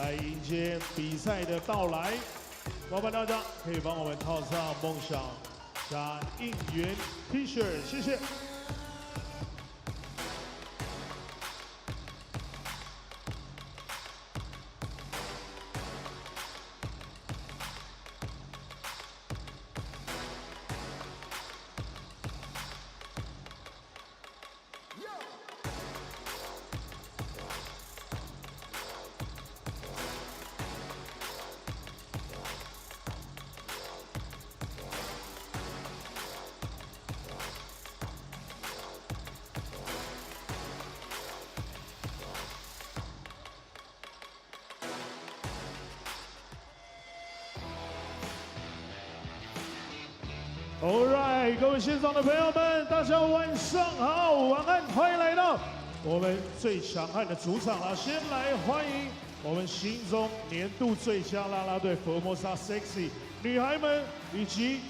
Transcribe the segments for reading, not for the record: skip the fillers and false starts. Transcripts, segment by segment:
来迎接比赛的到来。麻烦大家可以帮我们套上梦想加应援 T 恤，谢谢。 Alright， 各位现场的朋友们，大家晚上好，晚安，欢迎来到我们最强悍的主场啦！先来欢迎我们心中年度最佳啦啦队 Formosa Sexy 女孩们，以及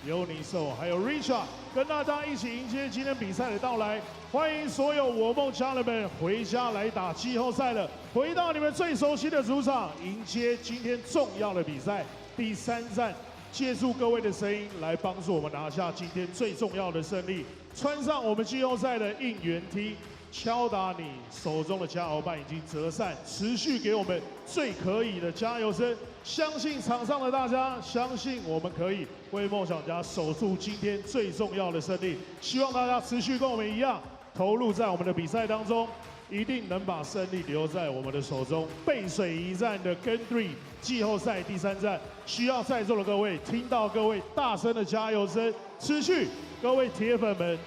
尤尼兽还有 Richard， 跟大家一起迎接今天比赛的到来。欢迎所有我梦家人们回家来打季后赛了，回到你们最熟悉的主场，迎接今天重要的比赛第3战。 借助各位的声音来帮助我们拿下今天最重要的胜利，穿上我们季后赛的应援 T， 敲打你手中的加油棒已经折扇，持续给我们最可以的加油声。相信场上的大家，相信我们可以为梦想家守住今天最重要的胜利。希望大家持续跟我们一样投入在我们的比赛当中。 一定能把胜利留在我们的手中。背水一战的 Gen 3季后赛第3战，需要在座的各位听到各位大声的加油声，持续。各位铁粉们，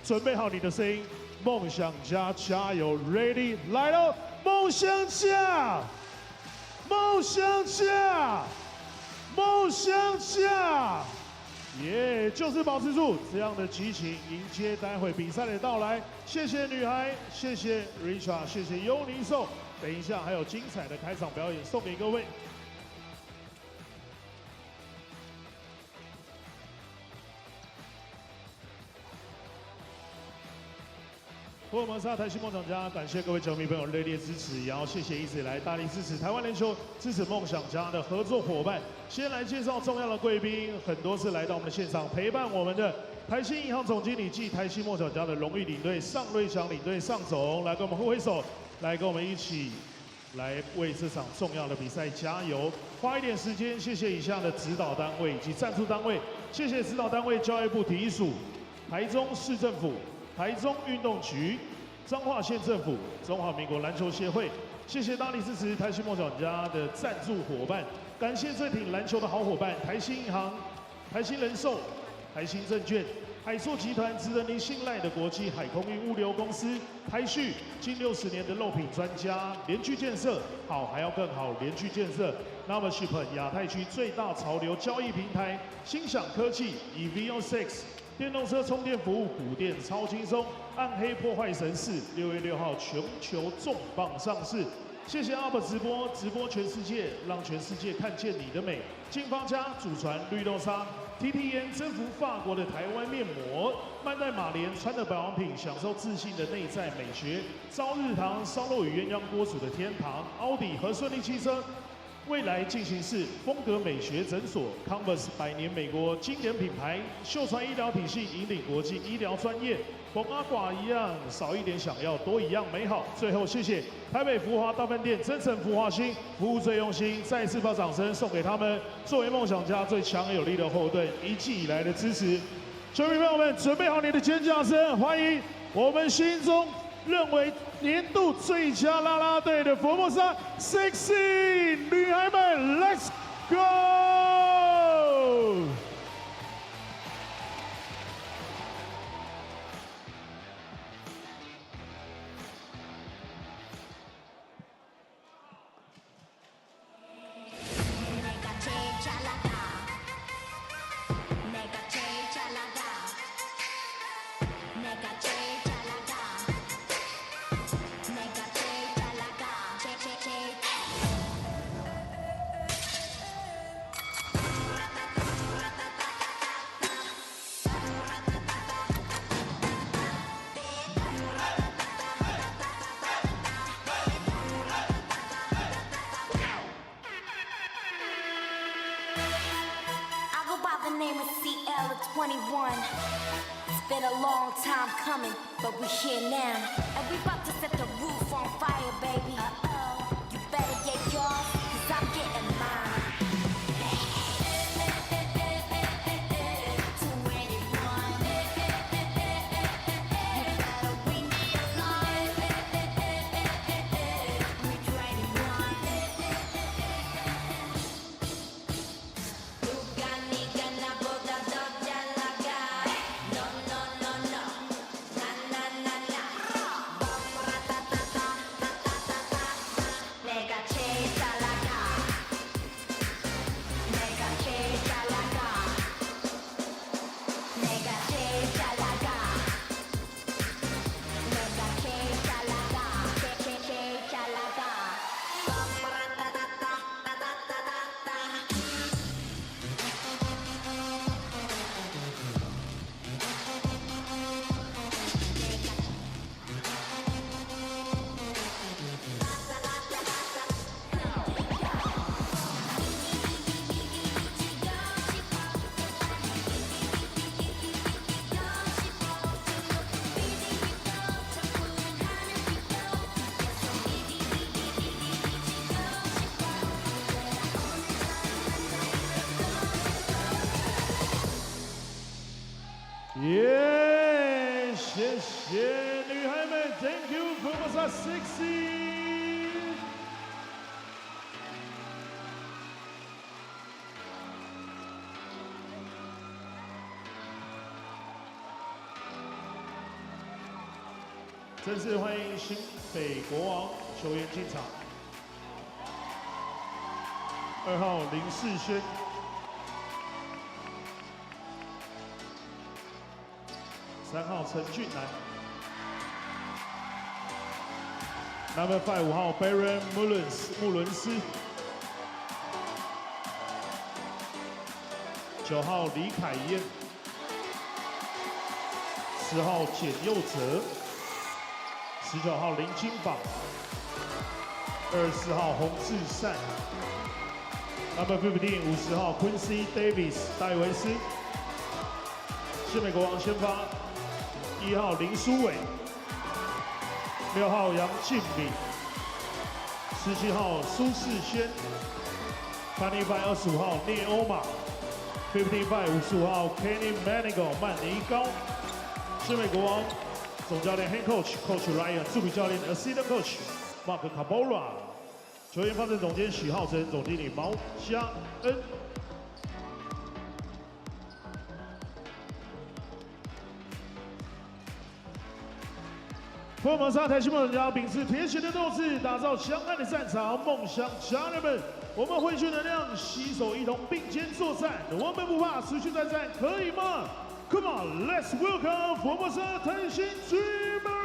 准备好你的声音，梦想家加油 ，Ready 来喽！梦想家，梦想家，梦想家。 耶，就是保持住这样的激情，迎接待会比赛的到来。谢谢女孩，谢谢 Richard， 谢谢尤尼兽。等一下还有精彩的开场表演送给各位。福尔摩沙台新梦想家，感谢各位球迷朋友热烈支持，也要谢谢一直以来大力支持台湾篮球、支持梦想家的合作伙伴。先来介绍重要的贵宾，很多次来到我们的现场陪伴我们的台新银行总经理暨台新梦想家的荣誉领队尚瑞祥领队尚总，来跟我们挥挥手，来跟我们一起来为这场重要的比赛加油。花一点时间，谢谢以下的指导单位以及赞助单位，谢谢指导单位教育部体育署、台中市政府。 台中运动局、彰化县政府、中华民国篮球协会，谢谢大力支持台新梦想家的赞助伙伴，感谢最挺篮球的好伙伴台新银行、台新人寿、台新证券、海硕集团，值得您信赖的国际海空运物流公司，台旭近60年的肉品专家，联聚建设好还要更好，联聚建设 Novership 亚太区最大潮流交易平台，心想科技以 VO6。 电动车充电服务，补电超轻松。暗黑破坏神4 6月6号全球重磅上市。谢谢 UP 直播，直播全世界，让全世界看见你的美。金方家祖传绿豆沙 ，TT 烟征服法国的台湾面膜。曼黛玛莲穿的保养品，享受自信的内在美学。朝日堂烧肉与鸳鸯锅煮的天堂。奥迪和顺利汽车。 未来进行式风格美学诊所 ，Converse 100年美国经典品牌，秀传医疗体系引领国际医疗专业，逢阿寡一样少一点想要，多一样美好。最后谢谢台北福华大饭店，真诚福华心，服务最用心，再次把掌声送给他们，作为梦想家最强有力的后盾，一季以来的支持。球迷朋友们，准备好你的尖叫声，欢迎我们心中 认为年度最佳啦啦队的佛莫萨 Sexy 女孩们 ，Let's go！ 21. It's been a long time coming, but we're here now. And we about to set the roof on fire, baby. You better get yours, cause I'm getting mine.耶，谢谢女孩们 ，Thank you Formosa 60。正式欢迎新北国王球员进场，2号林世轩。 3号陈俊南 ，Number 5 5号 Baron 穆伦斯，9号李凯燕，10号简佑哲，19号林金宝，24号洪志善 ，Number 15 50号 Quincy Davis 戴维斯，新美国王先发。 1号林书伟，6号杨敬敏，17号苏世轩 ，25 25号聂欧马 ，55 55号 Kenny Manigal 曼尼高，是美国王总教练 Head Coach Ryan， 助理教练 Assistant Coach Mark Cabora， 球员方阵总监许浩成，总经理毛嘉恩。 福尔摩沙台新梦想家秉持铁血的斗志，打造强悍的战场。梦想家人们，我们汇聚能量，携手一同并肩作战。我们不怕，持续战战，可以吗 ？Come on, let's welcome 福尔摩沙台新 Dreamer。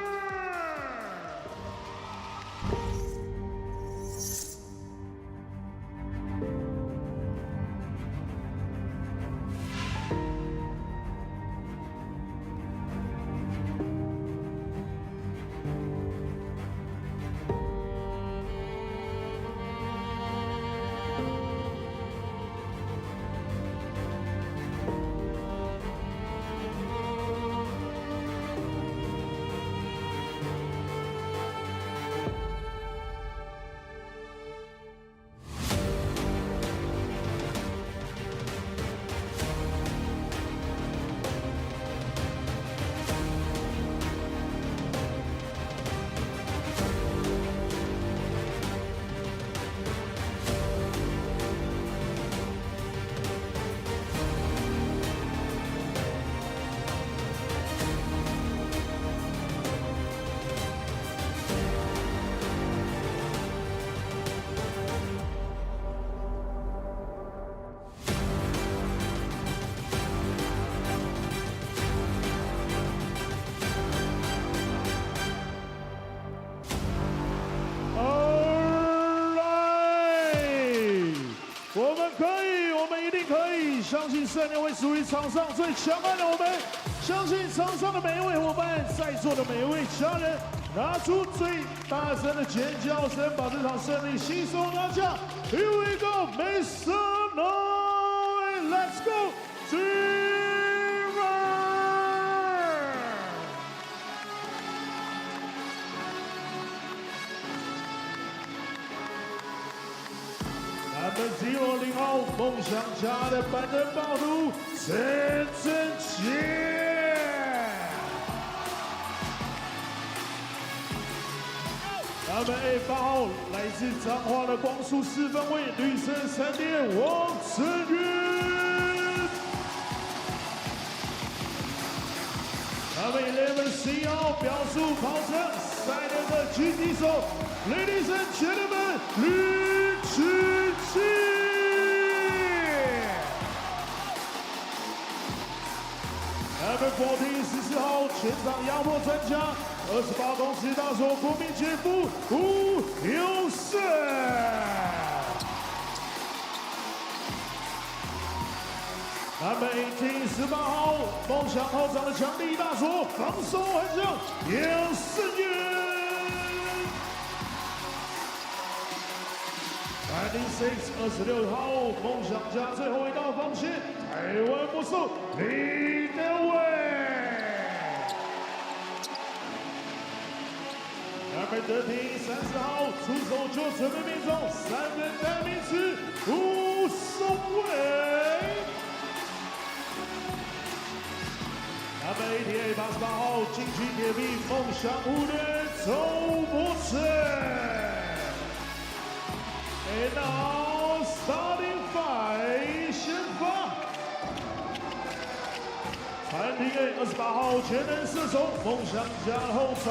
相信圣灵会属于场上最强悍的我们，相信场上的每一位伙伴，在座的每一位家人，拿出最大声的尖叫声，把这场胜利亲手拿下。Here we go, make some noise, let's go, Dreamer！ 0号梦想家的板凳暴徒陈正杰。他们8号来自彰化的光速4分卫绿色闪电王晨宇。他们11号标速跑车赛人的狙击手 ，Ladies and Gentlemen， 吕志庆。他们14号前场压迫专家，28公尺大手国民前夫吴有胜。他们18号梦想号长的强力大锁，防守很强，杨胜元。26号梦想家最后一道防线，台湾魔兽李德伟。30号出手就准备命中3分代名词吴松伟。88号金曲铁臂梦想湖的周柏成。And now starting five 先发。残敌28号全能射手梦想家后场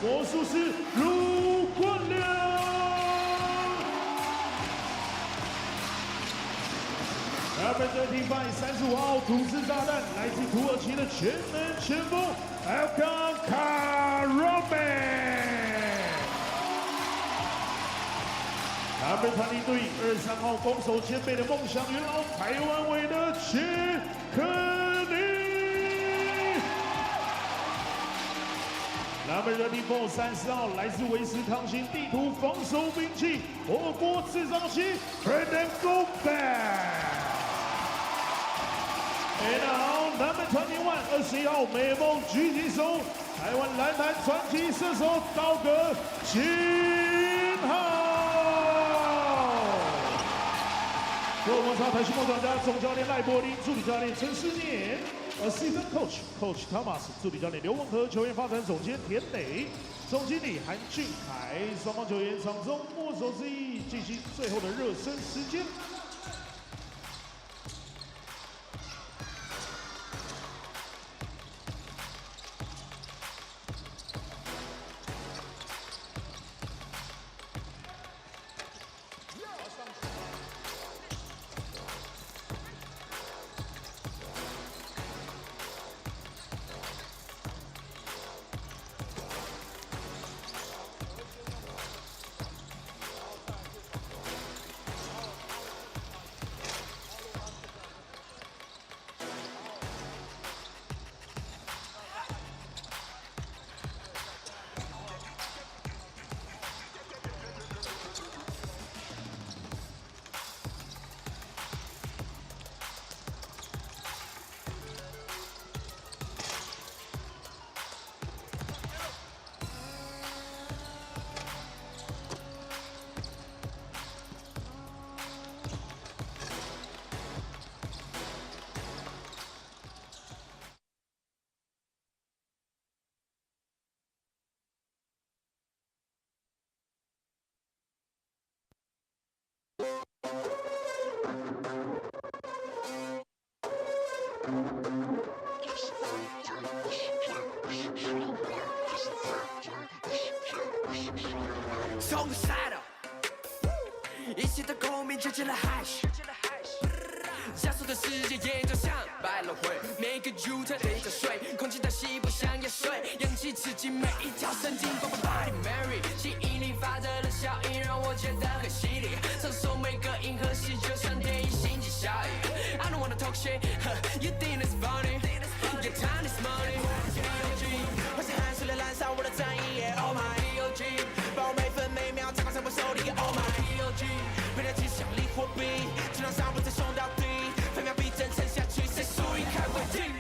魔术师卢冠良。35号土制炸弹来自土耳其的全能前锋 Alkan Karaman。他们团体队23号攻守兼备的梦想元老台湾尾的切克尼。他们人力锋30号来自维斯康星地图防守兵器火锅制造机 Brandon Gomez。And now number 21 21号美梦狙击手台湾篮坛传奇射手道格金浩。我们超台新梦专家总教练赖柏林，助理教练陈思念，Assistant Coach Thomas， 助理教练刘文和，球员发展总监田磊，总经理韩俊凯，双方球员场中握手之意，进行最后的热身时间。从不 settle， 一切的共鸣渐渐的害羞，加速的世界演奏像百老汇，每个 U-turn 陪着睡，空气太稀不像药水，氧气刺激每一条神经。Body Mary， 吸引力法则的效应让我觉得很犀利，承受每个银河系就像电影星际效应。I don't wanna talk shit， you think it's funny？Your time is money。我是汗水的燃烧我的正义 ，Oh my D.O.G， 把我每分每秒掌控在我手里 ，Oh my D.O.G， 每条气像离火币，就让上不再送到底，分秒必争，撑下去谁输赢看为定。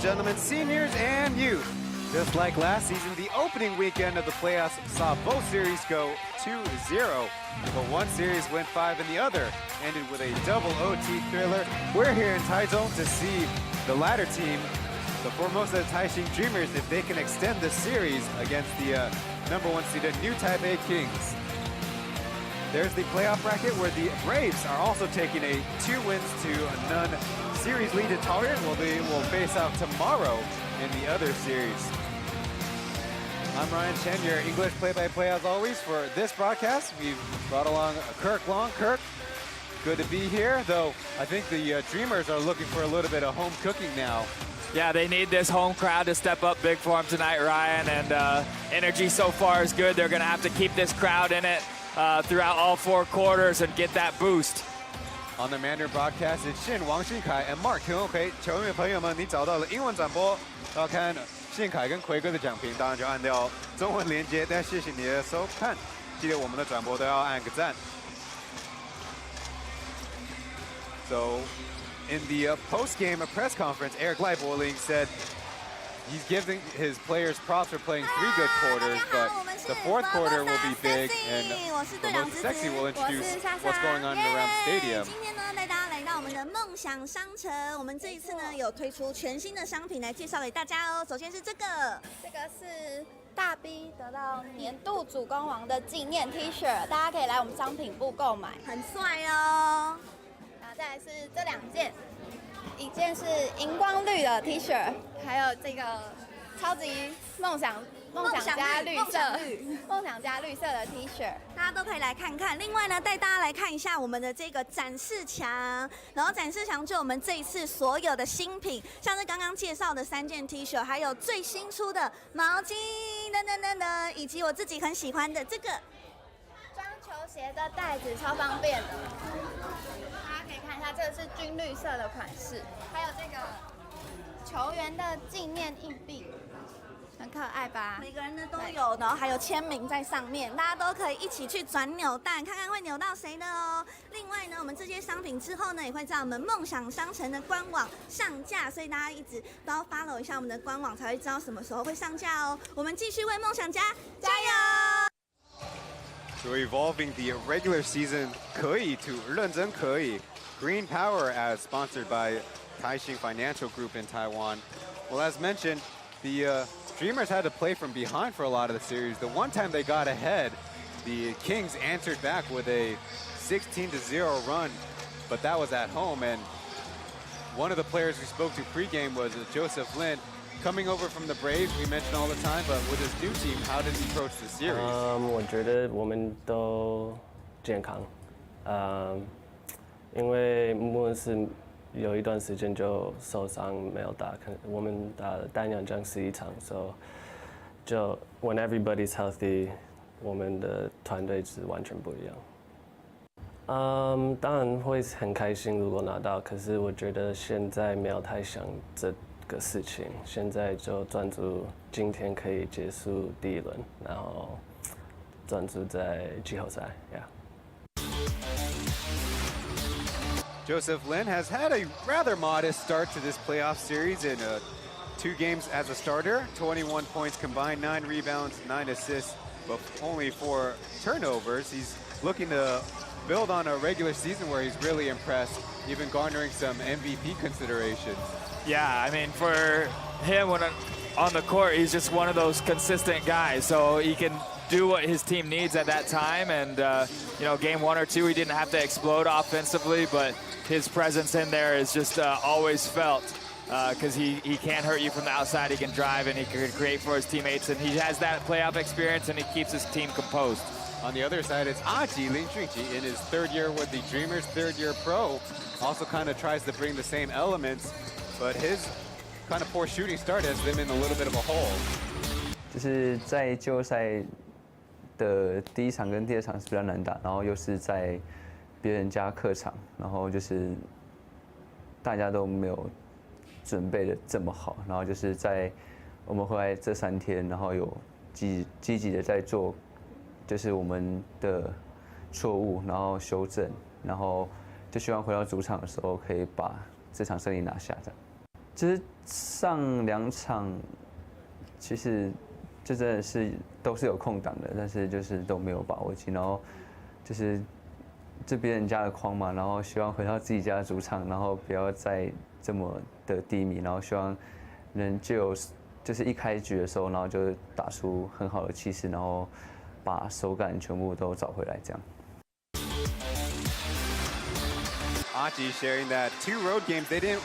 and gentlemen, seniors and youth. Just like last season, the opening weekend of the playoffs saw both series go 2-0. But one series went 5 and the other ended with a double OT thriller. We're here in Taichung to see the latter team, the Formosa Taishin Dreamers, if they can extend the series against the #1 seeded New Taipei Kings. There's the playoff bracket where the Braves are also taking a 2-0 series lead to Taoyuan. Well, they will face out tomorrow in the other series. I'm Ryan Chen, your English play-by-play as always for this broadcast. We've brought along Kirk Long. Kirk, good to be here, though I think the Dreamers are looking for a little bit of home cooking now. Yeah, they need this home crowd to step up big for them tonight, Ryan, and energy so far is good. They're going to have to keep this crowd in it throughout all 4 quarters and get that boost. On the Mandarin broadcast, it's Chen, Wang Xinkai, and Mark Kyung-Hui. 球迷朋友们，你找到了英文转播，要看信凯跟奎哥的讲评，当然就按掉中文连接。但谢谢你的收看，记得我们的转播都要按个赞。So, in the post-game press conference, Eric Leiboling said he's giving his players props for playing 3 good quarters, but the 4th quarter will be big, and Formosa Sexy will introduce what's going on around the stadium. 今天呢，带大家来到我们的梦想商城。我们这一次呢，有推出全新的商品来介绍给大家哦。首先是这个是大 B 得到年度主攻王的纪念 T 恤，大家可以来我们商品部购买，很帅哦。然后再来是这2件，一件是荧光绿的 T 恤，还有这个超级梦想加绿色的 T 恤，大家都可以来看看。另外呢，带大家来看一下我们的这个展示墙，然后展示墙就我们这一次所有的新品，像是刚刚介绍的3件 T 恤，还有最新出的毛巾等等等等，以及我自己很喜欢的这个装球鞋的袋子，超方便的。大家可以看一下，这个是军绿色的款式，还有这个球员的纪念硬币。很可爱吧？每个人呢都有，然后还有签名在上面，大家都可以一起去转扭蛋，看看会扭到谁的哦。另外呢，我们这些商品之后呢，也会在我们梦想商城的官网上架，所以大家一直都要 follow 一下我们的官网，才会知道什么时候会上架哦。我们继续为梦想家加油！ So evolving the regular season 可以 to 认真可以 Green Power as sponsored by Taishin Financial Group in Taiwan. Well, as mentioned, the Dreamers had to play from behind for a lot of the series. The one time they got ahead, the Kings answered back with a 16-0 run, but that was at home. And one of the players we spoke to pregame was Joseph Lin, coming over from the Braves. We mentioned all the time, but with his new team, how did he approach the series? 我觉得我们都健康，因为穆恩是有一段时间就受伤没有打，我们打单阳江11场，就 when everybody's healthy， 我们的团队是完全不一样。当然会很开心如果拿到，可是我觉得现在没有太想这个事情，现在就专注今天可以结束第1轮，然后专注在季后赛 ，Yeah。 Joseph Lin has had a rather modest start to this playoff series in 2 games as a starter. 21 points combined, 9 rebounds, 9 assists, but only 4 turnovers. He's looking to build on a regular season where he's really impressed, even garnering some MVP considerations. Yeah, I mean, for him when on the court, he's just one of those consistent guys. So he can do what his team needs at that time. And, you know, game 1 or 2, he didn't have to explode offensively, but his presence in there is just always felt because he can't hurt you from the outside. He can drive and he can create for his teammates. And he has that playoff experience and he keeps his team composed. On the other side, it's AG3 Lin Junqi in his 3rd year with the Dreamers, 3rd year pro. Also kind of tries to bring the same elements, but his kind of poor shooting start has them in a little bit of a hole. 就是在季后赛的第1场跟第2场是比较难打，然后又是在别人家客场，然后就是大家都没有准备的这么好，然后就是在我们回来这3天，然后有积极的在做，就是我们的错误，然后修正，然后就希望回到主场的时候可以把这场胜利拿下的。就是上2场，其实就真的是都是有空档的，但是就是都没有把握进，然后就是这别人家的框嘛，然后希望回到自己家的主场，然后不要再这么的低迷，然后希望能就是一开局的时候，然后就打出很好的气势，然后把手感全部都找回来，这样。AG sharing that 2 road games, they didn't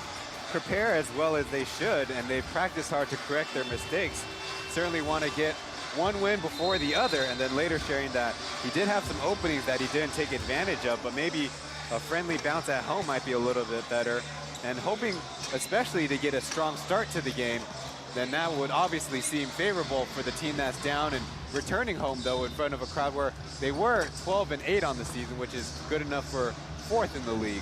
prepare as well as they should, and they practiced hard to correct their mistakes. Certainly want to get one win before the other, and then later sharing that he did have some openings that he didn't take advantage of, but maybe a friendly bounce at home might be a little bit better, and hoping especially to get a strong start to the game. Then that would obviously seem favorable for the team that's down and returning home, though, in front of a crowd where they were 12-8 on the season, which is good enough for 4th in the league.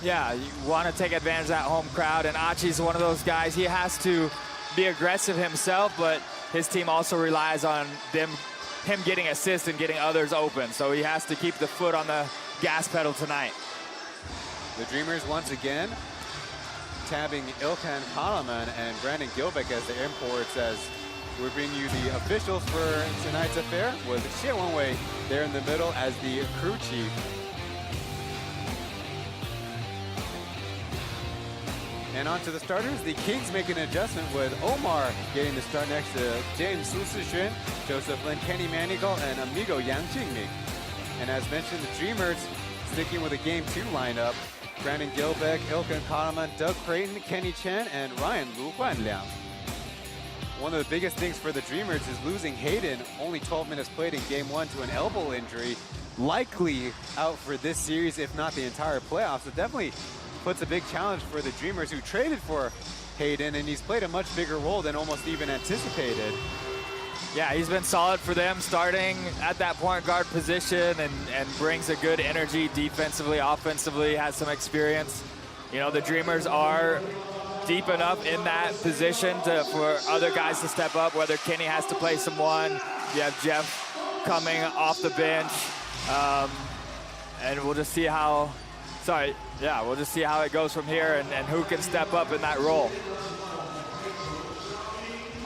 Yeah, you want to take advantage of that home crowd, and Achi's one of those guys. He has to be aggressive himself, but his team also relies on him getting assists and getting others open, so he has to keep the foot on the gas pedal tonight. The Dreamers once again tabbing Ilkan Kalaman and Brandon Gilbeck as the imports, as we bring you the officials for tonight's affair, with Xie Wenwei there in the middle as the crew chief. And on to the starters, the Kings make an adjustment with Omar getting the start next to James Su Sixuan, Joseph Lin, Kenny Manigal, and Amigo Yang Jingming. And as mentioned, the Dreamers sticking with a Game 2 lineup. Brandon Gilbeck, Ilkan Kahneman, Doug Creighton, Kenny Chen, and Ryan Lu Guanliang. One of the biggest things for the Dreamers is losing Hayden, only 12 minutes played in Game 1 to an elbow injury, likely out for this series, if not the entire playoffs. So definitely puts a big challenge for the Dreamers, who traded for Hayden, and he's played a much bigger role than almost even anticipated. Yeah, he's been solid for them, starting at that point guard position and brings a good energy defensively, offensively, has some experience. You know, the Dreamers are deep enough in that position for other guys to step up, whether Kenny has to play some one, you have Jeff coming off the bench, and we'll just see how, we'll just see how it goes from here and who can step up in that role.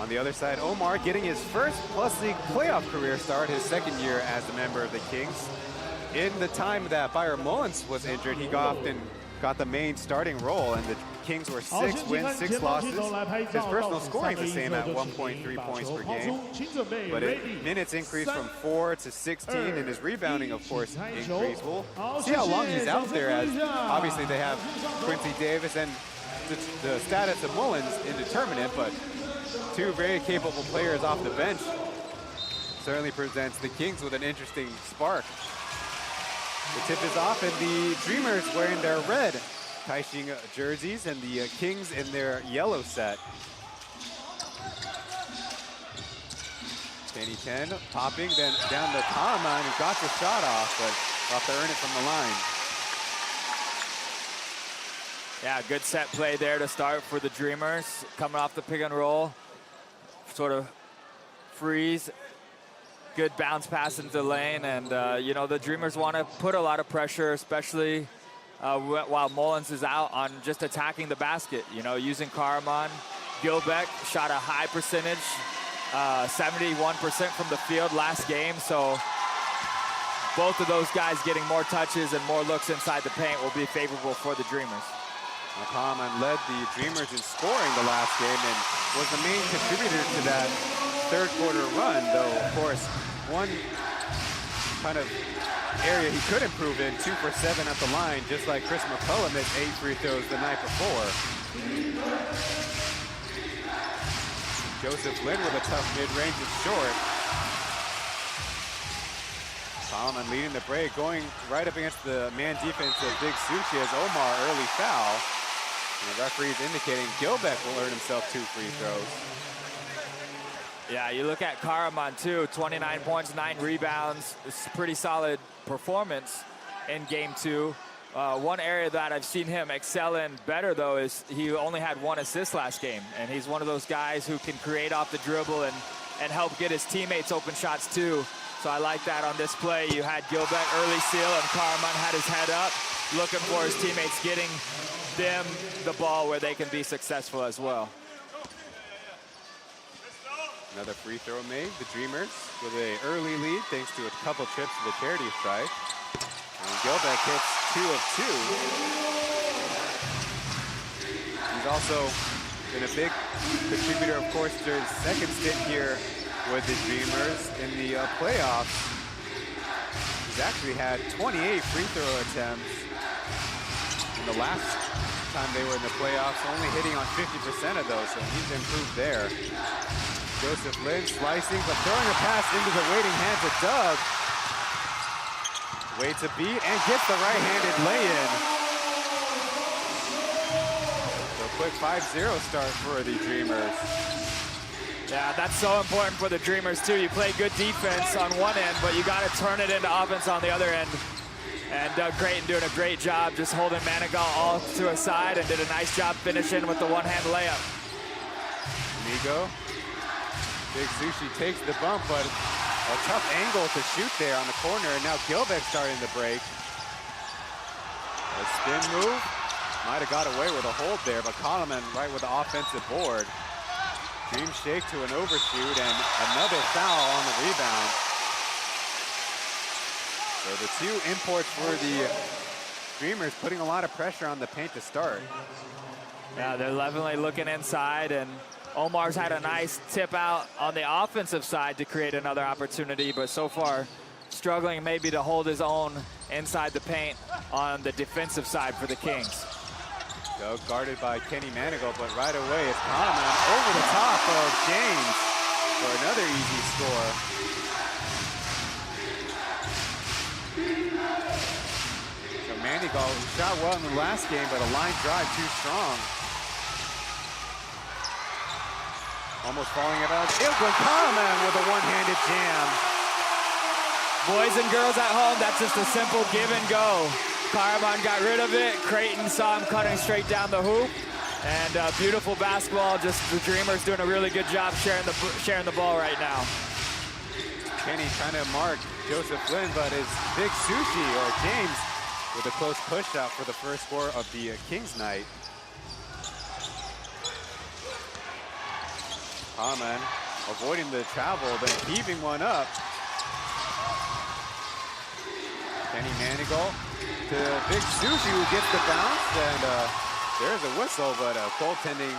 On the other side, Omar getting his first Plus League playoff career start, his 2nd year as a member of the Kings. In the time that Byron Mullins was injured, he got the main starting role, and the Kings were 6 wins, 6 losses. His personal scoring the same at 1.3 points per game, but his minutes increased from 4 to 16, and his rebounding, of course, increased. We'll see how long he's out there, as obviously they have Quincy Davis and the status of Mullins indeterminate, but 2 very capable players off the bench certainly presents the Kings with an interesting spark. The tip is off, and the Dreamers wearing their red Taishin jerseys and the Kings in their yellow set. Kenny Chen popping, then down to Kalaman, who got the shot off, but off to earn it from the line. Yeah, good set play there to start for the Dreamers. Coming off the pick and roll, sort of freeze, good bounce pass into the lane, and you know, the Dreamers want to put a lot of pressure, especially while Mullins is out, on just attacking the basket. You know, using Karaman. Gilbeck shot a high percentage, 71% from the field last game, so both of those guys getting more touches and more looks inside the paint will be favorable for the Dreamers. Kalaman led the Dreamers in scoring the last game and was the main contributor to that 3rd quarter run, though, of course, one kind of area he could improve in, 2 for 7 at the line, just like Chris McCullough missed 8 free throws the night before. Joseph Lin with a tough mid-range, it's short. Kalaman leading the break, going right up against the man defense of Big Suchi as Omar early foul. And the referee's indicating Gilbeck will earn himself 2 free throws. Yeah, you look at Karaman too, 29 points, 9 rebounds. It's a pretty solid performance in Game 2. One area that I've seen him excel in better, though, is he only had 1 assist last game. And he's one of those guys who can create off the dribble and help get his teammates open shots too. So I like that on this play. You had Gilbeck early seal, and Karaman had his head up, looking for his teammates getting them the ball where they can be successful as well. Another free throw made. The Dreamers with an early lead thanks to a couple trips to the charity stripe. And Gilbeck hits 2 of 2. He's also been a big contributor, of course, to his second stint here with the Dreamers in the playoffs. He's actually had 28 free throw attempts. In the last time they were in the playoffs, only hitting on 50% of those, so he's improved there. Joseph Lin slicing, but throwing a pass into the waiting hands of Doug. Waits a beat and gets the right-handed lay-in. So quick 5-0 start for the Dreamers. Yeah, that's so important for the Dreamers too. You play good defense on one end, but you got to turn it into offense on the other end. And Doug Creighton doing a great job just holding Manigault all to a side and did a nice job finishing with the one-hand layup. Amigo. Big Sushi takes the bump, but a tough angle to shoot there on the corner. And now Gilbeck starting to break. A spin move. Might have got away with a hold there, but Kahneman right with the offensive board. Dream shake to an overshoot and another foul on the rebound. So the two imports for the Dreamers putting a lot of pressure on the paint to start. Yeah, they're definitely looking inside, and Omar's had a nice tip out on the offensive side to create another opportunity, but so far struggling maybe to hold his own inside the paint on the defensive side for the Kings. Doug guarded by Kenny Manigault, but right away it's Kahneman over the top of James for another easy score. So Manigault shot well in the last game, but a line drive too strong. Almost falling it out. Ilgwin Kahneman with a one-handed jam. Boys and girls at home, that's just a simple give and go. Kahneman got rid of it. Creighton saw him cutting straight down the hoop. And beautiful basketball. Just the Dreamers doing a really good job sharing the ball right now. Kenny trying to mark Joseph Lin, but it's Big Sushi, or James, with a close push out for the first score of the Kings night. Kahneman avoiding the travel, then heaving one up. Kenny Manigault to Big Sushi, who gets the bounce, and there's a whistle, but goaltending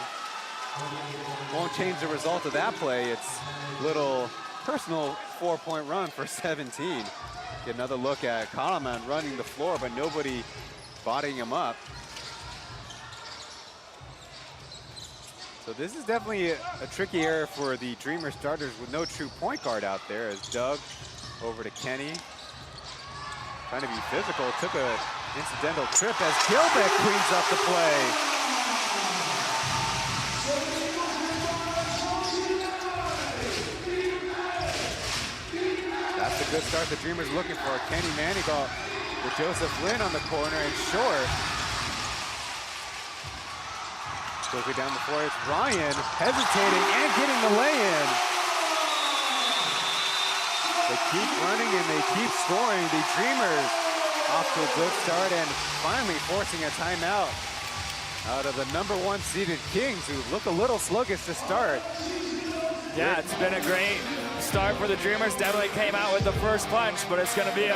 won't change the result of that play. It's little personal 4-point run for 17. Get another look at Kahneman running the floor, but nobody bodying him up. So this is definitely a tricky area for the Dreamer starters with no true point guard out there, as Doug over to Kenny. Trying to be physical, took an incidental trip as Gilbeck cleans up the play. That's a good start the Dreamers looking for. Kenny Manigault with Joseph Lin on the corner and short. Quickly down the floor, it's Ryan hesitating and getting the lay-in. They keep running and they keep scoring. The Dreamers off to a good start and finally forcing a timeout out of the #1 seeded Kings, who look a little sluggish to start. Yeah, it's been a great start for the Dreamers. Definitely came out with the first punch, but it's going to be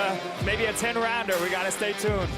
maybe a 10-rounder. We got to stay tuned.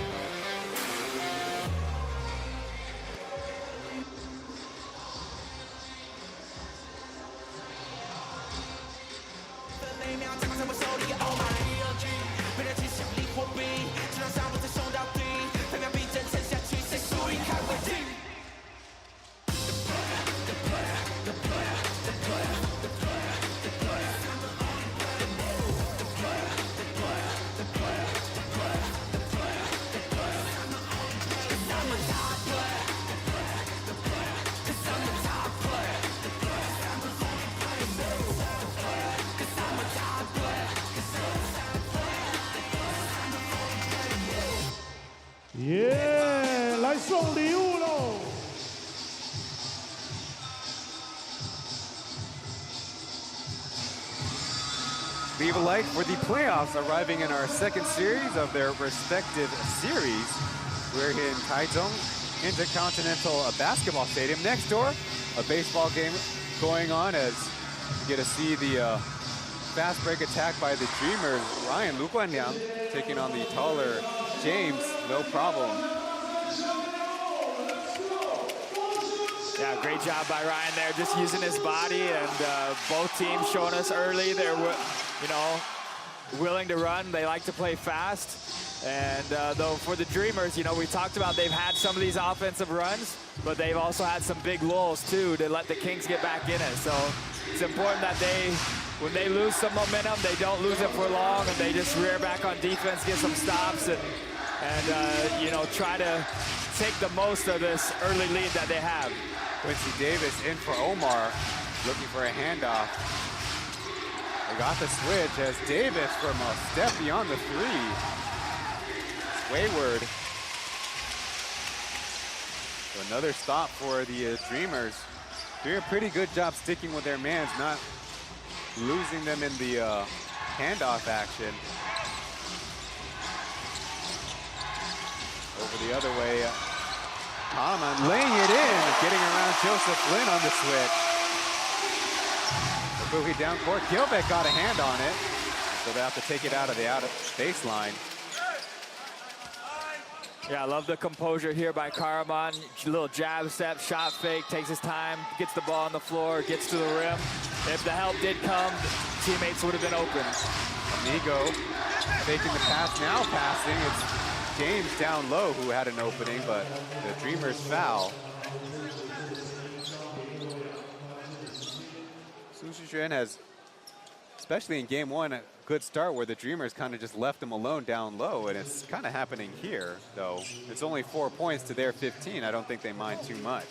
Yeah, 来送礼物喽！ Leave a like for the playoffs arriving in our second series of their respective series. We're here in Taichung, Intercontinental Basketball Stadium. Next door, a baseball game going on as you get to see the fast break attack by the Dreamers. Ryan Lu Guanyang taking on the taller James, no problem. Yeah, great job by Ryan there, just using his body, and both teams showing us early they're, you know, willing to run. They like to play fast. And though for the Dreamers, you know, we talked about they've had some of these offensive runs, but they've also had some big lulls too to let the Kings get back in it. So it's important that when they lose some momentum, they don't lose it for long, and they just rear back on defense, get some stops, and you know, try to take the most of this early lead that they have. Quincy Davis in for Omar, looking for a handoff. They got the switch as Davis from a step beyond the three. It's wayward. So another stop for the Dreamers. Doing a pretty good job sticking with their mans, not losing them in the handoff action. Over the other way, Kalaman laying it in, getting around Joseph Lin on the switch. Boogie down court, Gilbeck got a hand on it, so they have to take it out of the baseline. Yeah, I love the composure here by Karaman. Little jab step, shot fake, takes his time, gets the ball on the floor, gets to the rim. If the help did come, teammates would have been open. Amigo faking the pass, now passing. It's James down low who had an opening, but the Dreamers foul. Su Shixuan has, especially in game one, a good start where the Dreamers kind of just left him alone down low, and it's kind of happening here, though. It's only 4 points to their 15. I don't think they mind too much.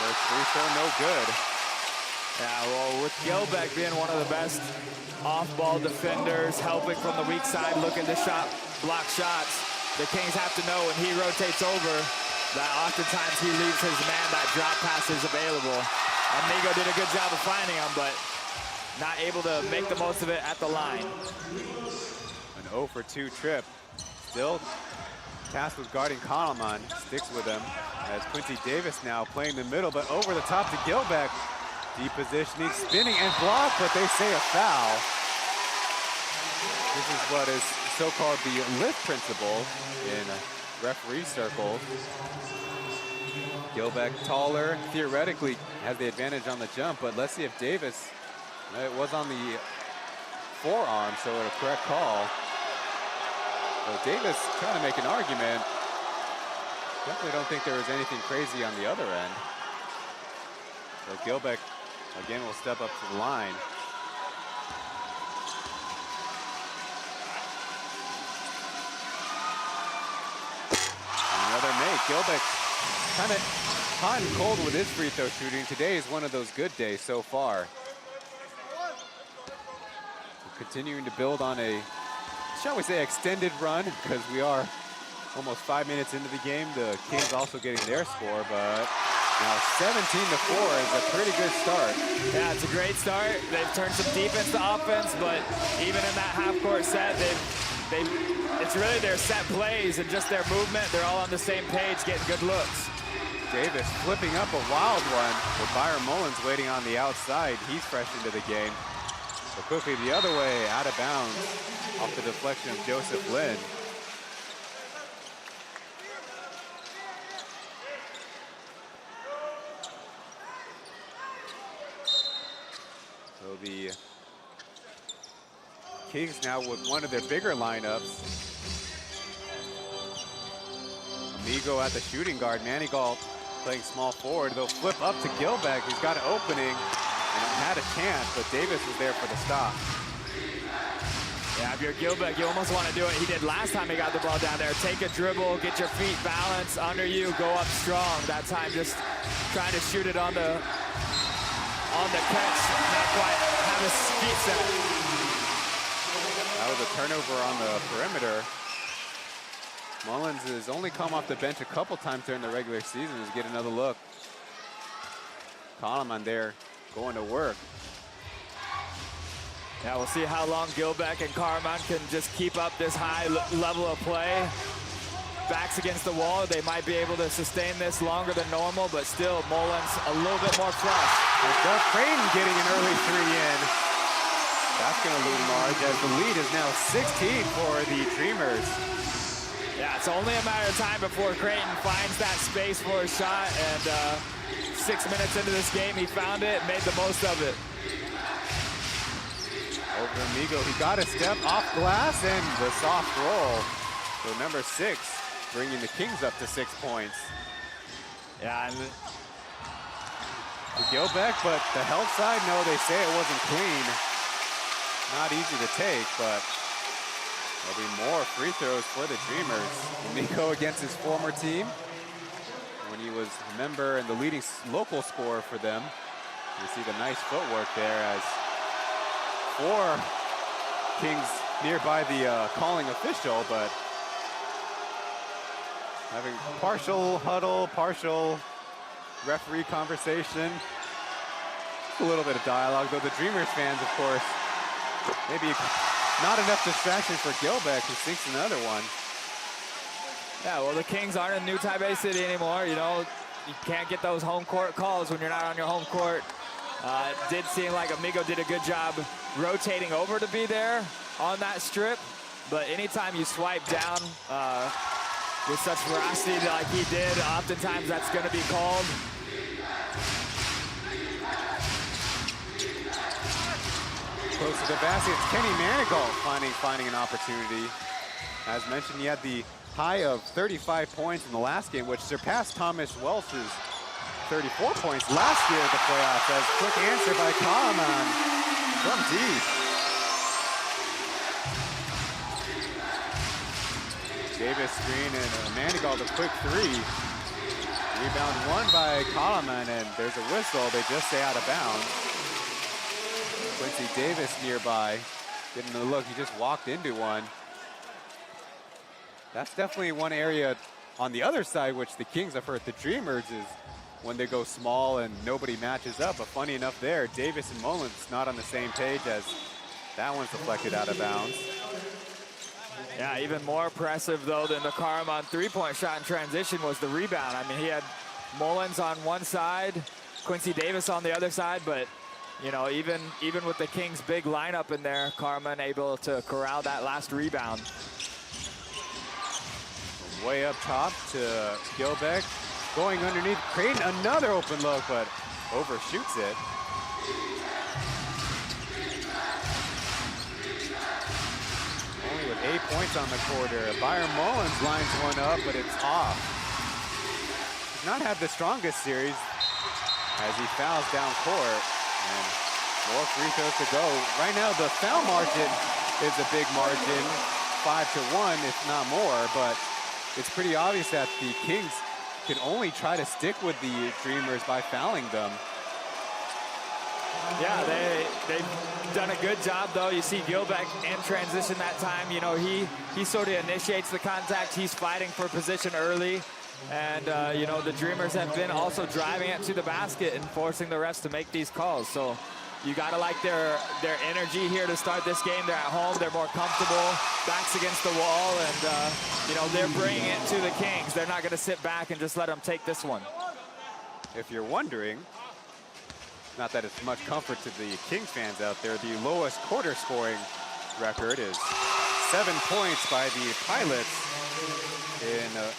First free throw, no good. Yeah, well, with Gilbeck being one of the best off-ball defenders, helping from the weak side, looking to block shots, the Kings have to know when he rotates over that oftentimes he leaves his man that drop pass is available. Amigo did a good job of finding him, but not able to make the most of it at the line. An 0 for 2 trip. Still tasked with guarding Kalaman, sticks with him as Quincy Davis now playing the middle, but over the top to Gilbeck. Deep positioning, spinning and blocked, but they say a foul. This is what is so-called the lift principle in referee circles. Gilbeck taller, theoretically has the advantage on the jump, but let's see if Davis, it was on the forearm, so a correct call. So Davis trying to make an argument. Definitely don't think there was anything crazy on the other end. So Gilbeck again will step up to the line. Another make. Gilbeck kind of hot and cold with his free throw shooting. Today is one of those good days so far. Continuing to build on a, shall we say, extended run, because we are almost 5 minutes into the game. The Kings also getting their score, but now 17-4 is a pretty good start. Yeah, it's a great start. They've turned some defense to offense, but even in that half-court set, it's really their set plays and just their movement. They're all on the same page, getting good looks. Davis flipping up a wild one, with Byron Mullins waiting on the outside. He's fresh into the game. So quickly the other way, out of bounds, off the deflection of Joseph Lin. So the Kings now with one of their bigger lineups. Amigo at the shooting guard. Manigault playing small forward. They'll flip up to Gilbeck. He's got an opening and had a chance, but Davis was there for the stop. Yeah, if you're Gilbeck, you almost want to do what he did last time he got the ball down there. Take a dribble, get your feet balanced under you, go up strong. That time just trying to shoot it on the catch, not quite have his feet set. That was a turnover on the perimeter. Mullins has only come off the bench a couple times during the regular season. Let's get another look. Kalaman there going to work. Yeah, we'll see how long Gilbeck and Karaman can just keep up this high level of play. Backs against the wall, they might be able to sustain this longer than normal, but still, Mullins a little bit more flush. And Doug Creighton getting an early three in. That's going to loom large as the lead is now 16 for the Dreamers. Yeah, it's only a matter of time before Creighton finds that space for a shot, and 6 minutes into this game, he found it and made the most of it. Over Amigo, he got a step off glass and the soft roll. So number 6, bringing the Kings up to 6 points. Yeah, and to Gilbeck, but the health side, no, they say it wasn't clean. Not easy to take, but there'll be more free throws for the Dreamers. Amigo against his former team when he was a member and the leading local scorer for them. You see the nice footwork there as 4 Kings nearby the calling official, but having partial huddle, partial referee conversation. A little bit of dialogue, though the Dreamers fans, of course, maybe not enough distraction for Gilbeck, who sinks another one. yeah, well, the Kings aren't in New Taipei City anymore. You know, you can't get those home court calls when you're not on your home court. It did seem like Amigo did a good job rotating over to be there on that strip, but anytime you swipe down with such veracity like he did, oftentimes that's going to be called. Close to the basket, it's Kenny Manigault finding an opportunity. As mentioned, he had the high of 35 points in the last game, which surpassed Thomas Welsh's 34 points last year at the playoffs. As quick answer by Kalaman from deep. Davis screen and Manigault a quick three. Rebound won by Kalaman, and there's a whistle. They just stay out of bounds. Quincy Davis nearby, getting a look. He just walked into one. That's definitely one area on the other side, which the Kings have hurt the Dreamers, is when they go small and nobody matches up. But funny enough there, Davis and Mullins not on the same page, as that one's deflected out of bounds. Yeah, even more impressive, though, than the Karaman three-point shot in transition was the rebound. I mean, he had Mullins on one side, Quincy Davis on the other side, but, you know, even with the Kings' big lineup in there, Karaman able to corral that last rebound. Way up top to Gilbeck. Going underneath, Creighton, another open look, but overshoots it. Only with 8 points on the quarter. Byron Mullins lines one up, but it's off. He's not had the strongest series as he fouls down court. And more free throws to go. Right now, the foul margin is a big margin, 5-1, if not more, but it's pretty obvious that the Kings can only try to stick with the Dreamers by fouling them. Yeah, they've done a good job, though. You see Gilbeck in transition that time. You know, he sort of initiates the contact. He's fighting for position early. And, you know, the Dreamers have been also driving it to the basket and forcing the refs to make these calls. So you got to like their energy here to start this game. They're at home. They're more comfortable. Backs against the wall. And, you know, they're bringing it to the Kings. They're not going to sit back and just let them take this one. If you're wondering, not that it's much comfort to the Kings fans out there, the lowest quarter scoring record is 7 points by the Pilots in the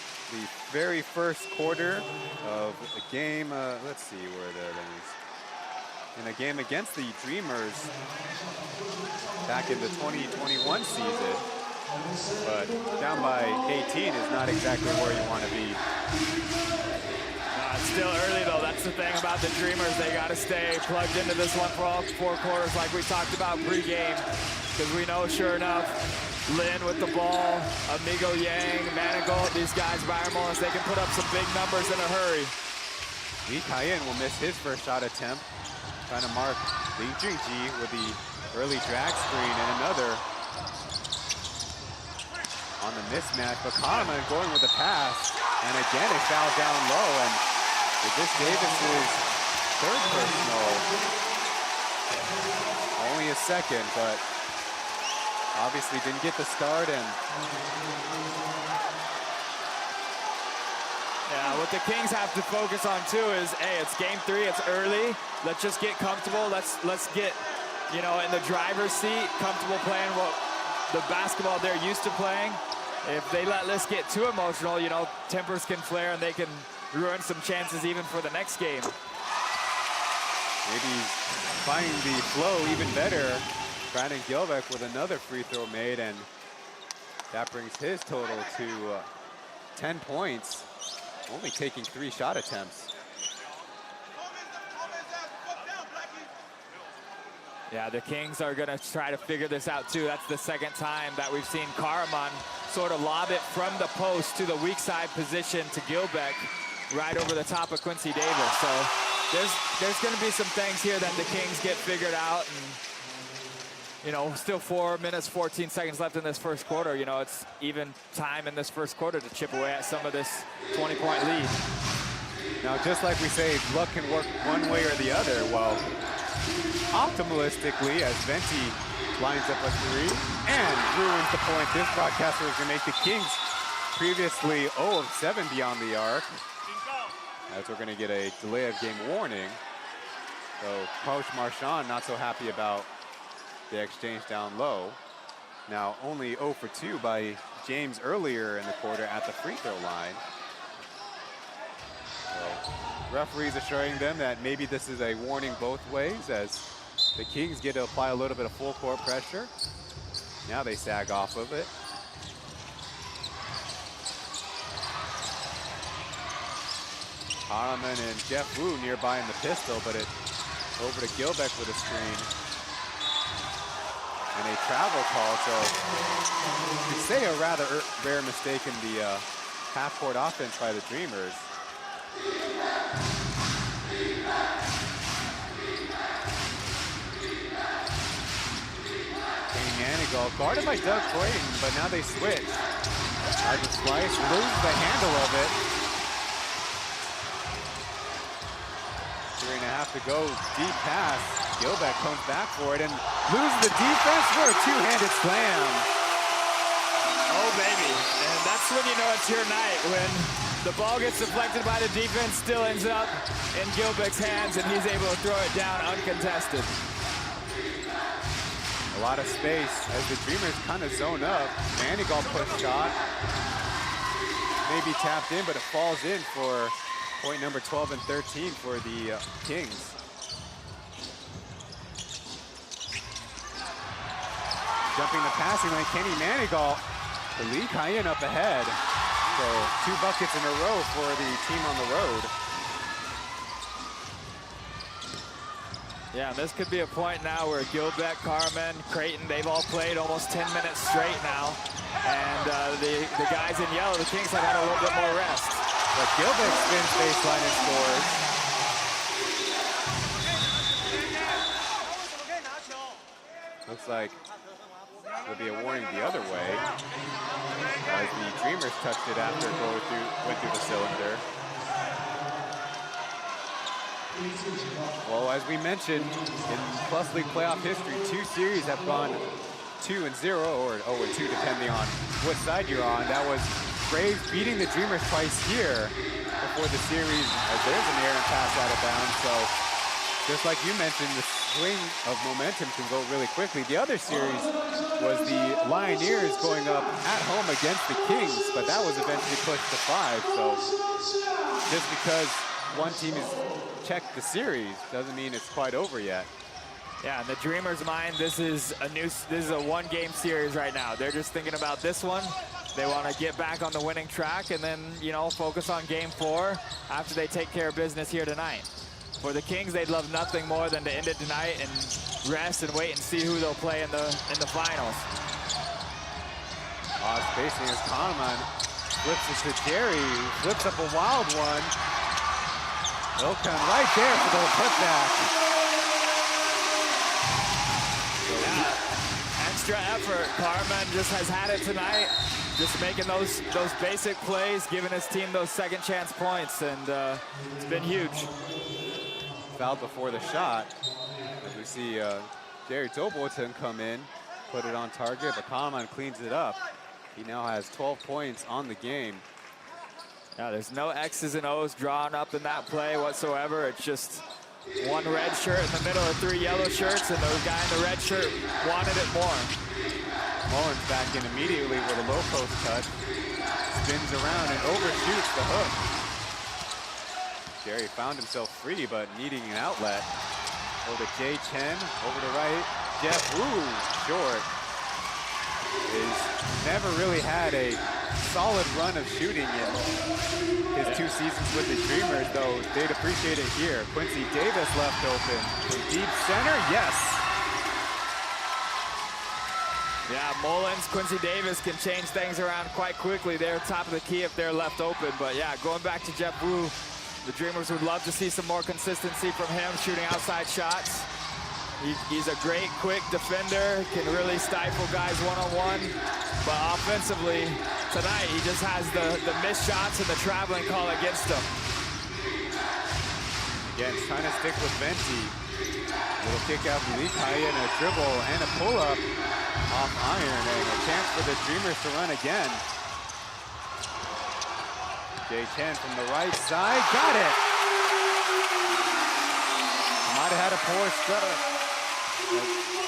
very first quarter of a game. Let's see where that is. In a game against the Dreamers back in the 2021 season. But down by 18 is not exactly where you want to be. It's still early, though. That's the thing about the Dreamers. They got to stay plugged into this one for all 4 quarters, like we talked about pre-game. Because we know, sure enough, Lin with the ball, Amigo Yang, Manigault, these guys, Byron Mullins, they can put up some big numbers in a hurry. Lee Kai-in will miss his first shot attempt. Trying to mark Lee Jingji with the early drag screen and another on the mismatch. But Kahneman going with the pass. And again, it fouled down low. And is this Davis's third personal Only a second, but obviously didn't get the start. And yeah, what the Kings have to focus on too is, hey, it's game 3, it's early. Let's just get comfortable. Let's get, you know, in the driver's seat, comfortable playing what the basketball they're used to playing. If they let this get too emotional, you know, tempers can flare and they can ruin some chances even for the next game. Maybe finding the flow even better. Brandon Gilbeck with another free throw made, and that brings his total to 10 points, only taking 3 shot attempts. Yeah, the Kings are gonna try to figure this out too. That's the second time that we've seen Karaman sort of lob it from the post to the weak side position to Gilbeck, right over the top of Quincy Davis. So there's gonna be some things here that the Kings get figured out. And, you know, still 4 minutes, 14 seconds left in this first quarter. You know, it's even time in this first quarter to chip away at some of this 20-point lead. Now, just like we say, luck can work one way or the other. Well, optimalistically, as Venti lines up a 3 and ruins the point, this broadcaster is going to make the Kings previously 0 of 7 beyond the arc, as we're going to get a delay of game warning. So Coach Marchand not so happy about the exchange down low. Now only 0 for 2 by James earlier in the quarter at the free throw line. So referees assuring them that maybe this is a warning both ways, as the Kings get to apply a little bit of full court pressure. Now they sag off of it. Harriman and Jeff Wu nearby in the pistol, but it over to Gilbeck with a screen. And a travel call, so you could say a rather rare mistake in the half-court offense by the Dreamers. Kenny Manigault guarded by Doug Clayton, but now they switch. As the slice, loses the handle of it. 3.5 to go, deep pass. Gilbeck comes back for it and loses the defense for a two-handed slam. Oh, baby. And that's when you know it's your night, when the ball gets deflected by the defense, still ends up in Gilbeck's hands, and he's able to throw it down uncontested. A lot of space as the Dreamers kind of zone up. Manigault push shot. Maybe tapped in, but it falls in for point number 12 and 13 for the Kings. Jumping the passing lane, Kenny Manigault, the lead Cayenne up ahead. So 2 buckets in a row for the team on the road. Yeah, this could be a point now where Gilbeck, Carmen, Creighton, they've all played almost 10 minutes straight now. And the guys in yellow, the Kings have had a little bit more rest. But Gilbeck spins baseline and scores. Looks like there'll be a warning the other way, as the Dreamers touched it after it went through the cylinder. Well, as we mentioned, in Plus League playoff history, 2 series have gone 2-0 or 0-2 depending on what side you're on. That was Braves beating the Dreamers twice here before the series, as there's an errant pass out of bounds. So just like you mentioned, the swing of momentum can go really quickly. The other series was the Lioneers going up at home against the Kings, but that was eventually pushed to 5. So just because one team has checked the series doesn't mean it's quite over yet. Yeah, in the Dreamers' mind, this is a one-game series right now. They're just thinking about this one. They want to get back on the winning track and then, you know, focus on game 4 after they take care of business here tonight. For the Kings, they'd love nothing more than to end it tonight and rest and wait and see who they'll play in the finals. Spacing as Kahneman flips it to Jerry, who flips up a wild one. They'll come right there for the putback. Yeah, extra effort. Carmen just has had it tonight, just making those basic plays, giving his team those second chance points, and it's been huge. Fouled before the shot, as we You see Jerry Tobolton come in, put it on target, but Kalaman cleans it up. He now has 12 points on the game. Yeah, there's no X's and O's drawn up in that play whatsoever. It's just one red shirt in the middle of 3 yellow shirts, and the guy in the red shirt wanted it more. Mullins back in immediately with a low post touch. Spins around and overshoots the hook. Jerry found himself free, but needing an outlet. Over to Jay Chen, over to right. Jeff Wu, short. He's never really had a solid run of shooting in his 2 seasons with the Dreamers, though they'd appreciate it here. Quincy Davis left open from deep center, yes. Yeah, Mullins, Quincy Davis can change things around quite quickly. They're top of the key if they're left open. But yeah, going back to Jeff Wu, the Dreamers would love to see some more consistency from him shooting outside shots. He's a great, quick defender, can really stifle guys one-on-one. But offensively, tonight, he just has the missed shots and the traveling call against him. Again, trying to stick with Venti. Little kick out to Lee Kai and a dribble and a pull-up off iron, and a chance for the Dreamers to run again. Jay Chen from the right side, got it! Might have had a poor start,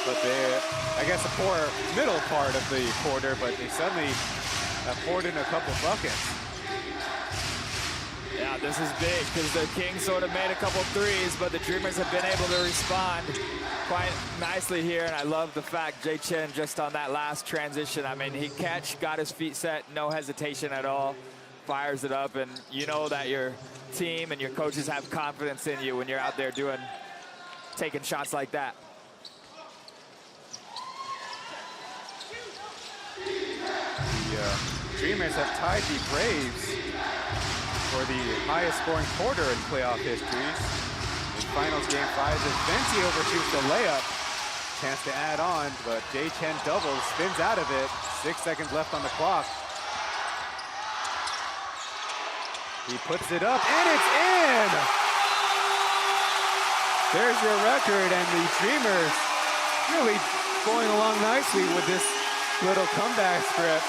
but they, I guess a poor middle part of the quarter, but they suddenly have poured in a couple buckets. Yeah, this is big because the Kings sort of made a couple threes, but the Dreamers have been able to respond quite nicely here, and I love the fact Jay Chen just on that last transition. I mean, he got his feet set, no hesitation at all, fires it up, and you know that your team and your coaches have confidence in you when you're out there taking shots like that. The Dreamers have tied the Braves for the highest scoring quarter in playoff history. In finals game 5, as Venti overshoots the layup. Chance to add on, but Jay Chen doubles, spins out of it. 6 seconds left on the clock. He puts it up, and it's in! There's your record, and the Dreamers really going along nicely with this little comeback script.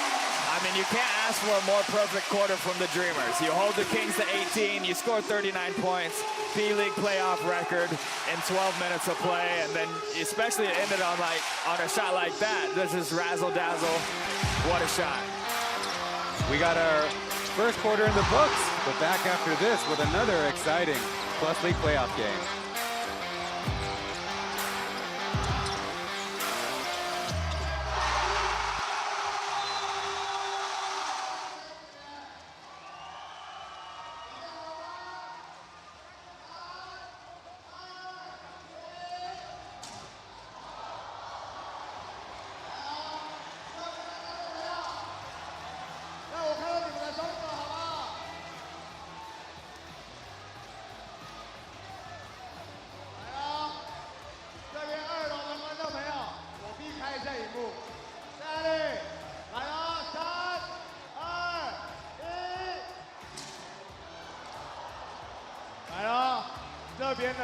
I mean, you can't ask for a more perfect quarter from the Dreamers. You hold the Kings to 18, you score 39 points, P.LEAGUE playoff record in 12 minutes of play, and then especially it ended on a shot like that. This is razzle-dazzle. What a shot. We got our first quarter in the books, but back after this with another exciting Plus League playoff game.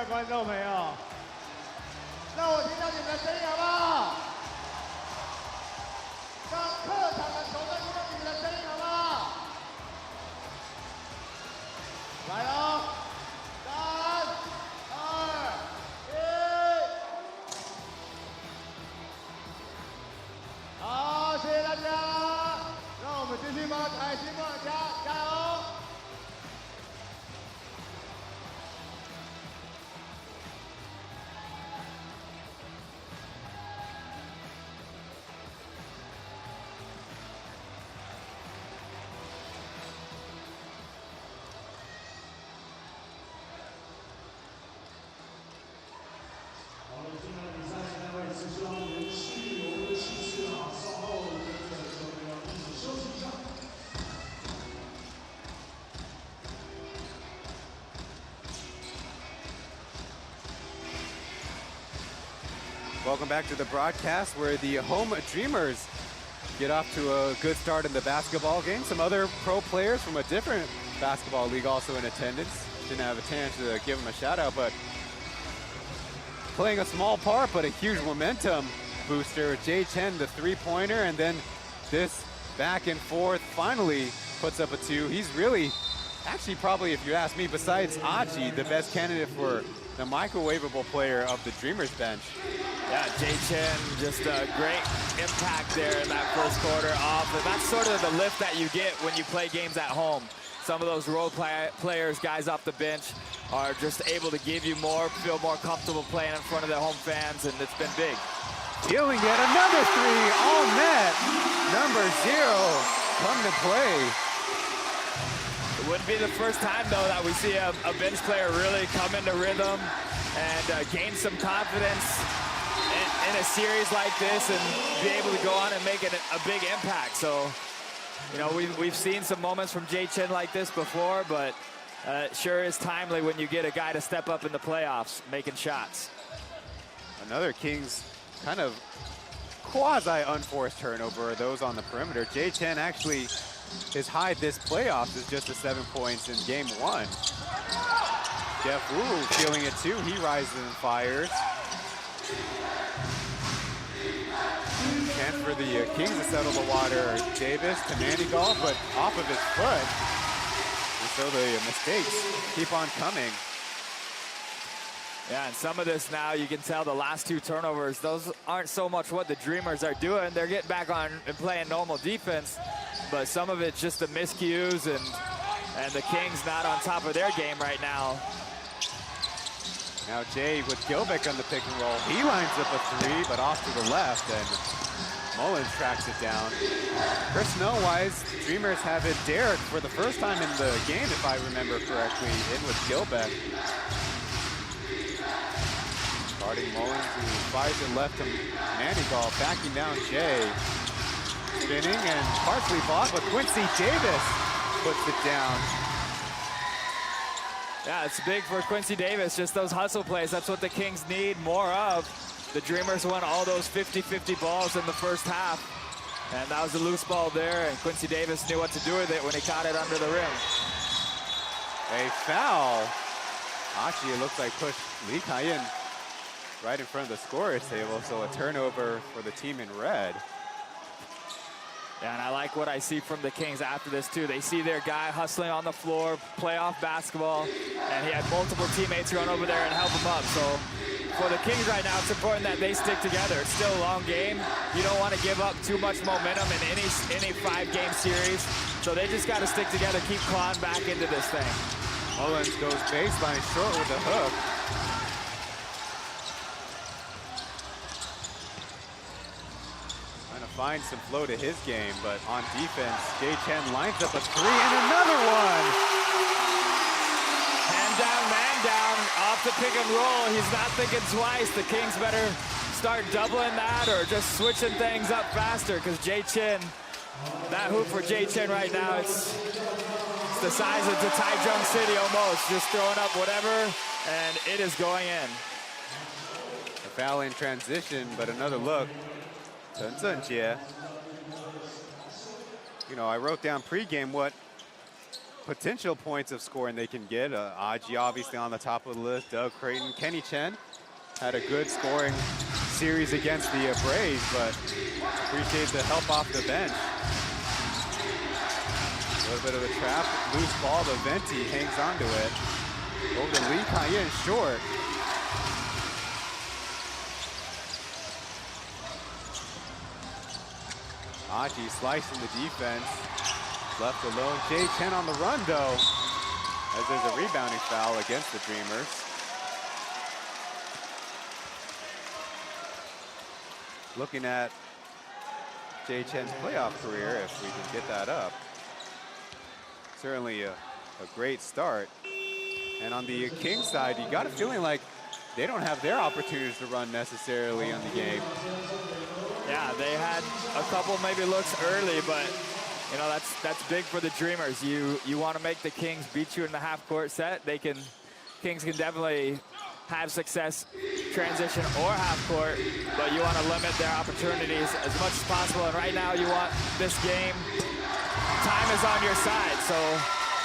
观众朋友，让我听到你们的声音好不好？让客场的球队听到你们的声音好不好？来喽！3、2、1，好，谢谢大家，让我们继续帮台新梦加油！ Welcome back to the broadcast where the home Dreamers get off to a good start in the basketball game. Some other pro players from a different basketball league also in attendance. Didn't have a chance to give them a shout out, but playing a small part, but a huge momentum booster. Chen, the three-pointer, and then this back and forth finally puts up a 2. He's really, actually probably, if you ask me, besides AG, the best candidate for the microwavable player of the Dreamers bench. Yeah, Chen, just a great impact there in that first quarter off. And that's sort of the lift that you get when you play games at home. Some of those role players, guys off the bench, are just able to give you more, feel more comfortable playing in front of their home fans, and it's been big. Dealing yet another 3, all net. Number 0 come to play. It wouldn't be the first time, though, that we see a bench player really come into rhythm and gain some confidence in a series like this and be able to go on and make it a big impact. So, you know, we've seen some moments from Chen like this before, but it sure is timely when you get a guy to step up in the playoffs making shots. Another Kings kind of quasi-unforced turnover, those on the perimeter. Chen actually, his high this playoffs is just the 7 points in game 1. Jeff Wu feeling it too. He rises and fires. Chance for the Kings to settle the water. Davis to Manigault, but off of his foot. And so the mistakes keep on coming. Yeah, and some of this now, you can tell the last 2 turnovers, those aren't so much what the Dreamers are doing. They're getting back on and playing normal defense, but some of it's just the miscues and the Kings not on top of their game right now. Now Jay with Gilbeck on the pick and roll. He lines up a 3, but off to the left, and Mullins tracks it down. Personnel-wise, Dreamers have it Derek for the first time in the game, if I remember correctly, in with Gilbeck. Starting Mullins, who fires it left to Manigault, backing down Jay. Spinning and partially blocked, but Quincy Davis puts it down. Yeah, it's big for Quincy Davis, just those hustle plays. That's what the Kings need more of. The Dreamers won all those 50-50 balls in the first half. And that was a loose ball there, and Quincy Davis knew what to do with it when he caught it under the rim. A foul. Actually, it looks like pushed Lee Kai-in right in front of the scorer's table, so a turnover for the team in red. Yeah, and I like what I see from the Kings after this, too. They see their guy hustling on the floor, playoff basketball, and he had multiple teammates run over there and help him up. So for the Kings right now, it's important that they stick together. It's still a long game. You don't want to give up too much momentum in any 5-game series. So they just got to stick together, keep clawing back into this thing. Mullins goes baseline short with the hook. Finds some flow to his game, but on defense, Chen lines up a 3 and another one. Hand down, man down, off the pick and roll. He's not thinking twice. The Kings better start doubling that or just switching things up faster, because Chen, that hoop for Chen right now, it's the size of the Taichung City almost, just throwing up whatever, and it is going in. A foul in transition, but another look. Chen Zhenjie. You know, I wrote down pregame what potential points of scoring they can get. AG obviously on the top of the list. Doug Creighton, Kenny Chen had a good scoring series against the Braves, but appreciate the help off the bench. A little bit of a trap, loose ball, but Venti hangs onto it. Over to Lee Kai-in, short. Aji slicing the defense, left alone. Chen on the run though, as there's a rebounding foul against the Dreamers. Looking at Chen's playoff career, if we can get that up. Certainly a great start. And on the Kings side, you got a feeling like they don't have their opportunities to run necessarily on the game. Yeah, they had a couple maybe looks early, but you know that's big for the Dreamers. You want to make the Kings beat you in the half-court set. Kings can definitely have success transition or half-court, but you want to limit their opportunities as much as possible. And right now, you want this game. Time is on your side, so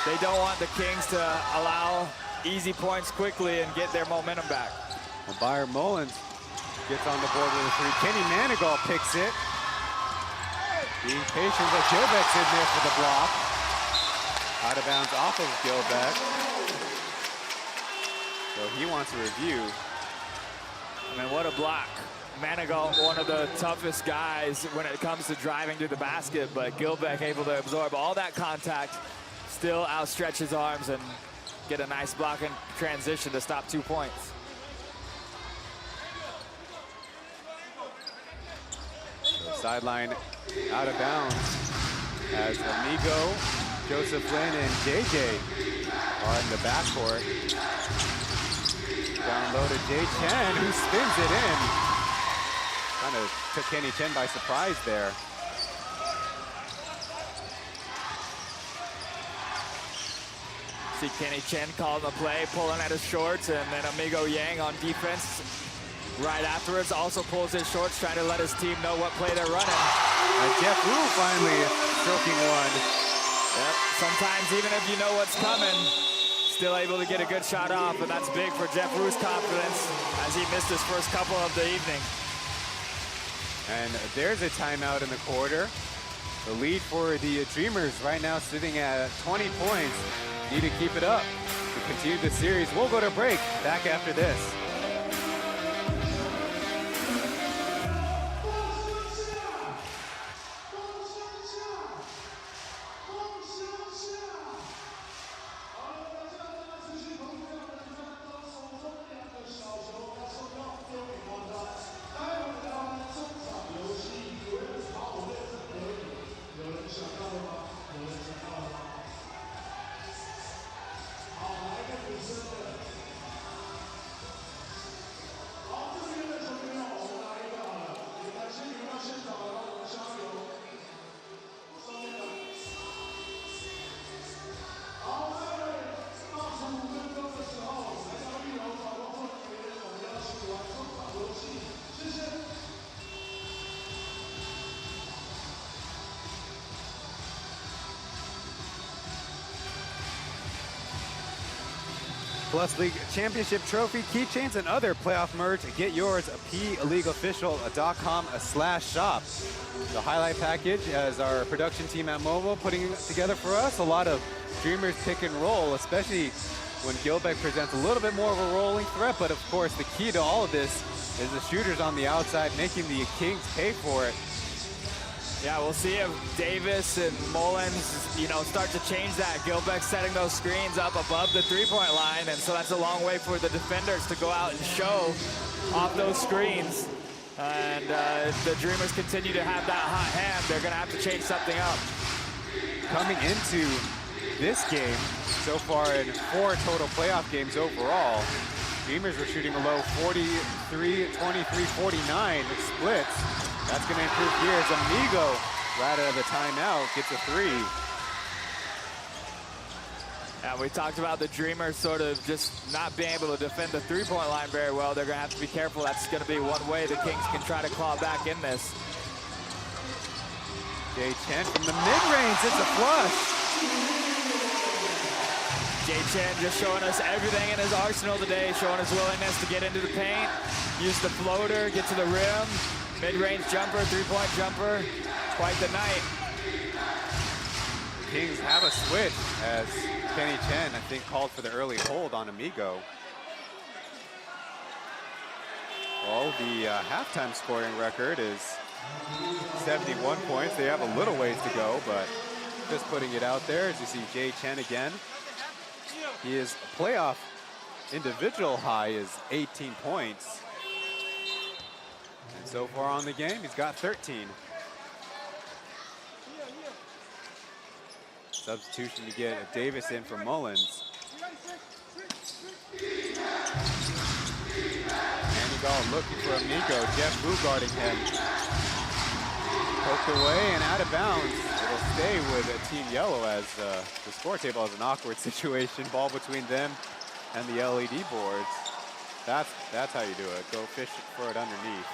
they don't want the Kings to allow easy points quickly and get their momentum back. Well, Byron Mullins gets on the board with a three. Kenny Manigault picks it. Being patient, but Gilbeck's in there for the block. Out of bounds off of Gilbeck. So he wants a review. I mean, what a block. Manigault, one of the toughest guys when it comes to driving to the basket, but Gilbeck able to absorb all that contact, still outstretch his arms and get a nice block in transition to stop 2 points. Sideline out of bounds as Amigo, Joseph Lin, and JJ are in the backcourt. Down low to Jay Chen, who spins it in. Kind of took Kenny Chen by surprise there. See Kenny Chen calling the play, pulling at his shorts, and then Amigo Yang on defense right afterwards also pulls his shorts, trying to let his team know what play they're running. And Jeff Wu finally stroking one. Yep. Sometimes even if you know what's coming, still able to get a good shot off, but that's big for Jeff Wu's confidence as he missed his first couple of the evening. And there's a timeout in the quarter. The lead for the Dreamers right now sitting at 20 points. Need to keep it up to continue the series. We'll go to break. Back after this. Plus League Championship Trophy, keychains, and other playoff merch. Get yours at PLeagueOfficial.com/shop. The highlight package, as our production team at Mobile putting it together for us, a lot of Dreamers pick and roll, especially when Gilbeck presents a little bit more of a rolling threat. But of course, the key to all of this is the shooters on the outside, making the Kings pay for it. Yeah, we'll see if Davis and Mullins, start to change that. Gilbeck setting those screens up above the three-point line, and so that's a long way for the defenders to go out and show off those screens. And if the Dreamers continue to have that hot hand, they're going to have to change something up. Coming into this game, so far in 4 total playoff games overall, Dreamers were shooting a low 43, 23, 49 splits. That's going to improve here as Amigo, right out of the timeout, gets a 3. Yeah, we talked about the Dreamers sort of just not being able to defend the three-point line very well. They're going to have to be careful. That's going to be one way the Kings can try to claw back in this. Jay Chen from the mid-range, it's a flush. Jay Chen just showing us everything in his arsenal today, showing his willingness to get into the paint, use the floater, get to the rim, mid-range jumper, three-point jumper, quite the night. Kings have a switch as Kenny Chen, I think, called for the early hold on Amigo. Well, the halftime scoring record is 71 points. They have a little ways to go, but just putting it out there as you see Jay Chen again. His playoff individual high is 18 points. And so far on the game, he's got 13. Substitution to get Davis in for Mullins. Manigault looking for Amigo. Jeff Wu guarding him. Poked away and out of bounds. It'll stay with Team Yellow as the score table is an awkward situation. Ball between them and the LED boards. That's how you do it. Go fish for it underneath.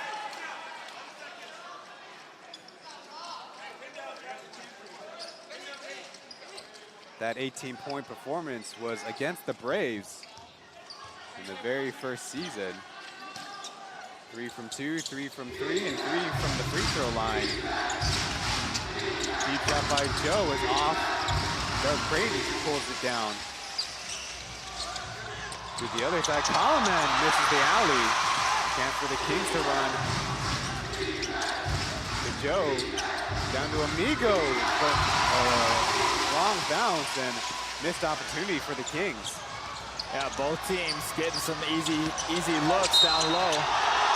That 18-point performance was against the Braves in the very first season. 3 from 2, 3 from 3, and 3 from the free throw line. Deep shot by Joe is off. Doug Brady pulls it down. To the other side, Coleman misses the alley. Chance for the Kings to run. To Joe, down to Amigo, but wrong bounce and missed opportunity for the Kings. Yeah, both teams getting some easy looks down low.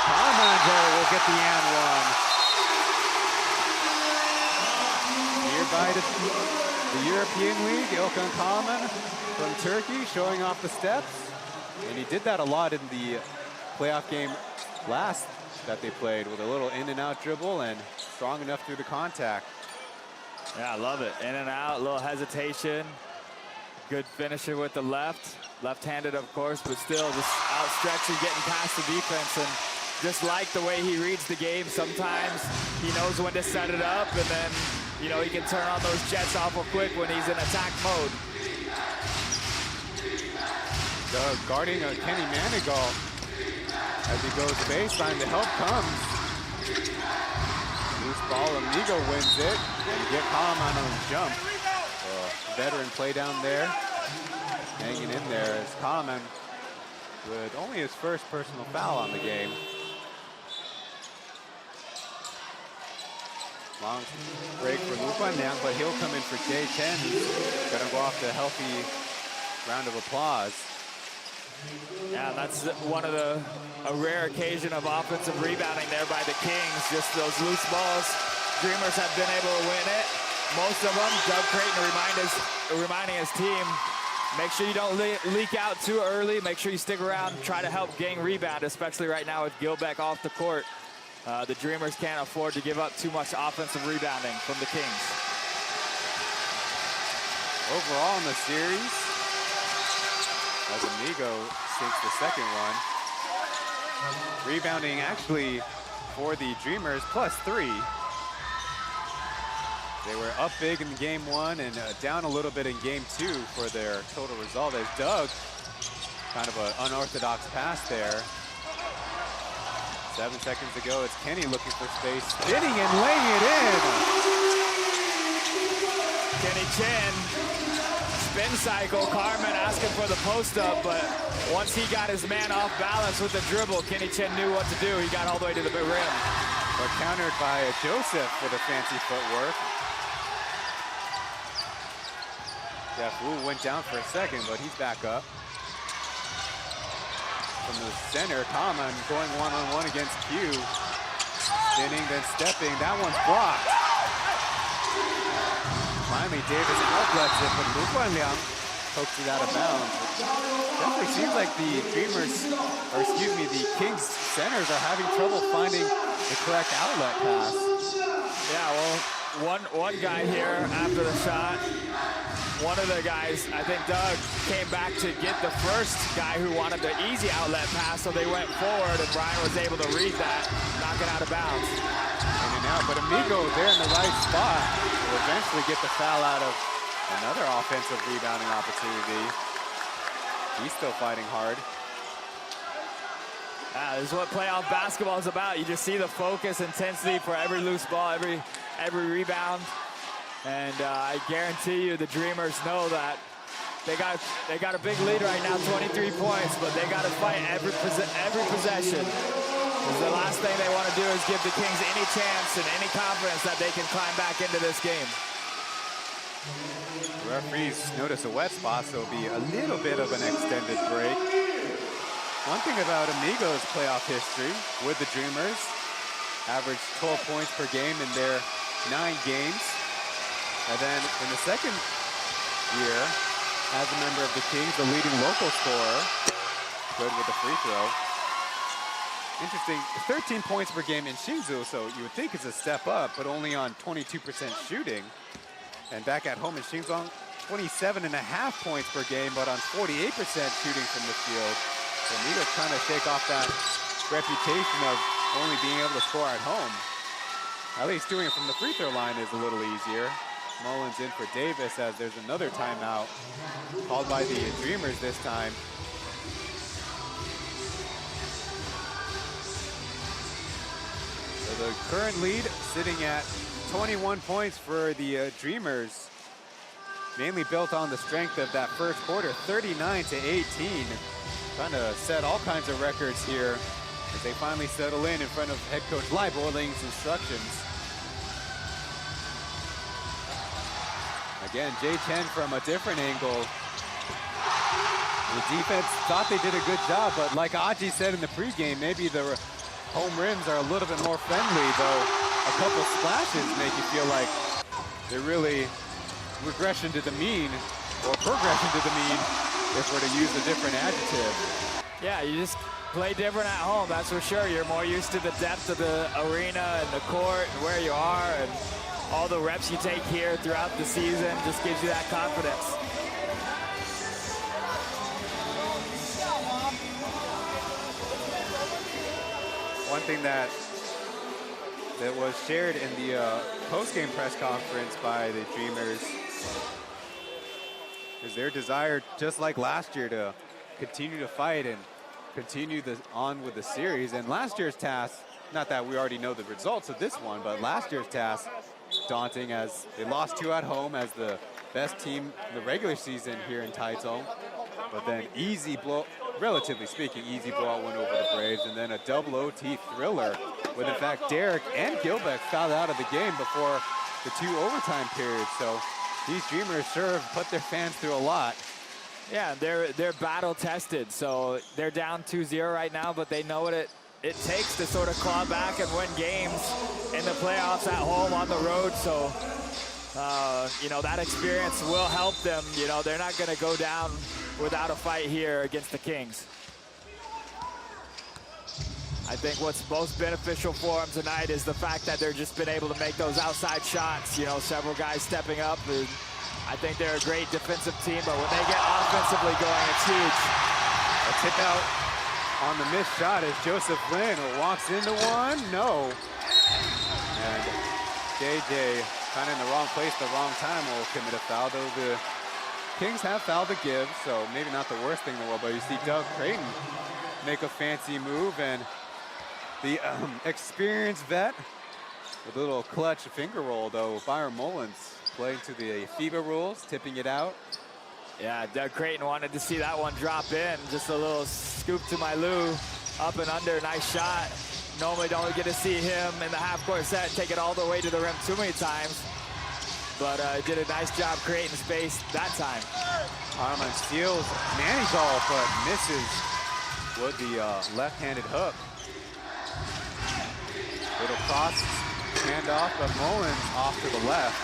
Coleman will get the and one. Here by the European League, Ilkan Coleman from Turkey showing off the steps. And he did that a lot in the playoff game last that they played with a little in and out dribble and strong enough through the contact. Yeah, I love it. In and out, a little hesitation. Good finisher with the left. Left-handed, of course, but still just outstretching, getting past the defense. And just like the way he reads the game, sometimes he knows when to set it up, and then, you know, he can turn on those jets awful quick when he's in attack mode. Guarding Kenny Manigault as he goes baseline. The help comes. Loose ball, Amigo wins it. And get Coleman on the jump. Veteran play down there. Hanging in there as Coleman with only his first personal foul on the game. Long break for Lu Guanliang, but he'll come in for Chen, who's gonna go off the healthy round of applause. Yeah, that's a rare occasion of offensive rebounding there by the Kings. Just those loose balls. Dreamers have been able to win it. Most of them. Doug Creighton reminding his team, make sure you don't leak out too early. Make sure you stick around and try to help gang rebound, especially right now with Gilbeck off the court. The Dreamers can't afford to give up too much offensive rebounding from the Kings. Overall in the series, as Amigo sinks the second one. Rebounding actually for the Dreamers, +3. They were up big in game one and down a little bit in game two for their total result as Doug, kind of an unorthodox pass there. 7 seconds ago, it's Kenny looking for space, spinning and laying it in. Kenny Chen, spin cycle, Carmen asking for the post up, but once he got his man off balance with the dribble, Kenny Chen knew what to do. He got all the way to the rim. But countered by Joseph for the fancy footwork. Jeff Wu went down for a second, but he's back up. From the center, Coleman going one-on-one against Q. Spinning, then stepping. That one's blocked. Finally, Davis outlets it, but Lu Guanliang pokes it out of bounds. Definitely seems like the Dreamers, or excuse me, the Kings centers are having trouble finding the correct outlet pass. Yeah, well, one guy here after the shot, one of the guys, I think Doug, came back to get the first guy who wanted the easy outlet pass, so they went forward, and Brian was able to read that, knock it out of bounds. In and out, but Amigo there in the right spot will eventually get the foul out of another offensive rebounding opportunity. He's still fighting hard. This is what playoff basketball is about. You just see the focus, intensity for every loose ball, every rebound. And I guarantee you the Dreamers know that they got a big lead right now, 23 points, but they got to fight every possession. Because the last thing they want to do is give the Kings any chance and any confidence that they can climb back into this game. The referees notice a wet spot, so it'll be a little bit of an extended break. One thing about Amigo's playoff history with the Dreamers, averaged 12 points per game in their 9 games. And then in the second year, as a member of the Kings, the leading local scorer, good with the free throw. Interesting, 13 points per game in Hsinchu, so you would think it's a step up, but only on 22% shooting. And back at home in Hsinchu, 27.5 points per game, but on 48% shooting from the field. So Amigo's trying to shake off that reputation of only being able to score at home. At least doing it from the free throw line is a little easier. Mullins in for Davis as there's another timeout called by the Dreamers this time. The current lead sitting at 21 points for the Dreamers, mainly built on the strength of that first quarter, 39-18. Trying to set all kinds of records here as they finally settle in front of head coach Lai Borling's instructions. Again, Chen from a different angle. The defense thought they did a good job, but like Aji said in the pregame, maybe the home rims are a little bit more friendly, though a couple splashes make you feel like they're really regression to the mean, or progression to the mean, if we're to use a different adjective. Yeah, you just play different at home, that's for sure. You're more used to the depth of the arena and the court and where you are, and all the reps you take here throughout the season just gives you that confidence. One thing that was shared in the post-game press conference by the Dreamers is their desire, just like last year, to continue to fight and continue on with the series. And last year's task, not that we already know the results of this one, but last year's task, daunting, as they lost 2 at home as the best team in the regular season here in Taichung. But then relatively speaking, easy blowout win over the Braves, and then a double OT thriller with, in fact, Derek and Gilbeck fouled out of the game before the 2 overtime periods. So these Dreamers sure have put their fans through a lot. Yeah, they're battle tested, so they're down 2-0 right now, but they know what it takes to sort of claw back and win games in the playoffs at home, on the road. So you know, that experience will help them. You know, they're not going to go down without a fight here against the Kings. I think what's most beneficial for them tonight is the fact that they've just been able to make those outside shots. You know, several guys stepping up. And I think they're a great defensive team, but when they get offensively going, it's huge. A tip out on the missed shot is Joseph Lin, who walks into one. No. And JJ kind of in the wrong place, the wrong time, will commit a foul, though the Kings have foul to give, so maybe not the worst thing in the world, but you see Doug Creighton make a fancy move, and the experienced vet with a little clutch finger roll, though. Byron Mullins playing to the FIBA rules, tipping it out. Yeah, Doug Creighton wanted to see that one drop in. Just a little scoop to my Lou, up and under, nice shot. Normally don't get to see him in the half-court set take it all the way to the rim too many times. But did a nice job creating space that time. Harmon steals Manigault, but misses with the left-handed hook. Little cross handoff, but Mullins off to the left.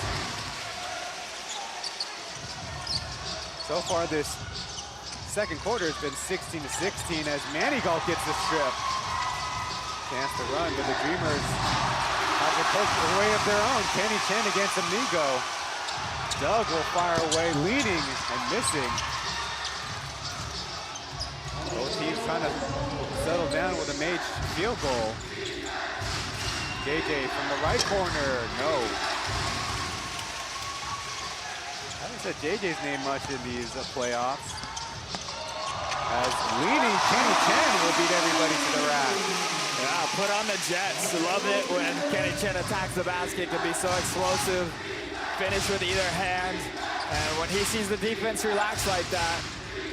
So far this second quarter has been 16-16 as Manigault gets the strip. Chance to run, but the Dreamers have a way of their own. Kenny Chen against Amigo. Doug will fire away, leading and missing. Both teams trying to settle down with a made field goal. JJ from the right corner, no. I haven't said JJ's name much in these playoffs. As leading Kenny Chen will beat everybody to the rack. Yeah, put on the Jets. Love it when Kenny Chen attacks the basket. Can be so explosive. Finish with either hand. And when he sees the defense relax like that,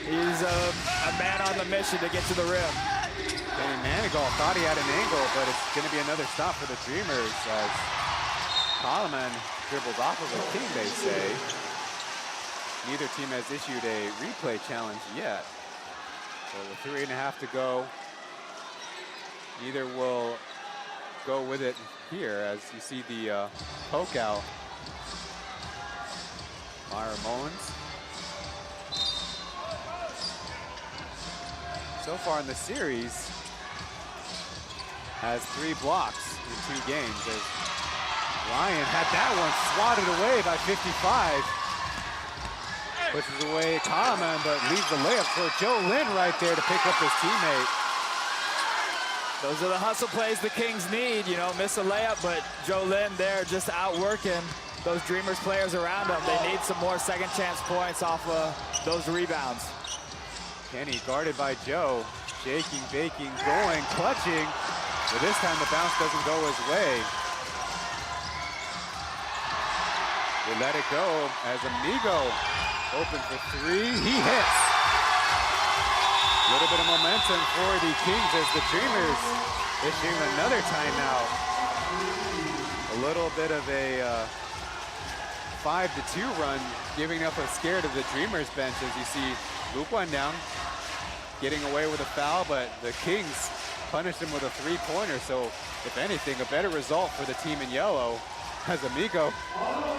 he's a man on the mission to get to the rim. Danny Manigault thought he had an angle, but it's going to be another stop for the Dreamers as Kalaman dribbles off of a king, they say. Neither team has issued a replay challenge yet. So with 3.5 to go, neither will go with it here as you see the poke out. Myra Mullins. So far in the series, has 3 blocks in 2 games. As Ryan had that one swatted away by 55. Pushes away Kalaman, but leaves the layup for Joe Lin right there to pick up his teammate. Those are the hustle plays the Kings need. You know, miss a layup, but Joe Lin there just outworking those Dreamers players around him. They need some more second chance points off of those rebounds. Kenny guarded by Joe. Shaking, baking, going, clutching. But this time the bounce doesn't go his way. They let it go as Amigo open for three. He hits. A little bit of momentum for the Kings as the Dreamers issuing another timeout. A little bit of a 5-2 run, giving up a scare to the Dreamers bench as you see Luke Wanyang getting away with a foul, but the Kings punished him with a three-pointer. So if anything, a better result for the team in yellow as Amigo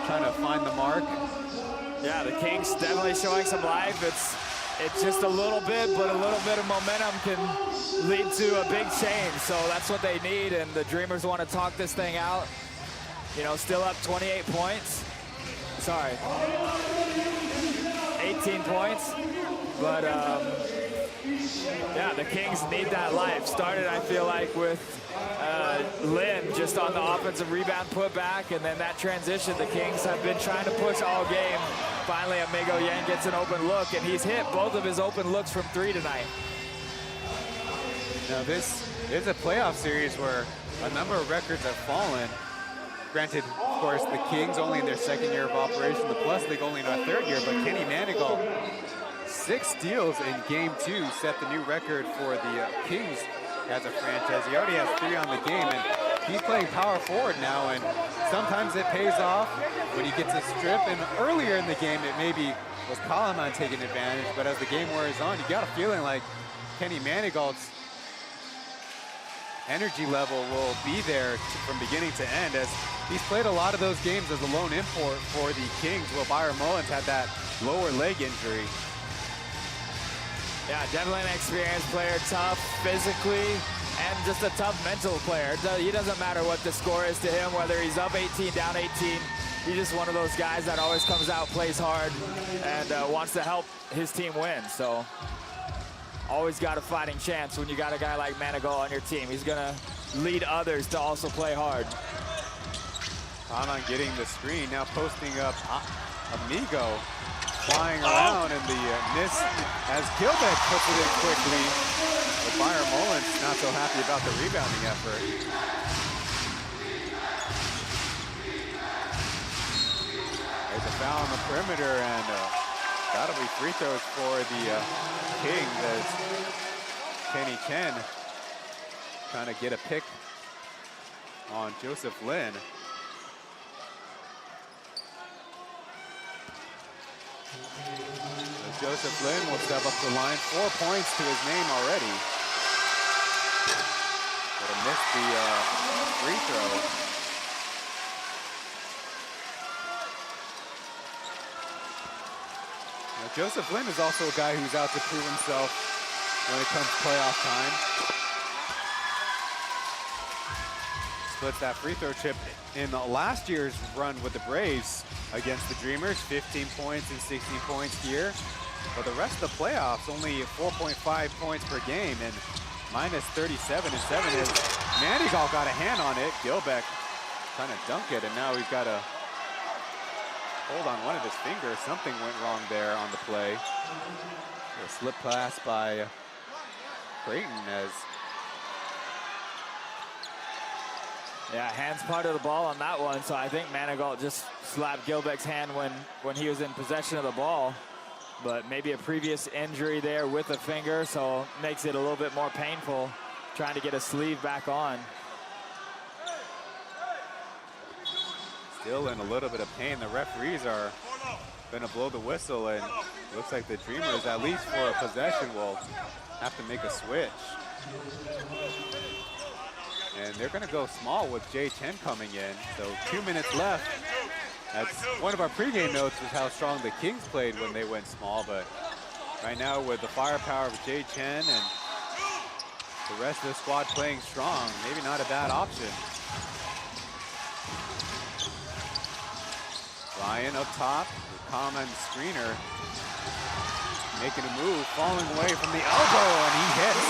trying to find the mark. Yeah, the Kings definitely showing some life. It's just a little bit, but a little bit of momentum can lead to a big change. So that's what they need, and the Dreamers want to talk this thing out. You know, still up 28 points. Sorry, 18 points. But yeah, the Kings need that life. Started, I feel like, with Lin just on the offensive rebound putback, and then that transition the Kings have been trying to push all game. Finally, Amigo Yang gets an open look, and he's hit both of his open looks from three tonight. Now this is a playoff series where a number of records have fallen. Granted, of course, the Kings only in their second year of operation, the Plus League only in our third year, but Kenny Manigault, 6 steals in game 2, set the new record for the Kings as a franchise. He already has 3 on the game, and he's playing power forward now, and sometimes it pays off when he gets a strip, and earlier in the game it maybe was Kalaman taking advantage, but as the game wears on, you got a feeling like Kenny Manigault's energy level will be there from beginning to end, as he's played a lot of those games as a lone import for the Kings, while Byron Mullins had that lower leg injury. Yeah, definitely an experienced player, tough physically, and just a tough mental player. He doesn't matter what the score is to him, whether he's up 18, down 18. He's just one of those guys that always comes out, plays hard, and wants to help his team win. So always got a fighting chance when you got a guy like Manigault on your team. He's gonna lead others to also play hard. Kanan getting the screen, now posting up Amigo, flying around, and the miss as Gilbeck puts it in quickly. But Byron Mullins not so happy about the rebounding effort. There's a foul on the perimeter, and that'll be free throws for the Kings as Kenny Chen trying to get a pick on Joseph Lin. Joseph Lin will step up the line. 4 points to his name already. But he missed the free throw. Now, Joseph Lin is also a guy who's out to prove himself when it comes to playoff time. Splits that free throw chip in last year's run with the Braves against the Dreamers, 15 points and 16 points here. But the rest of the playoffs, only 4.5 points per game, and minus 37 and 7 is Manigault got a hand on it. Gilbeck trying to dunk it, and now he's got a hold on one of his fingers. Something went wrong there on the play. A slip pass by Creighton as yeah, hands part of the ball on that one, so I think Manigault just slapped Gilbeck's hand when he was in possession of the ball. But maybe a previous injury there with a finger, so makes it a little bit more painful trying to get a sleeve back on. Still in a little bit of pain. The referees are going to blow the whistle, and looks like the Dreamers, at least for a possession, will have to make a switch. And they're going to go small with Jay Chen coming in. So 2 minutes left. That's one of our pregame notes was how strong the Kings played when they went small, but right now with the firepower of Jay Chen and the rest of the squad playing strong, maybe not a bad option. Ryan up top, the common screener, making a move, falling away from the elbow, and he hits.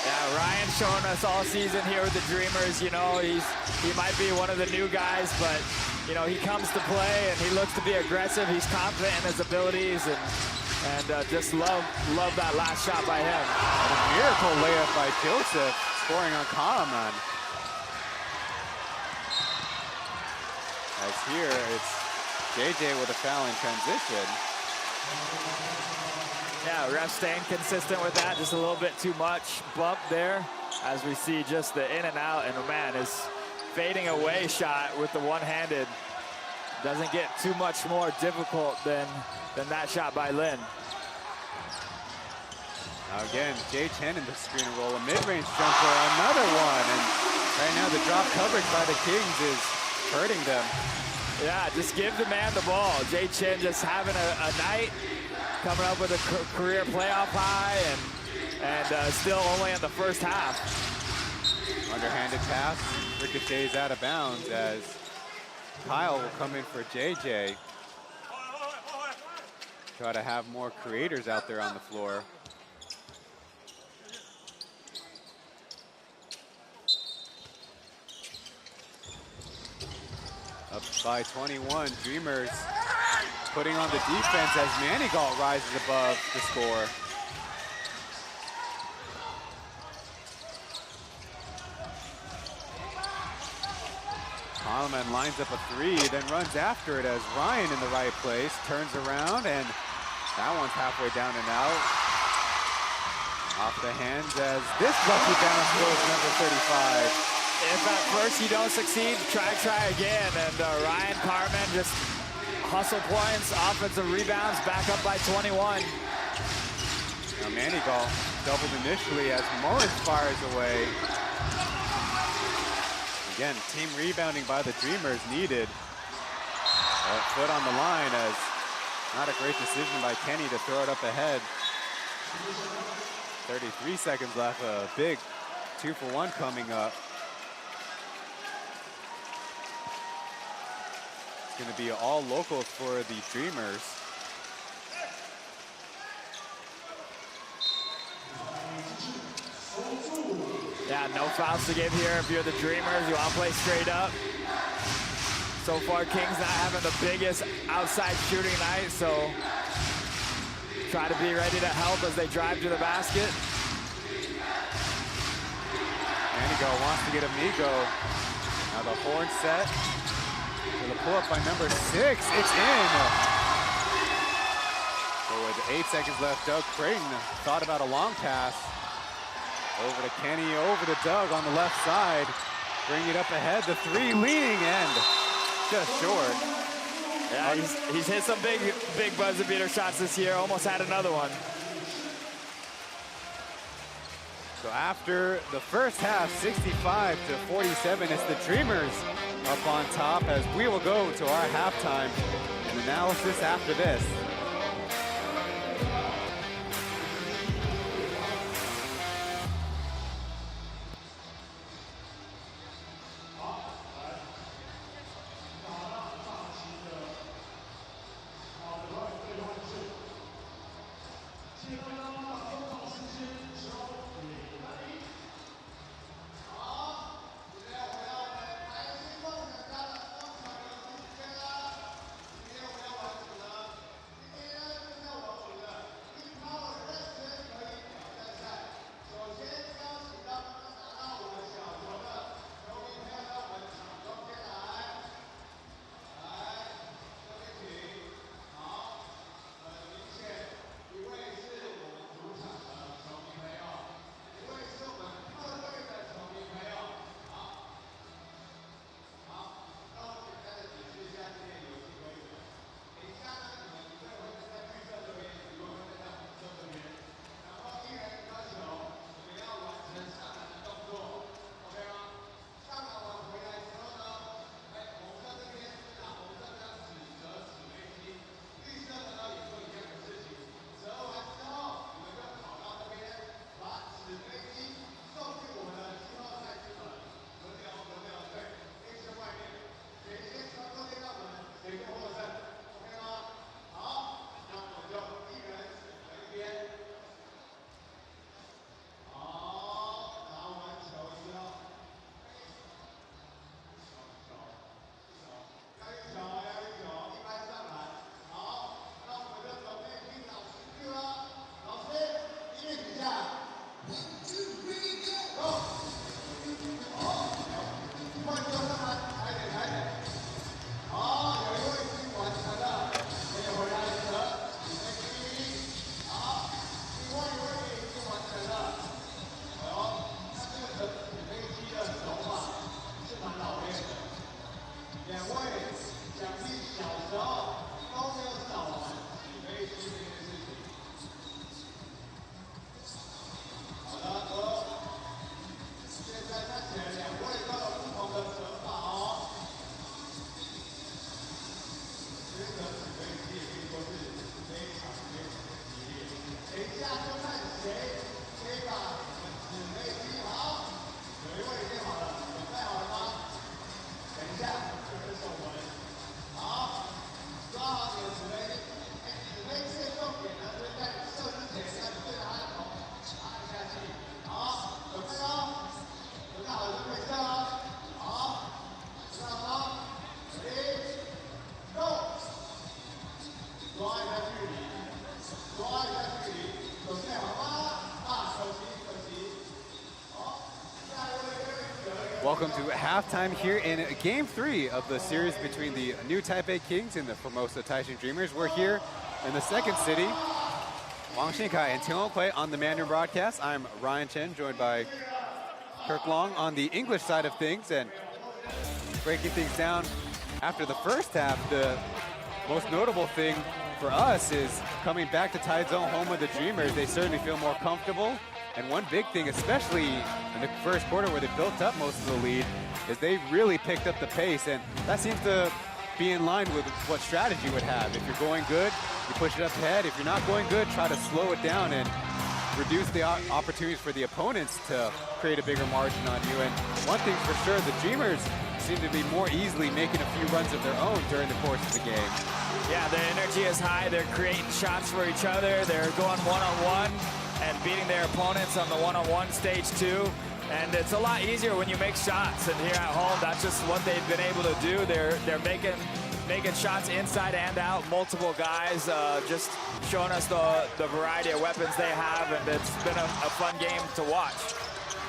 Yeah, Ryan showing us all season here with the Dreamers. You know, he might be one of the new guys, but you know, he comes to play and he looks to be aggressive. He's confident in his abilities, and And just love that last shot by him. A miracle layup by Joseph, scoring on Kalaman. As here, it's JJ with a foul in transition. Yeah, ref staying consistent with that. Just a little bit too much bump there. As we see just the in and out, and man, his fading away shot with the one-handed doesn't get too much more difficult than that shot by Lin. Now again, Chen in the screen and roll, a mid-range jumper, another one, and right now the drop coverage by the Kings is hurting them. Yeah, just give the man the ball. Chen just having a night, coming up with a career playoff high, and still only in the first half. Underhanded pass, ricochets out of bounds as Kyle will come in for JJ. Try to have more creators out there on the floor. Up by 21, Dreamers putting on the defense as Manigault rises above the score. Kalaman lines up a three, then runs after it as Ryan in the right place, turns around, and that one's halfway down and out. Off the hands as this lucky bounce goes number 35. If at first you don't succeed, try again. And Ryan Carman just hustle points, offensive rebounds, back up by 21. Now Manigault doubled initially as Mullins fires away. Again, team rebounding by the Dreamers needed. A foot on the line as not a great decision by Kenny to throw it up ahead. 33 seconds left, a big 2-for-1 coming up. It's gonna be all locals for the Dreamers. Yeah, no fouls to give here if you're the Dreamers. You want to play straight up. So far, Kings not having the biggest outside shooting night, so try to be ready to help as they drive to the basket. Manigault wants to get Amigo. Now the horn set. For the pull-up by number 6, it's in. So with 8 seconds left, Doug Creighton thought about a long pass. Over to Kenny, over to Doug on the left side. Bring it up ahead, the three leaning and just short. Yeah, he's hit some big buzzer beater shots this year, almost had another one. So after the first half, 65-47, it's the Dreamers up on top as we will go to our halftime and analysis after this. Welcome to halftime here in Game 3 of the series between the new Taipei Kings and the Formosa Taishin Dreamers. We're here in the second city. Wang Xinkai and Chen on the Mandarin broadcast. I'm Ryan Chen, joined by Kirk Long on the English side of things. And breaking things down after the first half, the most notable thing for us is coming back to Taizong, home of the Dreamers. They certainly feel more comfortable. And one big thing, especially in the first quarter where they built up most of the lead, is they really picked up the pace. And that seems to be in line with what strategy would have. If you're going good, you push it up ahead. If you're not going good, try to slow it down and reduce the opportunities for the opponents to create a bigger margin on you. And one thing's for sure, the Dreamers seem to be more easily making a few runs of their own during the course of the game. Yeah, the energy is high. They're creating shots for each other. They're going one-on-one and beating their opponents on the one-on-one stage too. And it's a lot easier when you make shots. And here at home, that's just what they've been able to do. They're making shots inside and out. Multiple guys just showing us the variety of weapons they have, and it's been a fun game to watch.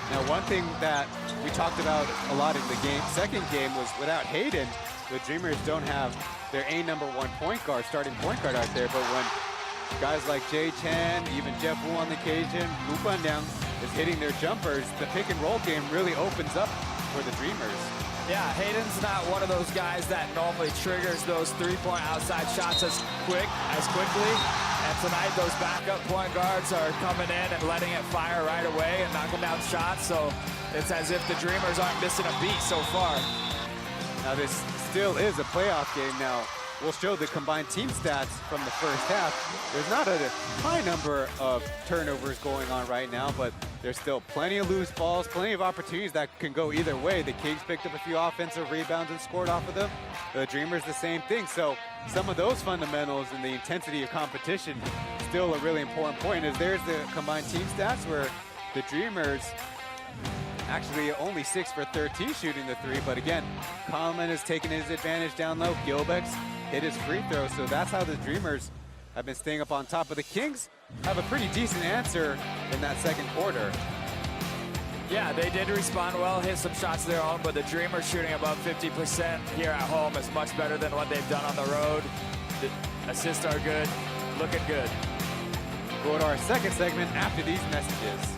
Now, one thing that we talked about a lot in the second game was without Hayden, the Dreamers don't have their #1 point guard, starting point guard out there. But when guys like Jay Chen, even Jeff Wu on the occasion, Wu Guanliang is hitting their jumpers, the pick and roll game really opens up for the Dreamers. Yeah, Hayden's not one of those guys that normally triggers those three-point outside shots as quickly. And tonight, those backup point guards are coming in and letting it fire right away and knocking down shots. So it's as if the Dreamers aren't missing a beat so far. Now, this still is a playoff game. Now, we'll show the combined team stats from the first half. There's not a high number of turnovers going on right now, but there's still plenty of loose balls, plenty of opportunities that can go either way. The Kings picked up a few offensive rebounds and scored off of them. The Dreamers, the same thing. So some of those fundamentals and the intensity of competition still a really important point. As there's the combined team stats where the Dreamers actually only 6 for 13 shooting the three, but again, Coleman has taken his advantage down low. Gilbeck's hit his free throw, so that's how the Dreamers have been staying up on top. But the Kings have a pretty decent answer in that second quarter. Yeah, they did respond well, hit some shots of their own, but the Dreamers shooting above 50% here at home is much better than what they've done on the road. The assists are good, looking good. We'll go to our second segment after these messages.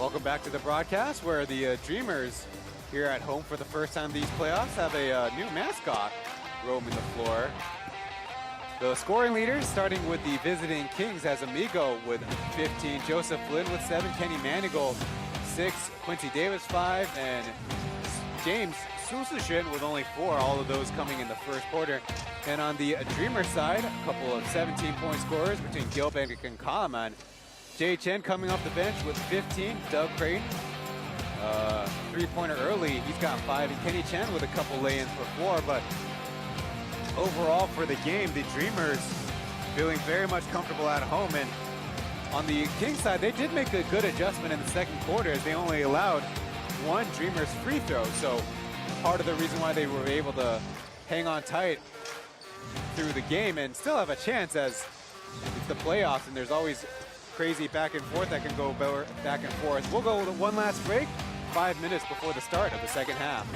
Welcome back to the broadcast, where the Dreamers here at home for the first time these playoffs have a new mascot roaming the floor. The scoring leaders, starting with the visiting Kings, has Amigo with 15, Joseph Flynn with 7, Kenny Manigault 6, Quincy Davis 5, and James Sushishin with only 4, all of those coming in the first quarter. And on the Dreamer side, a couple of 17-point scorers between Gilbank and Kalaman. Jay Chen coming off the bench with 15, Doug Creighton, three-pointer early, he's got 5, and Kenny Chen with a couple lay-ins for 4, but overall for the game, the Dreamers feeling very much comfortable at home. And on the Kings side, they did make a good adjustment in the second quarter as they only allowed 1 Dreamers free throw. So part of the reason why they were able to hang on tight through the game and still have a chance, as it's the playoffs and there's always crazy back and forth that can go back and forth. We'll go with one last break, 5 minutes before the start of the second half.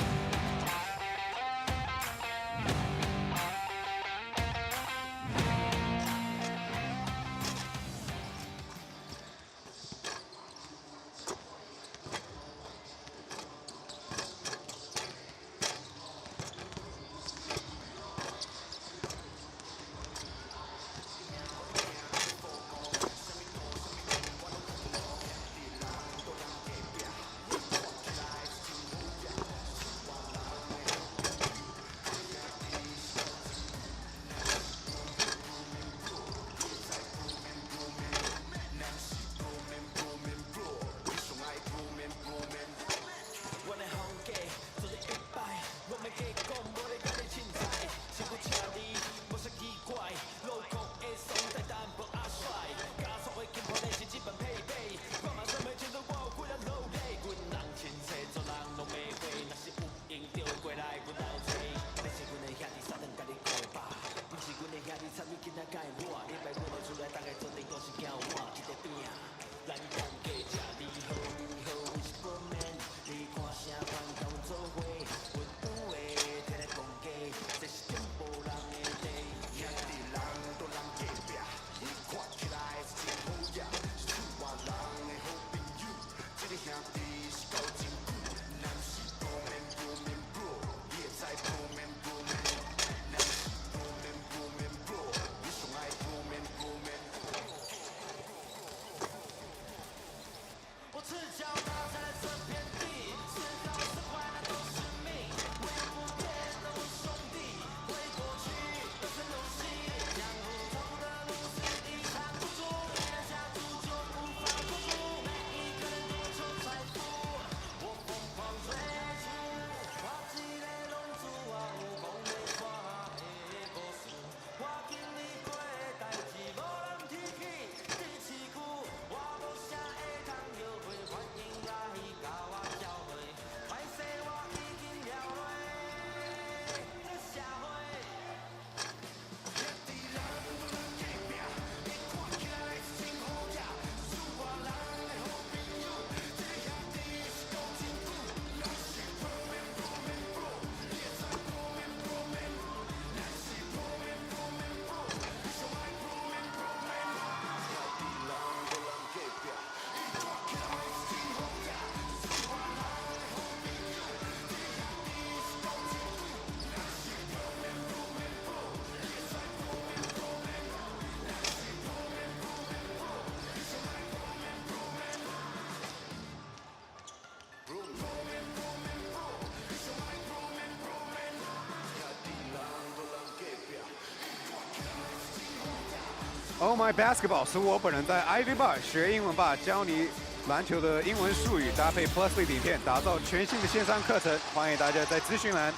Oh My Basketball 是我本人在 AG3 学英文吧，教你篮球的英文术语，搭配 Plus 影片，打造全新的线上课程。欢迎大家在资讯栏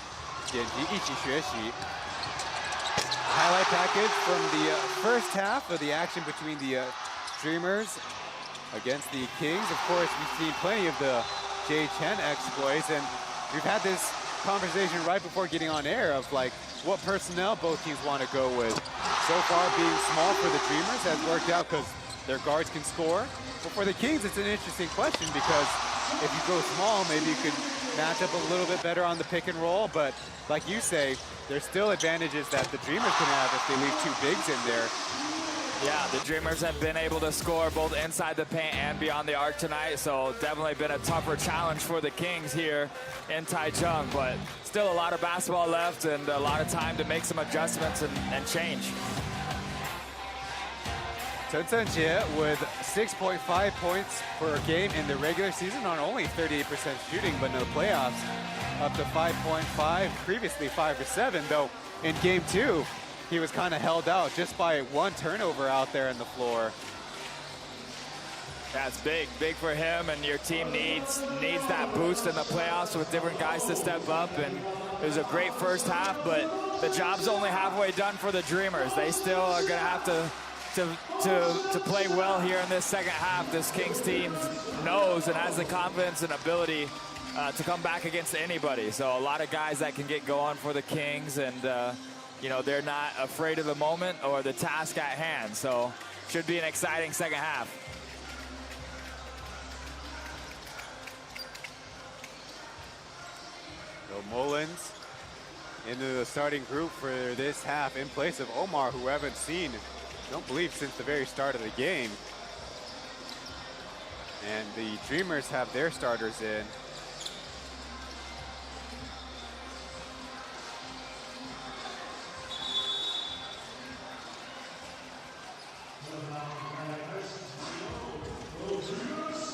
点击一起学习。Highlight package from the first half of the action between the Dreamers against the Kings. Of course, we've seen plenty of the Jay Chen exploits, and we've had this conversation right before getting on air of like what personnel both teams want to go with. So far, being small for the Dreamers has worked out because their guards can score. But for the Kings, it's an interesting question because if you go small, maybe you could match up a little bit better on the pick and roll. But like you say, there's still advantages that the Dreamers can have if they leave 2 bigs in there. Yeah, the Dreamers have been able to score both inside the paint and beyond the arc tonight, so definitely been a tougher challenge for the Kings here in Taichung, but still a lot of basketball left and a lot of time to make some adjustments and change. Chen with 6.5 points per game in the regular season on only 38% shooting, but in the playoffs up to 5.5, previously 5 or 7, though in game 2, he was kind of held out just by one turnover out there in the floor. That's big for him, and your team needs that boost in the playoffs with different guys to step up. And it was a great first half, but the job's only halfway done for the Dreamers. They still are going to have to play well here in this second half. This Kings team knows and has the confidence and ability to come back against anybody. So a lot of guys that can get going for the Kings, and you know, they're not afraid of the moment or the task at hand. So should be an exciting second half. So Mullins into the starting group for this half in place of Omar, who we haven't seen, don't believe, since the very start of the game. And the Dreamers have their starters in.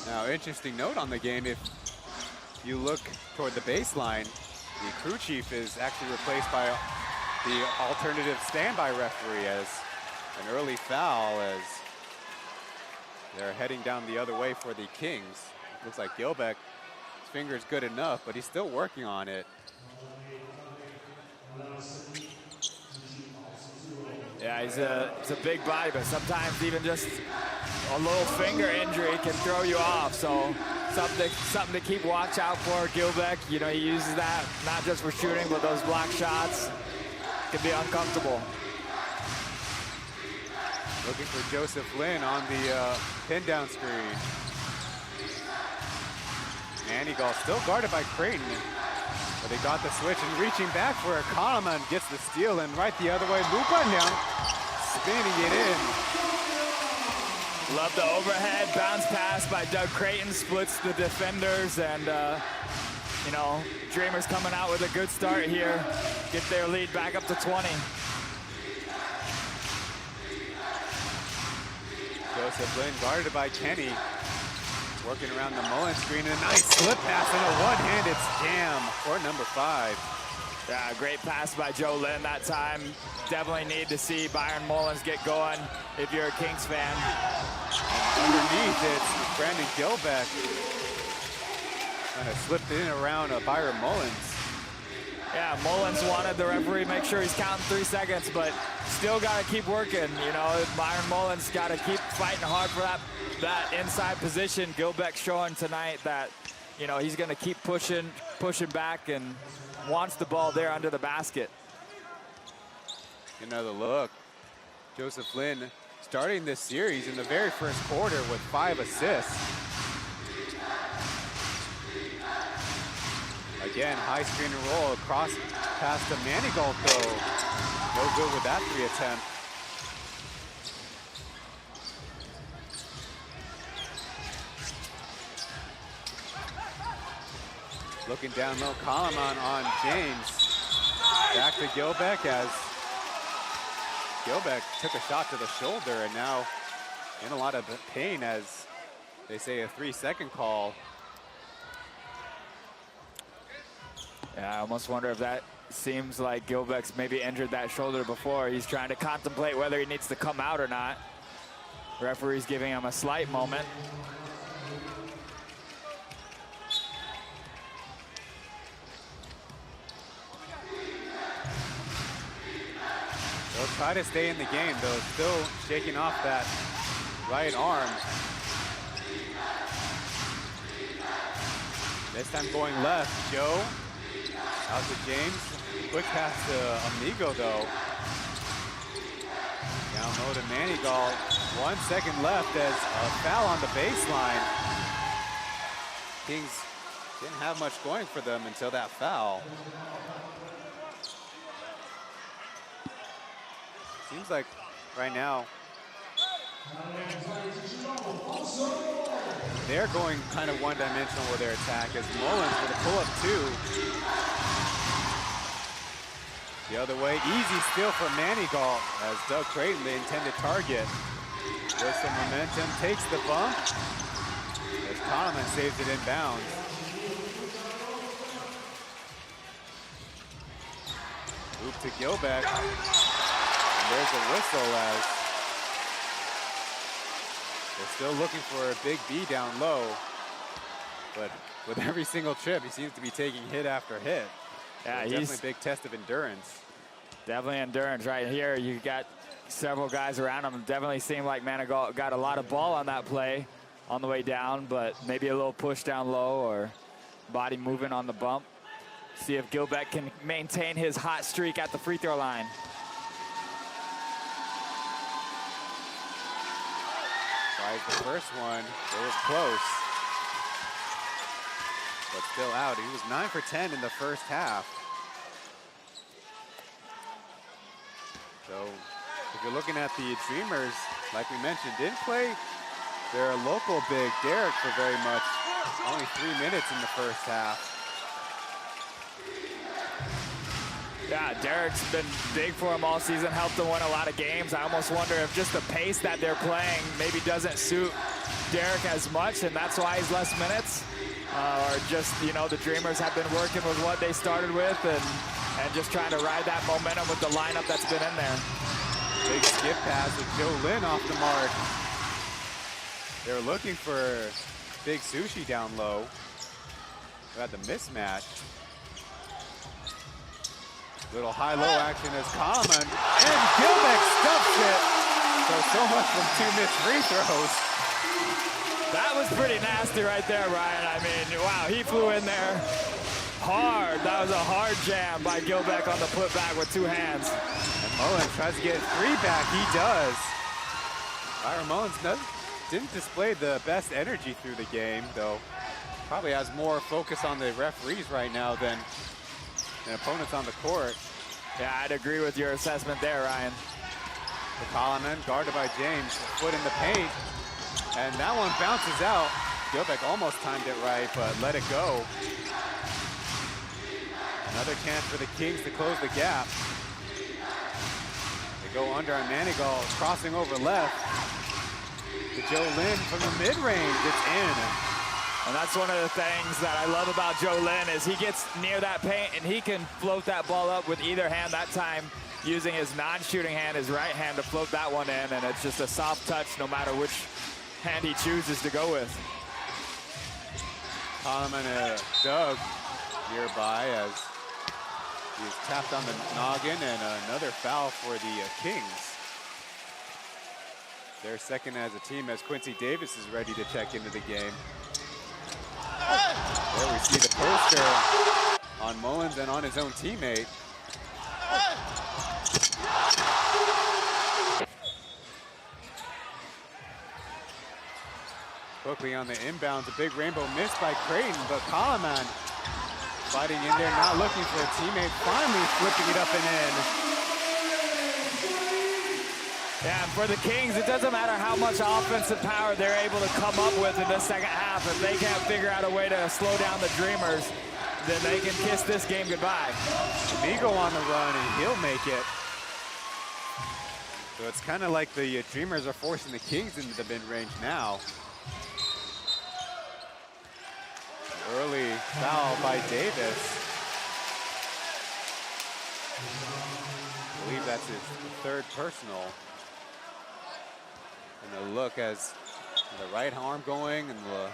Now, interesting note on the game, if you look toward the baseline, the crew chief is actually replaced by the alternative standby referee as an early foul as they're heading down the other way for the Kings. Looks like Gilbeck's finger's good enough, but he's still working on it. Yeah, he's a big body, but sometimes even just a little finger injury can throw you off. So something to keep watch out for. Gilbeck, you know, he uses that not just for shooting, but those block shots can be uncomfortable. Looking for Joseph Lin on the pin down screen. Manigal still guarded by Creighton, but they got the switch and reaching back for it. Kahneman gets the steal and right the other way. Luke down, spinning it in. Love the overhead bounce pass by Doug Creighton, splits the defenders, and you know, Dreamers coming out with a good start here, get their lead back up to 20. Joseph Lin guarded by Kenny, working around the Mullins screen, and a nice slip pass and a one-handed jam for number 5. Yeah, great pass by Joe Lin that time. Definitely need to see Byron Mullins get going if you're a Kings fan. And underneath, it's Brandon Gilbeck. Kind of slipped in around Byron Mullins. Yeah, Mullins wanted the referee to make sure he's counting 3 seconds, but still got to keep working. You know, Byron Mullins got to keep fighting hard for that inside position. Gilbeck showing tonight that, you know, he's going to keep pushing back and wants the ball there under the basket. Another look. Joseph Lin starting this series in the very first quarter with 5 assists. Again, high screen and roll across past the Manigault, though. No good with that 3 attempt. Looking down low, Kalaman on James. Back to Gilbeck as Gilbeck took a shot to the shoulder and now in a lot of pain as they say a 3-second call. Yeah, I almost wonder if that seems like Gilbeck's maybe injured that shoulder before. He's trying to contemplate whether he needs to come out or not. Referee's giving him a slight moment. They'll try to stay in the game, though. Still shaking off that right arm. This time going left. Joe out to James. Quick pass to Amigo, though. Down low to Manigal. 1 second left as a foul on the baseline. Kings didn't have much going for them until that foul. Seems like right now They're going kind of one-dimensional with their attack as Mullins with a pull-up 2. The other way, easy steal for Manigault as Doug Creighton, the intended target. With some momentum, takes the bump as Kahneman saves it inbounds. Oop to Gilbeck. And there's a whistle as they're still looking for a big B down low. But with every single trip, he seems to be taking hit after hit. Yeah, so definitely a big test of endurance. Definitely endurance right here. You got several guys around him. Definitely seemed like Manigault got a lot of ball on that play on the way down, but maybe a little push down low or body moving on the bump. See if Gilbeck can maintain his hot streak at the free throw line. Tries the first one. It was close, but still out. He was 9 for 10 in the first half. So if you're looking at the Dreamers, like we mentioned, didn't play their local big, Derek, for very much. Only 3 minutes in the first half. Yeah, Derek's been big for him all season, helped him win a lot of games. I almost wonder if just the pace that they're playing maybe doesn't suit Derek as much, and that's why he's less minutes. Or just, you know, the Dreamers have been working with what they started with and just trying to ride that momentum with the lineup that's been in there. Big skip pass with Joe Lynn off the mark. They were looking for big Sushi down low. They had the mismatch. Little high-low action as Common, and Gilbeck stuffs it. So much from 2 missed free throws. That was pretty nasty right there, Ryan. I mean, wow, he flew in there hard. That was a hard jam by Gilbeck on the putback with 2 hands. And Mullins tries to get 3 back. He does. Byron Mullins didn't display the best energy through the game, though. Probably has more focus on the referees right now than opponents on the court. Yeah, I'd agree with your assessment there, Ryan. The Coleman guarded by James, foot in the paint, and that one bounces out. Gilbeck almost timed it right, but let it go. Another chance for the Kings to close the gap. They go under on Manigault, crossing over left. To Joe Lynn from the mid-range, it's in. And that's one of the things that I love about Joe Lynn is he gets near that paint and he can float that ball up with either hand. That time using his non-shooting hand, his right hand, to float that one in, and it's just a soft touch no matter which hand he chooses to go with. Coleman and Doug nearby as he's tapped on the noggin, and another foul for the Kings. They're second as a team as Quincy Davis is ready to check into the game. There we see the poster on Mullins and on his own teammate. Quickly on the inbounds, a big rainbow miss by Creighton, but Coleman fighting in there, not looking for a teammate, finally flipping it up and in. Yeah, and for the Kings, it doesn't matter how much offensive power they're able to come up with in the second half. If they can't figure out a way to slow down the Dreamers, then they can kiss this game goodbye. Amigo on the run, and he'll make it. So it's kind of like the Dreamers are forcing the Kings into the mid-range now. Early foul by Davis. I believe that's his 3rd personal. And the look as the right arm going and the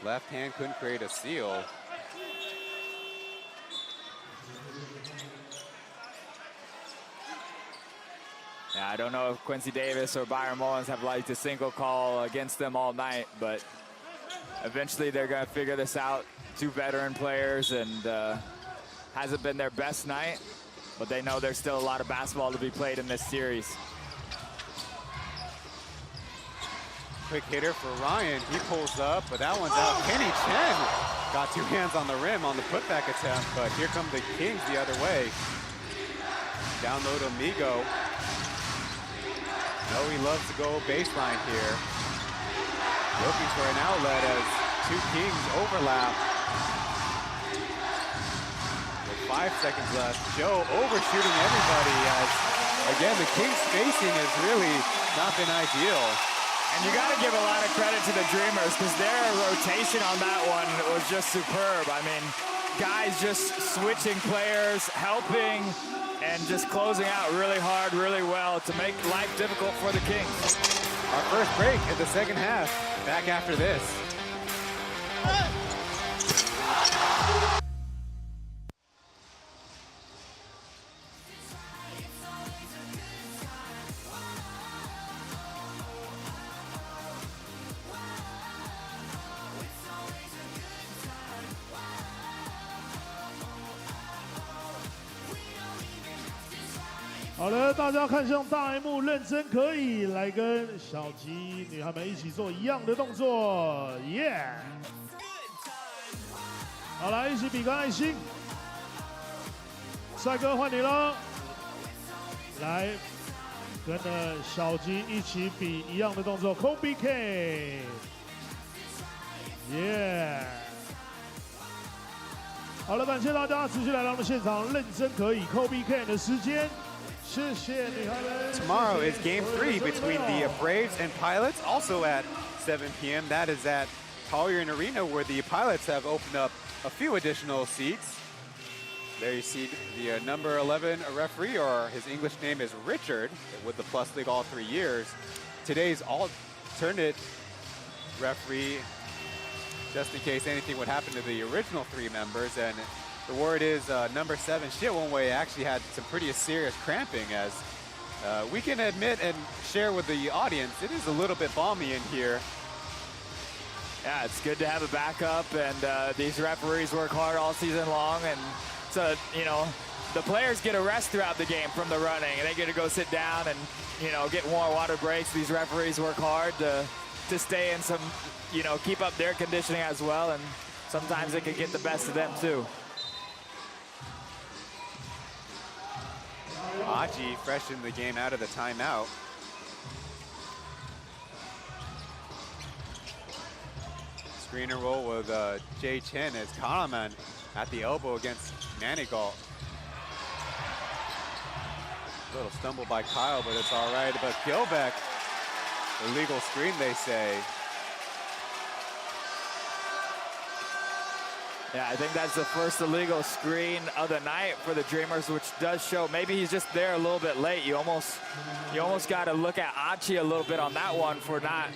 left hand couldn't create a steal. Yeah, I don't know if Quincy Davis or Byron Mullins have liked a single call against them all night, but eventually they're going to figure this out. 2 veteran players, and hasn't been their best night, but they know there's still a lot of basketball to be played in this series. Quick hitter for Ryan. He pulls up, but that one's out. Kenny Chen got 2 hands on the rim on the putback attempt, but here come the Kings the other way. Down low to Amigo. No, he loves to go baseline here. Looking for an outlet as two Kings overlap. With 5 seconds left, Joe overshooting everybody as, again, the Kings spacing has really not been ideal. And you got to give a lot of credit to the Dreamers because their rotation on that one was just superb. I mean, guys just switching players, helping, and just closing out really hard, really well to make life difficult for the Kings. Our first break in the second half. Back after this. 好了，大家看向大荧幕，认真可以来跟小吉女孩们一起做一样的动作，耶！好，来一起比个爱心。帅哥换你了，来跟着小吉一起比一样的动作 ，Kobe K， 耶！好了，感谢大家持续来到我们现场，认真可以 Kobe K 的时间。 Tomorrow is Game 3 between the Braves and Pilots, also at 7 p.m. That is at Taoyuan Arena, where the Pilots have opened up a few additional seats. There you see the number 11 referee, or his English name is Richard, with the Plus League all 3 years. Today's alternate referee, just in case anything would happen to the original 3 members. And the word is number 7, Xie Wenwei, actually had some pretty serious cramping, as we can admit and share with the audience, it is a little bit balmy in here. Yeah, it's good to have a backup, and these referees work hard all season long, and so, you know, the players get a rest throughout the game from the running, and they get to go sit down and, you know, get more water breaks. These referees work hard to stay in some, you know, keep up their conditioning as well, and sometimes it can get the best of them too. Aji freshened the game out of the timeout. Screen and roll with Chen as Karaman at the elbow against Manigault. A little stumble by Kyle, but it's all right. But Gilbeck, illegal screen, they say. Yeah, I think that's the first illegal screen of the night for the Dreamers, which does show maybe he's just there a little bit late. You almost got to look at Achi a little bit on that one for not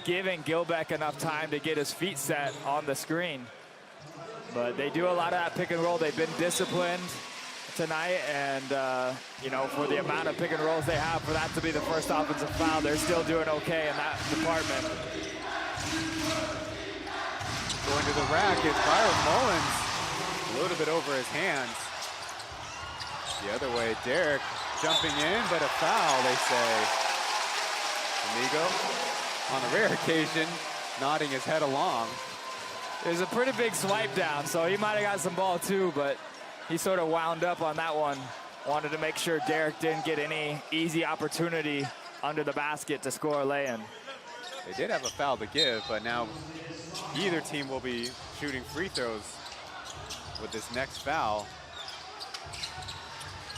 giving Gilbeck enough time to get his feet set on the screen. But they do a lot of that pick and roll. They've been disciplined tonight, and you know, for the amount of pick and rolls they have, for that to be the first offensive foul, they're still doing okay in that department. Going to the rack is Byron Mullins, a little bit over his hands. The other way, Derek jumping in, but a foul, they say. Amigo, on a rare occasion, nodding his head along. It was a pretty big swipe down, so he might have got some ball too, but he sort of wound up on that one. Wanted to make sure Derek didn't get any easy opportunity under the basket to score a lay-in. They did have a foul to give, but now either team will be shooting free throws with this next foul.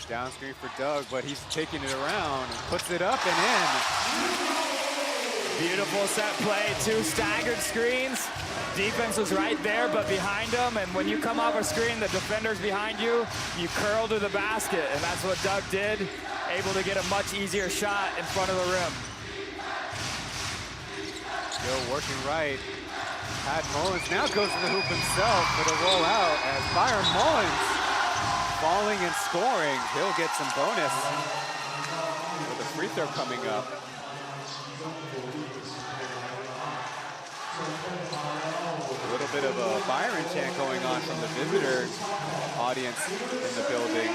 Down screen for Doug, but he's taking it around and puts it up and in. Beautiful set play, 2 staggered screens. Defense was right there, but behind them, and when you come off a screen, the defender's behind you, you curl to the basket, and that's what Doug did, able to get a much easier shot in front of the rim. Joe working right. Pat Mullins now goes to the hoop himself for the rollout as Byron Mullins falling and scoring. He'll get some bonus with a free throw coming up. A little bit of a Byron chant going on from the visitor audience in the building.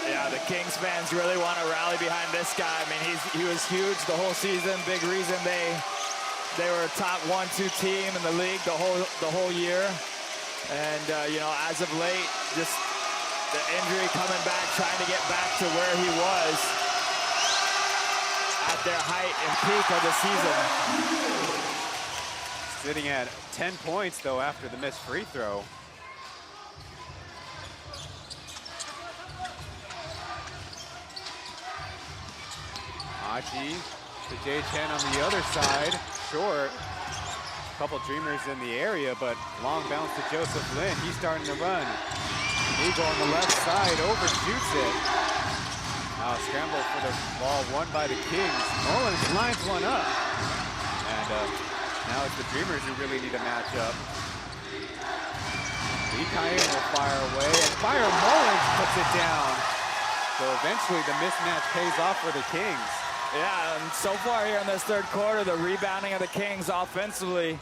Yeah, the Kings fans really want to rally behind this guy. I mean, he was huge the whole season. Big reason they were a top 1-2 team in the league the whole year. And you know, as of late, just The injury coming back, trying to get back to where he was at their height and peak of the season. Sitting at 10 points, though, after the missed free throw. Aji to Chen on the other side, short. Couple dreamers in the area, but long bounce to Joseph Lin. He's starting to run. Eagle on the left side, overshoots it. Now scramble for the ball won by the Kings. Mullins lines one up. And now it's the Dreamers who really need a matchup. Lee Kai-in will fire away, and Byron Mullins puts it down. So eventually the mismatch pays off for the Kings. Yeah, and so far here in this third quarter, the rebounding of the Kings offensively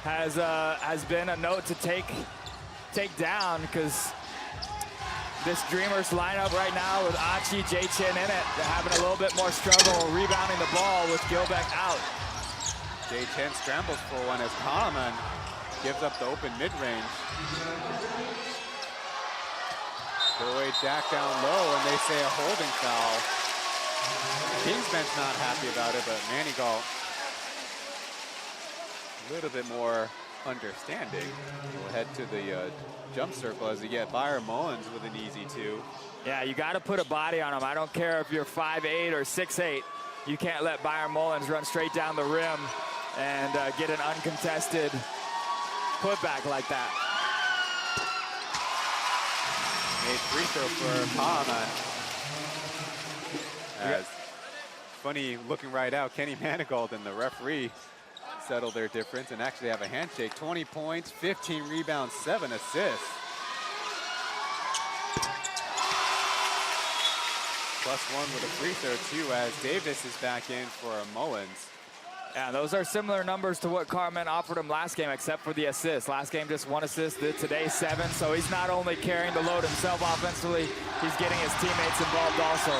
has been a note to take down, because this Dreamers lineup right now with Achi, Chen in it, they're having a little bit more struggle rebounding the ball with Gilbeck out. Chen scrambles for one as Kalaman gives up the open mid-range. Boy, Jack down low, and they say a holding foul. Kings bench not happy about it, but Manigault a little bit more understanding. We'll head to the jump circle as we get Byron Mullins with an easy two. Yeah, you got to put a body on him. I don't care if you're 5'8" or 6'8". You can't let Byron Mullins run straight down the rim and get an uncontested putback like that. Made free throw for Palma. As funny looking right out, Kenny Manigault and the referee settle their difference and actually have a handshake. 20 points, 15 rebounds, 7 assists. +1 with a free throw too, as Davis is back in for Mullins. Yeah, those are similar numbers to what Carmen offered him last game, except for the assist. Last game, just 1 assist, today 7. So he's not only carrying the load himself offensively, he's getting his teammates involved also.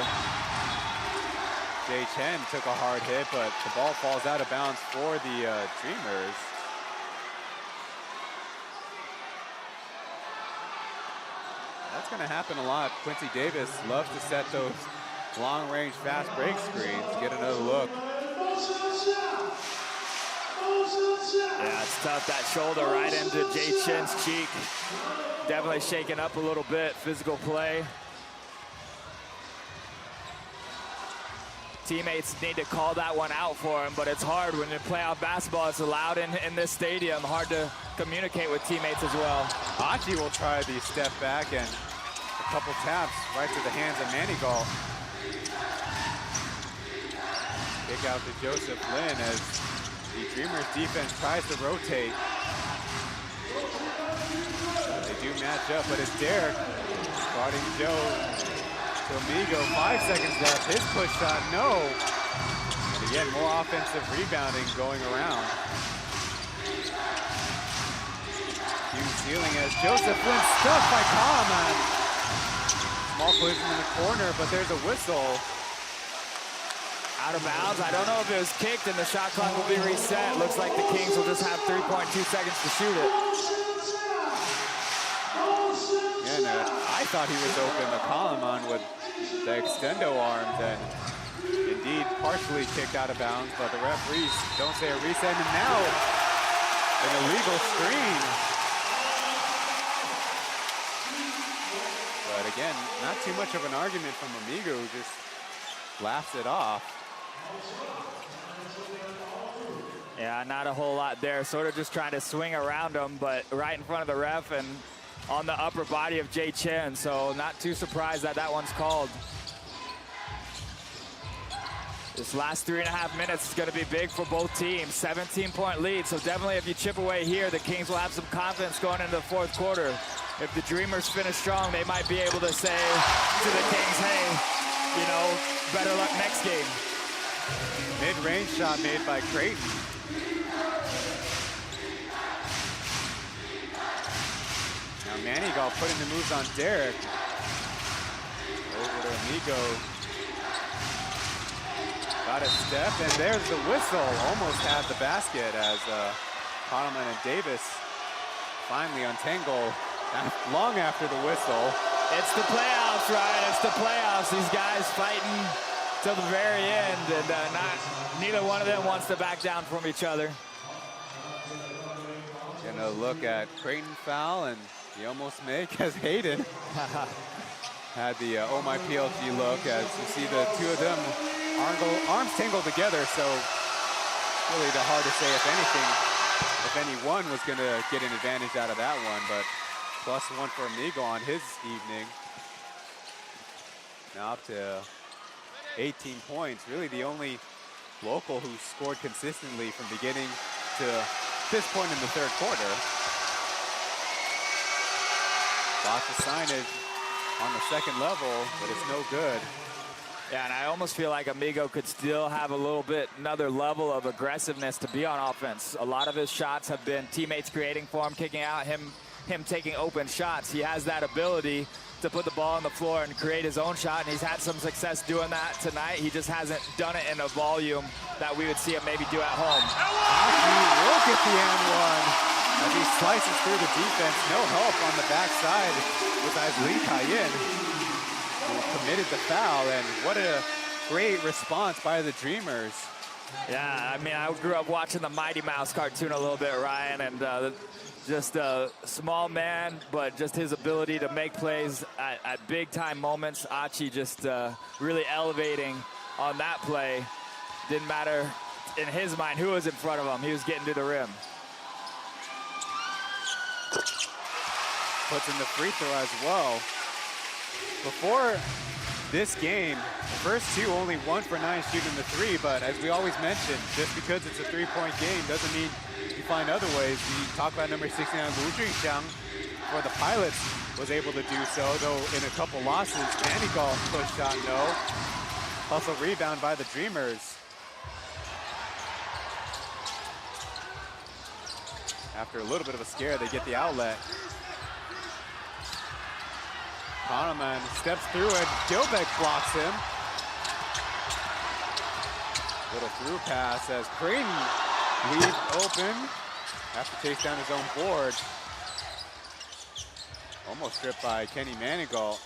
Chen took a hard hit, but the ball falls out of bounds for the Dreamers. That's going to happen a lot. Quincy Davis loves to set those long-range fast break screens. Get another look. Yeah, it's tough. That shoulder right into Chen's cheek. Definitely shaking up a little bit. Physical play. Teammates need to call that one out for him, but it's hard when you play out basketball. It's allowed in this stadium. Hard to communicate with teammates as well. Achi will try the step back, and a couple taps right to the hands of Manigault. Kick out to Joseph Lin as the Dreamers defense tries to rotate. They do match up, but it's Derek guarding Joe. Amigo, 5 seconds left. His push shot, no. And again, more offensive rebounding going around. Huge ceiling as Joseph Lin stuffed by Kalaman. Small collision in the corner, but there's a whistle. Out of bounds. I don't know if it was kicked and the shot clock will be reset. Looks like the Kings will just have 3.2 seconds to shoot it. And I thought he was open. The Kalaman with the extendo arms, and indeed partially kicked out of bounds, but the referees don't say a reset, and now an illegal screen. But again, not too much of an argument from Amigo, who just laughs it off. Yeah, not a whole lot there. Sort of just trying to swing around him, but right in front of the ref and on the upper body of Chen, so not too surprised that that one's called. This last 3.5 minutes is going to be big for both teams. 17-point lead, so definitely if you chip away here, the Kings will have some confidence going into the fourth quarter. If the Dreamers finish strong, they might be able to say to the Kings, hey, you know, better luck next game. Mid-range shot made by Creighton. Now Manigault putting the moves on Derek. Over to Amigo. Got a step, and there's the whistle. Almost had the basket as Pottleman and Davis finally untangle long after the whistle. It's the playoffs, Ryan. It's the playoffs. These guys fighting till the very end, and neither one of them wants to back down from each other. Gonna look at Creighton foul, and he almost make as Hayden had the oh my PLG look, as you see the two of them arms tangled together. So really hard to say if anyone was gonna get an advantage out of that one, but +1 for Amigo on his evening. Now up to 18 points. Really the only local who scored consistently from beginning to this point in the third quarter. Lots of signage on the second level, but it's no good. Yeah, and I almost feel like Amigo could still have a little bit another level of aggressiveness to be on offense. A lot of his shots have been teammates creating for him, kicking out, him taking open shots. He has that ability to put the ball on the floor and create his own shot, and he's had some success doing that tonight. He just hasn't done it in a volume that we would see him maybe do at home. Look at the N1 as he slices through the defense. No help on the backside besides Lee Kai-yin, who committed the foul, and what a great response by the Dreamers. Yeah, I mean, I grew up watching the Mighty Mouse cartoon a little bit, Ryan, and just a small man, but just his ability to make plays at big-time moments. Achi just really elevating on that play. Didn't matter in his mind who was in front of him. He was getting to the rim. Puts in the free throw as well. Before this game, the first two only 1 for 9 shooting the three, but as we always mention, just because it's a three-point game doesn't mean you find other ways. We talk about number 69, Wu Junxiang, for the Pilots, was able to do so, though in a couple losses, Manigal push shot, no. Also rebound by the Dreamers. After a little bit of a scare, they get the outlet. Kahneman steps through and Gilbeck blocks him. Little through pass as Creighton leaves open after chase down his own board. Almost stripped by Kenny Manigault.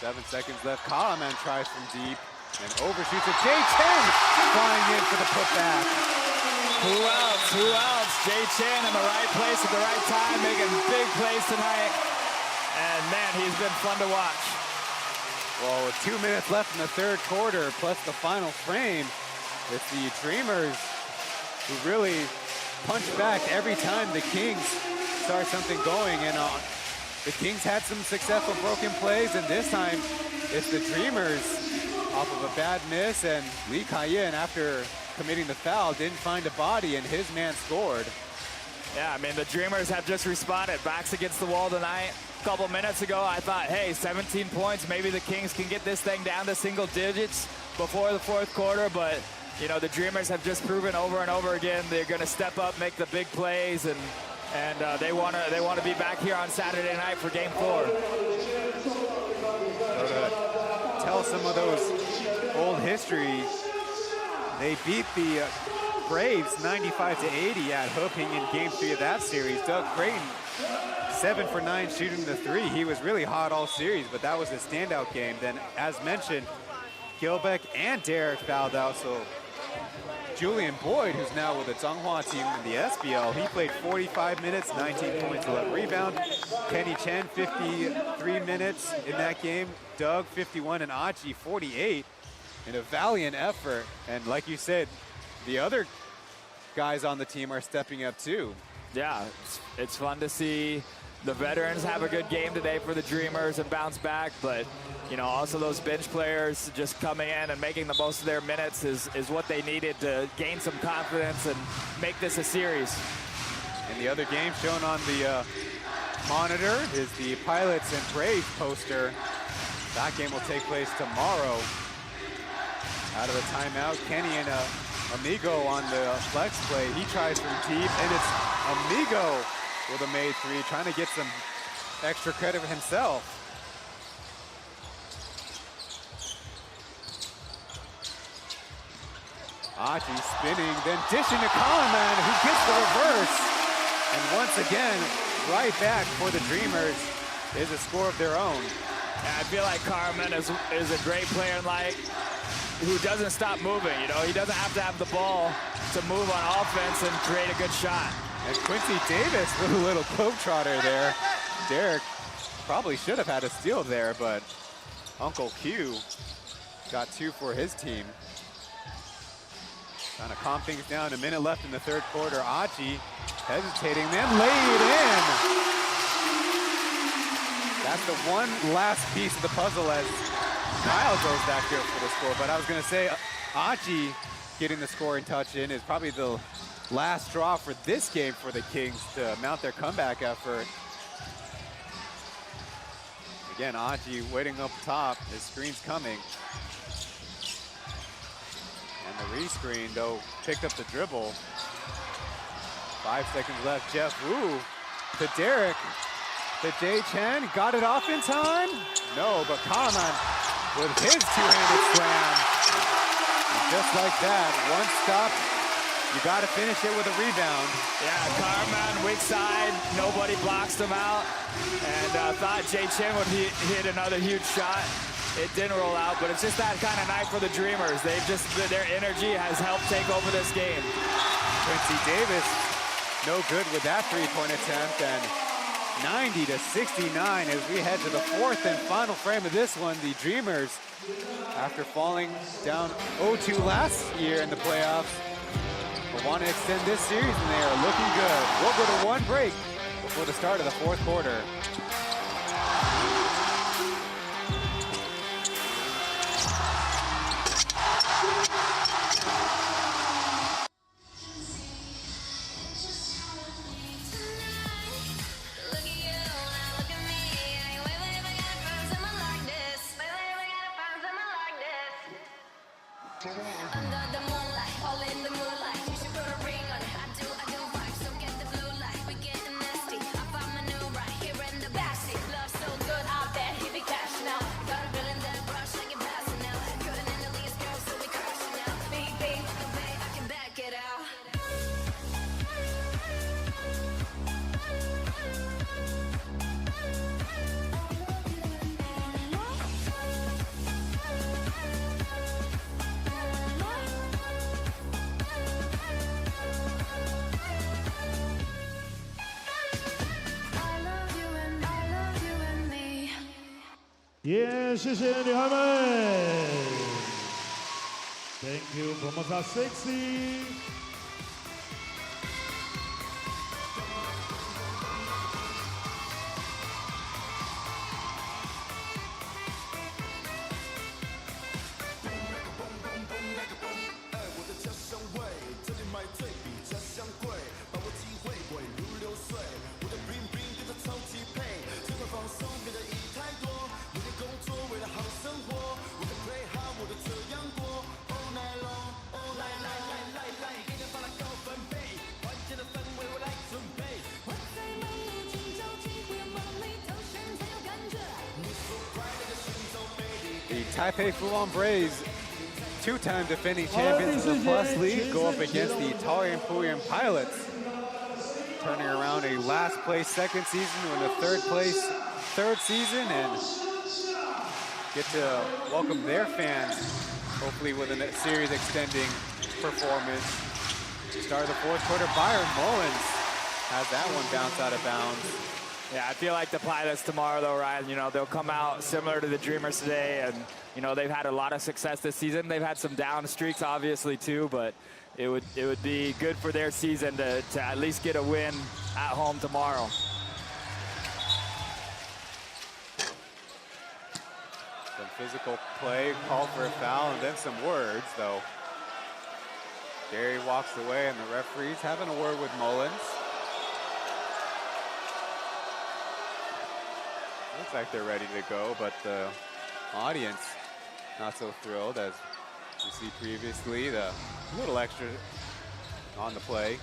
7 seconds left. Kahneman tries from deep and overshoots it. Chen flying in for the putback. Who else? Who else? Chen in the right place at the right time, making big plays tonight. And man, he's been fun to watch. Well, with 2 minutes left in the third quarter, plus the final frame, it's the Dreamers who really punch back every time the Kings start something going. And the Kings had some successful broken plays, and this time it's the Dreamers off of a bad miss, and Lee Kai-yin, after committing the foul, didn't find a body, and his man scored. Yeah, I mean, the Dreamers have just responded. Backs against the wall tonight. A couple minutes ago, I thought, hey, 17 points, maybe the Kings can get this thing down to single digits before the fourth quarter, but you know, the Dreamers have just proven over and over again they're going to step up, make the big plays, and they want to be back here on Saturday night for Game 4. So to tell some of those old history, they beat the Braves 95-80 at Hoping in Game 3 of that series. Doug Creighton, 7 for 9 shooting the three. He was really hot all series, but that was a standout game. Then, as mentioned, Gilbeck and Derek fouled out, so Julian Boyd, who's now with the Zhanghua team in the SBL, he played 45 minutes, 19 points, 11 rebound. Kenny Chen, 53 minutes in that game. Doug, 51, and Achi, 48. In a valiant effort. And like you said, the other guys on the team are stepping up too. Yeah, it's fun to see the veterans have a good game today for the Dreamers and bounce back, but you know, also those bench players just coming in and making the most of their minutes is what they needed to gain some confidence and make this a series. And the other game shown on the monitor is the Pilots and Braves poster. That game will take place tomorrow. Out of the timeout, Kenny and Amigo on the flex play. He tries from deep, and it's Amigo with a made three, trying to get some extra credit for himself. Achi spinning, then dishing to Kahneman, who gets the reverse. And once again, right back for the Dreamers. is a score of their own. I feel like Carmen is a great player, like who doesn't stop moving. You know, he doesn't have to have the ball to move on offense and create a good shot. And Quincy Davis with a little globetrotter there. Derek probably should have had a steal there, but Uncle Q got 2 for his team. Trying to calm things down. A minute left in the third quarter. Aji hesitating, then laid in. That's the one last piece of the puzzle as Kyle goes back here for the score. But I was going to say, Aji getting the scoring touch in is probably the last straw for this game for the Kings to mount their comeback effort. Again, Aji waiting up top. His screen's coming. And the re-screen, though, picked up the dribble. 5 seconds left. Jeff Wu to Derek. To Jay Chen. Got it off in time? No, but Karaman with his two-handed slam. And just like that, one stop. You got to finish it with a rebound. Yeah, Karaman, weak side. Nobody blocks them out. And thought Jay Chen would hit another huge shot. It didn't roll out, but it's just that kind of night for the Dreamers. They've just, their energy has helped take over this game. Quincy Davis, no good with that three-point attempt, and 90-69 as we head to the fourth and final frame of this one. The Dreamers, after falling down 0-2 last year in the playoffs, want to extend this series, and they are looking good. We'll go to one break before the start of the fourth quarter.谢谢女孩们 ，Thank you Formosa Sexy。Taipei Fulham Braves, two-time defending champions of the Plus League, go up against the Taoyuan Puyan Pilots, turning around a last-place second season to a third-place third season, and get to welcome their fans, hopefully with a series-extending performance. Start of the fourth quarter, Byron Mullins has that one bounce out of bounds. Yeah, I feel like the Pilots tomorrow, though, Ryan, you know, they'll come out similar to the Dreamers today, and, you know, they've had a lot of success this season. They've had some down streaks, obviously, too, but it would be good for their season to at least get a win at home tomorrow. Some physical play, call for a foul, and then some words, though. Gary walks away, and the referee's having a word with Mullins. Looks like they're ready to go, but the audience not so thrilled, as you see previously, the little extra on the play.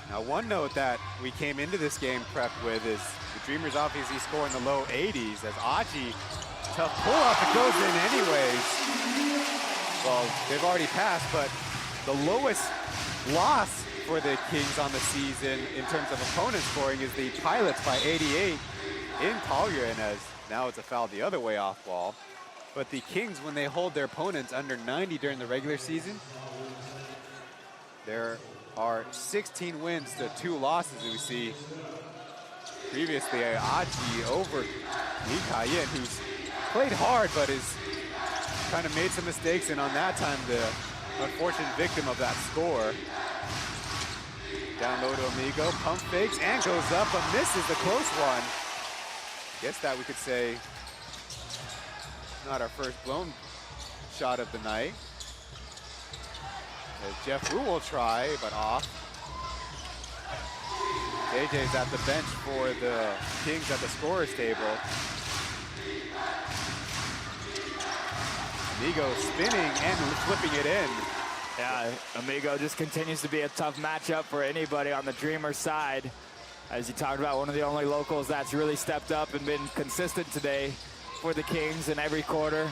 Now, one note that we came into this game prepped with is the Dreamers obviously score in the low 80s as Aji, tough pull-up, it goes in anyways. Well, they've already passed, but the lowest loss for the Kings on the season in terms of opponent scoring is the Pilots by 88 in Taoyuan, as now it's a foul the other way off ball. But the Kings, when they hold their opponents under 90 during the regular season, there are 16 wins to 2 losses. We see previously AG over Lee Kai-yin, who's played hard but is kind of made some mistakes, and on that time the unfortunate victim of that score. Down low to Amigo, pump fakes and goes up but misses the close one. Guess that we could say not our first blown shot of the night. As Jeff Wu will try, but off. JJ's at the bench for the Kings at the scorer's table. Amigo spinning and flipping it in. Yeah, Amigo just continues to be a tough matchup for anybody on the Dreamers side. As you talked about, one of the only locals that's really stepped up and been consistent today for the Kings in every quarter.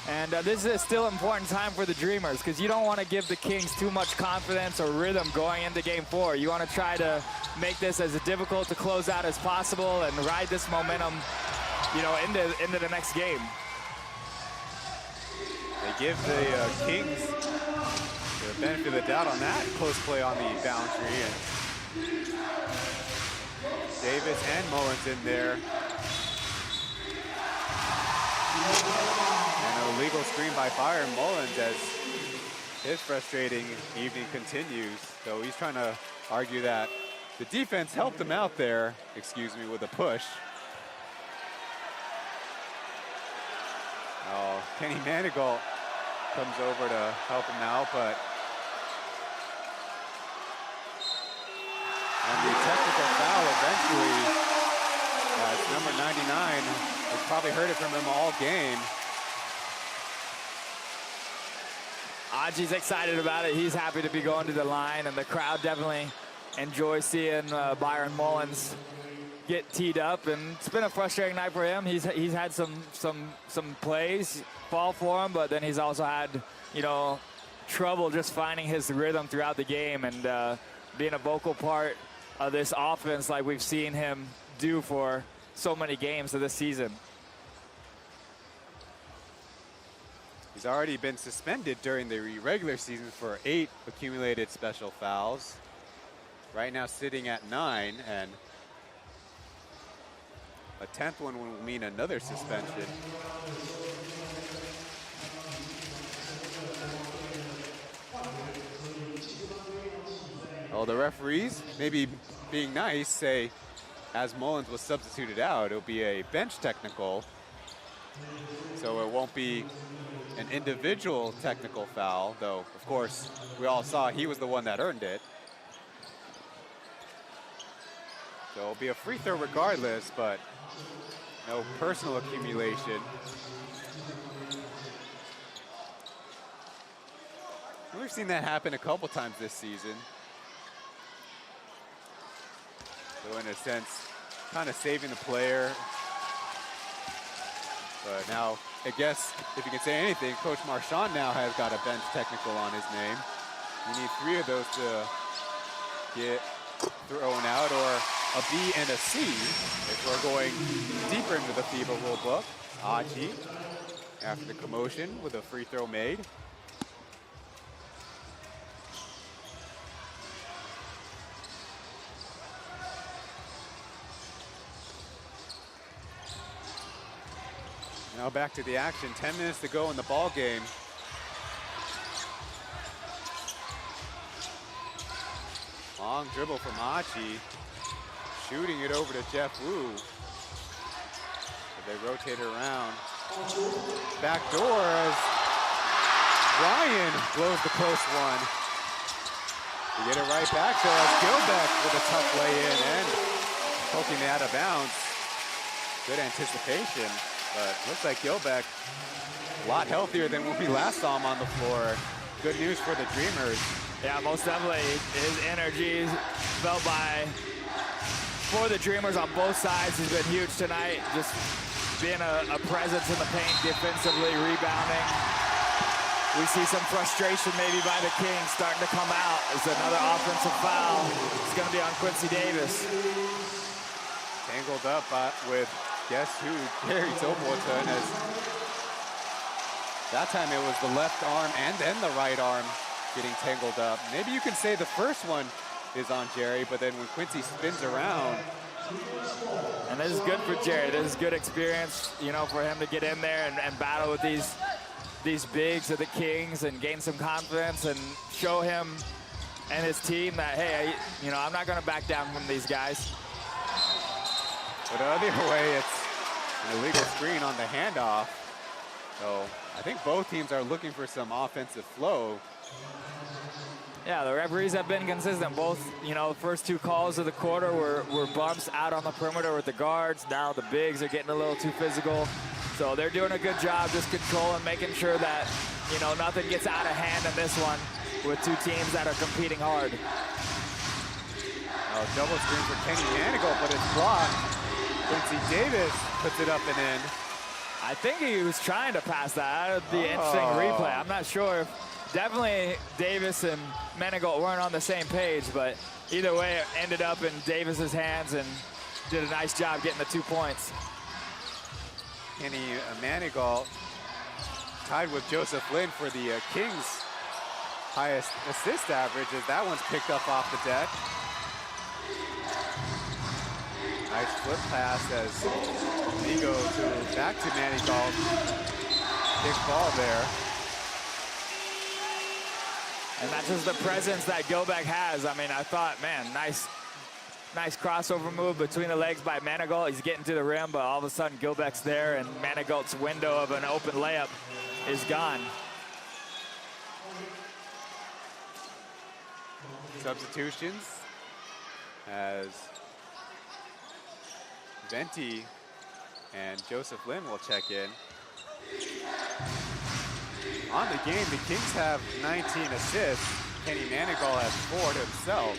And this is a still important time for the Dreamers, because you don't want to give the Kings too much confidence or rhythm going into Game 4. You want to try to make this as difficult to close out as possible and ride this momentum, you know, into the next game. They give the Kings the benefit of the doubt on that close play on the boundary. And Davis and Mullins in there. And a legal screen by Fire Mullins as his frustrating evening continues. So he's trying to argue that the defense helped him out there, with a push. Oh, Kenny Manigault comes over to help him out, but and the technical foul eventually, as number 99, we've probably heard it from him all game. Aji's excited about it. He's happy to be going to the line, and the crowd definitely enjoys seeing Byron Mullins get teed up. And it's been a frustrating night for him. He's had some plays fall for him, but then he's also had, you know, trouble just finding his rhythm throughout the game and being a vocal part of this offense like we've seen him do for so many games of this season. He's already been suspended during the regular season for 8 accumulated special fouls. Right now sitting at 9, and a 10th one will mean another suspension. Oh, the referees, maybe being nice, say as Mullins was substituted out, it'll be a bench technical. So it won't be an individual technical foul, though, of course, we all saw he was the one that earned it. So it'll be a free throw regardless, but no personal accumulation. And we've seen that happen a couple times this season. So in a sense, kind of saving the player. But now, I guess, if you can say anything, Coach Marchand now has got a bench technical on his name. You need 3 of those to get thrown out, or a B and a C if we're going deeper into the FIBA rule book. Aji, after the commotion, with a free throw made. Now back to the action, 10 minutes to go in the ball game. Long dribble from Aji, shooting it over to Jeff Wu. So they rotate around. Back door as Ryan blows the close one. They get it right back though as Gilbeck with a tough lay in and poking it out of bounds. Good anticipation. But looks like Gilbeck a lot healthier than when we last saw him on the floor. Good news for the Dreamers. Yeah, most definitely. His energy felt for the Dreamers on both sides. He's been huge tonight. Just being a presence in the paint, defensively, rebounding. we see some frustration maybe by the Kings starting to come out. It's another offensive foul. It's going to be on Quincy Davis. Tangled up with, guess who? Gary Tobolton. As that time it was the left arm and then the right arm getting tangled up. Maybe you can say the first one is on Jerry, but then when Quincy spins around. And this is good for Jerry. This is good experience, you know, for him to get in there and battle with these bigs of the Kings and gain some confidence and show him and his team that, hey, you know, I'm not going to back down from these guys. But the other way, it's an illegal screen on the handoff. So I think both teams are looking for some offensive flow. Yeah, the referees have been consistent. Both, you know, the first two calls of the quarter were bumps out on the perimeter with the guards. Now the bigs are getting a little too physical. So they're doing a good job just controlling, making sure that, you know, nothing gets out of hand in this one with two teams that are competing hard. Oh, double screen for Kenny Manigault, but it's blocked. Quincy Davis puts it up and in. I think he was trying to pass that. That would be an interesting replay. I'm not sure. Definitely Davis and Manigault weren't on the same page, but either way, it ended up in Davis's hands and did a nice job getting the 2 points. Kenny Manigault tied with Joseph Lin for the Kings' highest assist average, as that one's picked up off the deck. Nice flip pass as we go back to Manigault. Big ball there. And that's just the presence that Gilbeck has. I mean, I thought, man, nice crossover move between the legs by Manigault. He's getting to the rim, but all of a sudden Gilbeck's there and Manigault's window of an open layup is gone. Substitutions as Venti and Joseph Lin will check in. On the game, the Kings have 19 assists. Kenny Manigault has 4 to himself.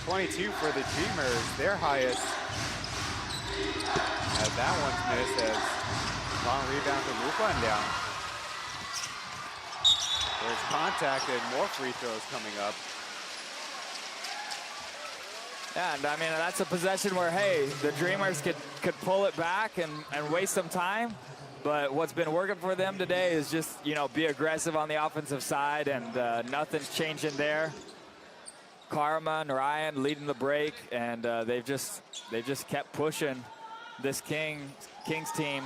22 for the Dreamers, their highest. As that one's missed, as long rebound to Lupandown. There's contact and more free throws coming up. Yeah, and I mean, that's a possession where, hey, the Dreamers could pull it back and waste some time. But what's been working for them today is just, you know, be aggressive on the offensive side, and nothing's changing there. Karma and Ryan leading the break, and they've just kept pushing this Kings team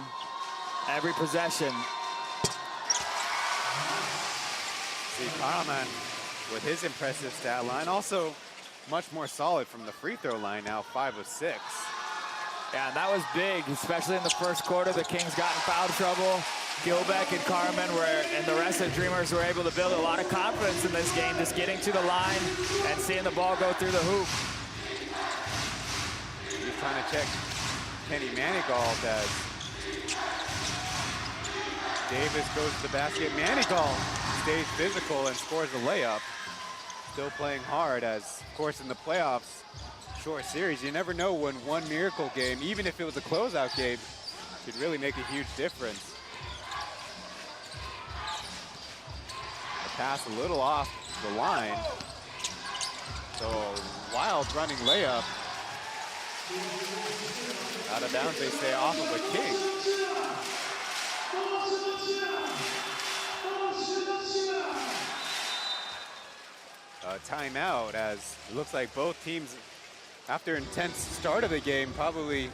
every possession. See Karma with his impressive stat line, also much more solid from the free throw line now, 5 of 6. Yeah, and that was big, especially in the first quarter. The Kings got in foul trouble. Gilbeck and Carmen and the rest of the Dreamers were able to build a lot of confidence in this game, just getting to the line and seeing the ball go through the hoop. He's trying to check Kenny Manigault as Davis goes to the basket. Manigault stays physical and scores a layup. Still playing hard, as, of course, in the playoffs, short series, you never know when one miracle game, even if it was a closeout game, could really make a huge difference. The pass a little off the line. So wild running layup. Out of bounds, they say, off of a King. Timeout, as it looks like both teams, after intense start of the game, probably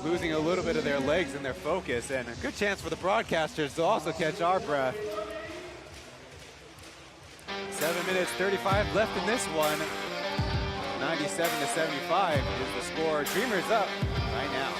losing a little bit of their legs and their focus, and a good chance for the broadcasters to also catch our breath. 7 minutes 35 left in this one. 97-75 is the score. Dreamers up right now.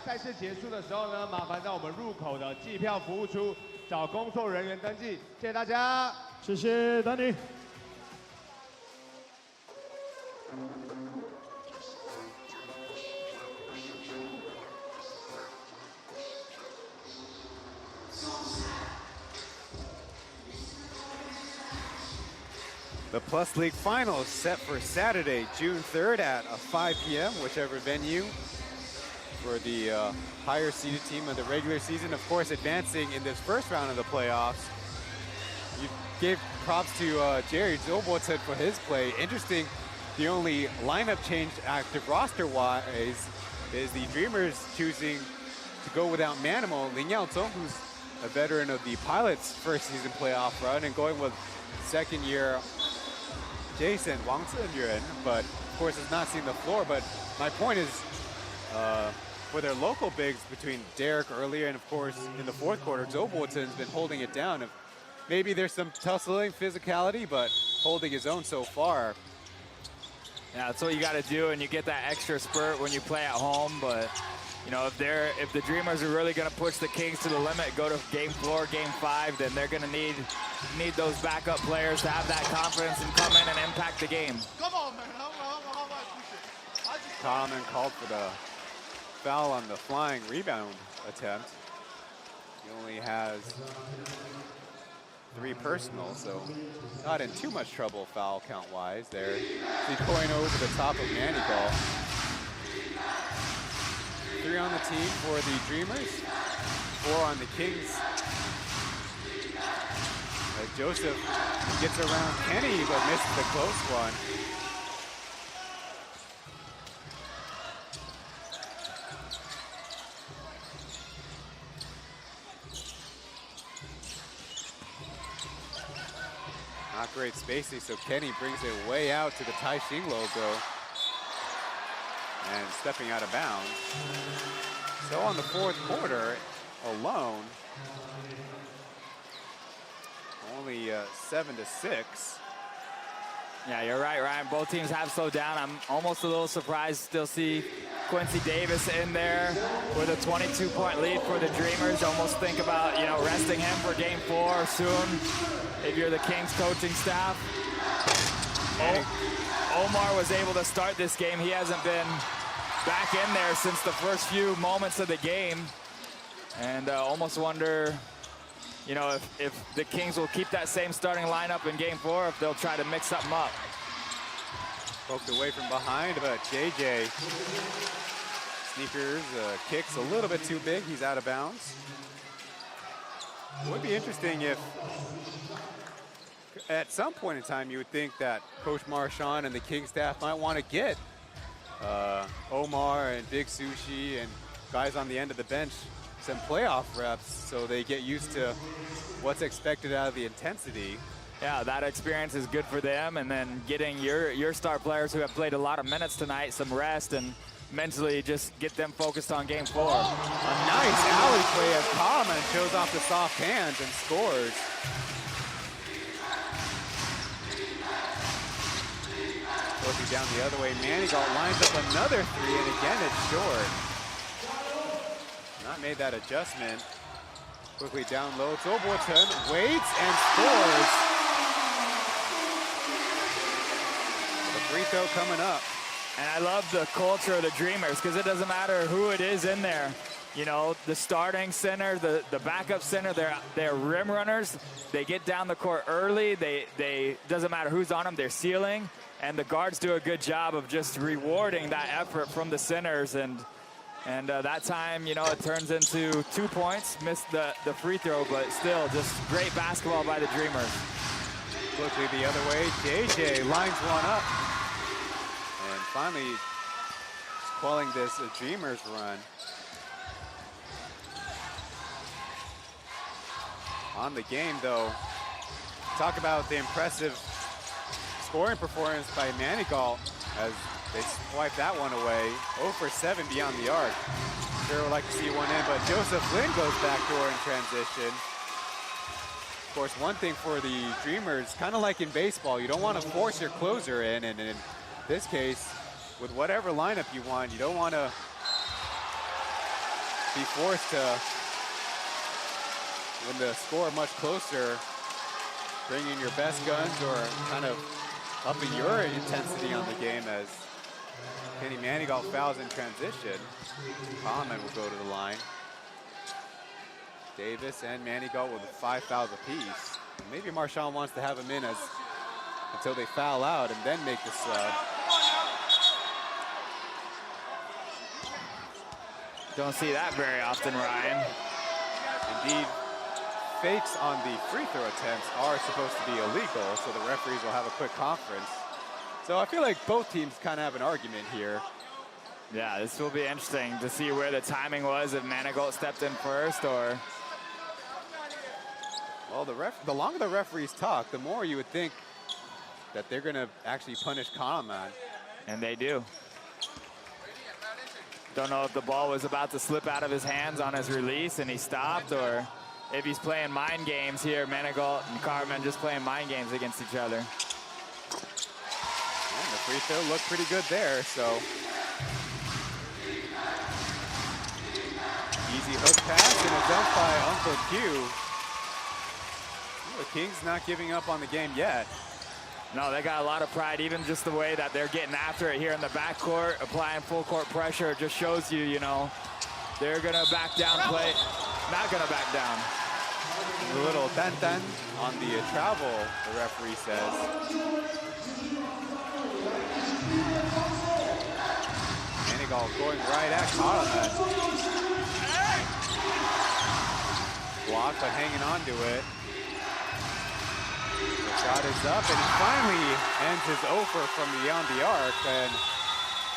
赛事结束的时候呢，麻烦在我们入口的计票服务处找工作人员登记，谢谢大家，谢谢丹尼。The Plus League Finals set for Saturday, June 3rd at 5 p.m., whichever venue, for the higher seeded team of the regular season. Of course, advancing in this first round of the playoffs. You gave props to Jerry Zolboten for his play. Interesting, the only lineup change active roster-wise is the Dreamers choosing to go without Manimal Lin Yaozong, who's a veteran of the Pilots' first season playoff run, and going with second-year Jason Wang Zhenyuan, but of course has not seen the floor. But my point is, for their local bigs between Derek earlier and of course in the fourth quarter, Zolboten's been holding it down. Maybe there's some tussling, physicality, but holding his own so far. Yeah, that's what you got to do, and you get that extra spurt when you play at home. But you know, if the Dreamers are really going to push the Kings to the limit, go to Game 4, Game 5, then they're going to need those backup players to have that confidence and come in and impact the game. Come on, man. Common called for the foul on the flying rebound attempt. He only has 3 personal, so not in too much trouble foul count-wise there. He's going over the top of Manigal. 3 on the team for the Dreamers, 4 on the Kings. Joseph gets around Kenny, but misses the close one. Not great spacing, so Kenny brings it way out to the Taishin logo. And stepping out of bounds. So on the fourth quarter, alone, only 7-6. Yeah, you're right, Ryan. Both teams have slowed down. I'm almost a little surprised to still see Quincy Davis in there with a 22-point lead for the Dreamers. Almost think about, you know, resting him for Game 4 soon if you're the Kings coaching staff. Omar was able to start this game. He hasn't been back in there since the first few moments of the game. And almost wonder, you know, if the Kings will keep that same starting lineup in Game 4, if they'll try to mix something up. Poked away from behind, but JJ Sneakers kicks a little bit too big. He's out of bounds. It would be interesting if at some point in time you would think that Coach Marchand and the King staff might want to get Omar and Big Sushi and guys on the end of the bench some playoff reps so they get used to what's expected out of the intensity. Yeah, that experience is good for them, and then getting your star players who have played a lot of minutes tonight some rest and mentally just get them focused on Game 4. A nice alley play as Common shows off the soft hands and scores. Looking down the other way, Manigal lines up another 3, and again it's short. Not made that adjustment. Quickly down low, Zolboten waits and scores. The free throw coming up. And I love the culture of the Dreamers because it doesn't matter who it is in there. You know, the starting center, the backup center, they're rim runners. They get down the court early. They doesn't matter who's on them, they're sealing. And the guards do a good job of just rewarding that effort from the centers. And that time, you know, it turns into 2 points. Missed the free throw, but still just great basketball by the Dreamers. Quickly the other way, JJ lines one up. And finally, quelling this Dreamers run. On the game, though, talk about the impressive scoring performance by Manigal as they swipe that one away. 0 for 7 beyond the arc. Sure would like to see one in, but Joseph Lin goes backdoor in transition. Of course, one thing for the Dreamers, kind of like in baseball, you don't want to force your closer in, and in this case, with whatever lineup you want, you don't want to be forced to, when the score much closer, bring in your best guns or kind of upping your intensity on the game as Kenny Manigault fouls in transition. Common will go to the line. Davis and Manigault with 5 fouls apiece. Maybe Marshawn wants to have him in until they foul out and then make the sub. Don't see that very often, Ryan. Indeed, fakes on the free throw attempts are supposed to be illegal, so the referees will have a quick conference. So I feel like both teams kind of have an argument here. Yeah, this will be interesting to see where the timing was, if Manigault stepped in first or... Well, the longer the referees talk, the more you would think that they're going to actually punish Kahneman. And they do. Don't know if the ball was about to slip out of his hands on his release and he stopped, or if he's playing mind games here. Manigault and Carman just playing mind games against each other. And the free throw looked pretty good there, so. Easy hook pass and a dunk by Uncle Q. The Kings not giving up on the game yet. No, they got a lot of pride, even just the way that they're getting after it here in the backcourt, applying full court pressure. It just shows you, you know, they're gonna back down play, not gonna back down. A little tan-tan on the travel, the referee says. Manigault going right at Kahneman. Blocked, but hanging on to it. The shot is up, and he finally ends his offer from beyond the arc. And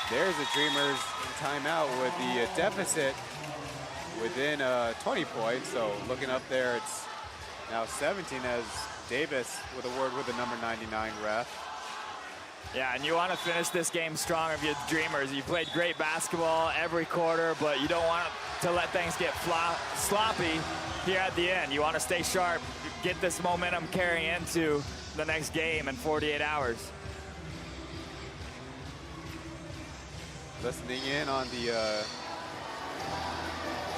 there's the Dreamers in timeout with the deficit within 20 points. So looking up there, it's now 17 as Davis with a word with the number 99 ref. Yeah, and you want to finish this game strong of your Dreamers. You played great basketball every quarter, but you don't want to let things get sloppy here at the end. You want to stay sharp, get this momentum carrying into the next game in 48 hours. Listening in on the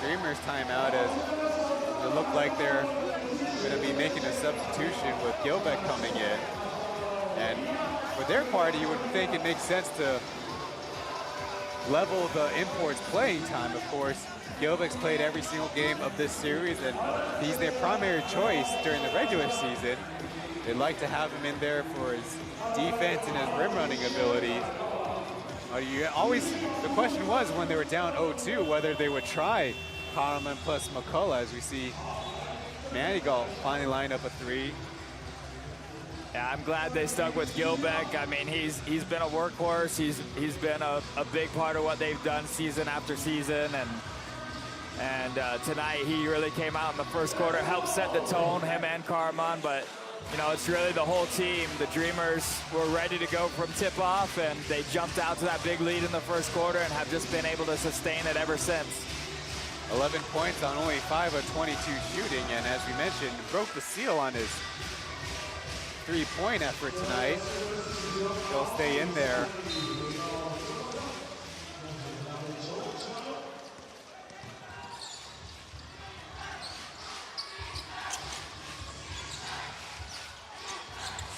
Dreamers timeout as it looked like they're going to be making a substitution with Gilbeck coming in. And for their part, you would think it makes sense to level the imports playing time. Of course, Gilbeck's played every single game of this series, and he's their primary choice during the regular season. They'd like to have him in there for his defense and his rim running ability. The question was when they were down 0-2 whether they would try Kahneman plus McCullough, as we see Manigault finally line up a three. Yeah, I'm glad they stuck with Gilbeck. I mean, he's been a workhorse. He's been a big part of what they've done season after season, and tonight he really came out in the first quarter, helped set the tone, him and Carman. But you know, it's really the whole team. The Dreamers were ready to go from tip-off, and they jumped out to that big lead in the first quarter and have just been able to sustain it ever since. 11 points on only 5 of 22 shooting, and as we mentioned, broke the seal on his three-point effort tonight. He'll stay in there.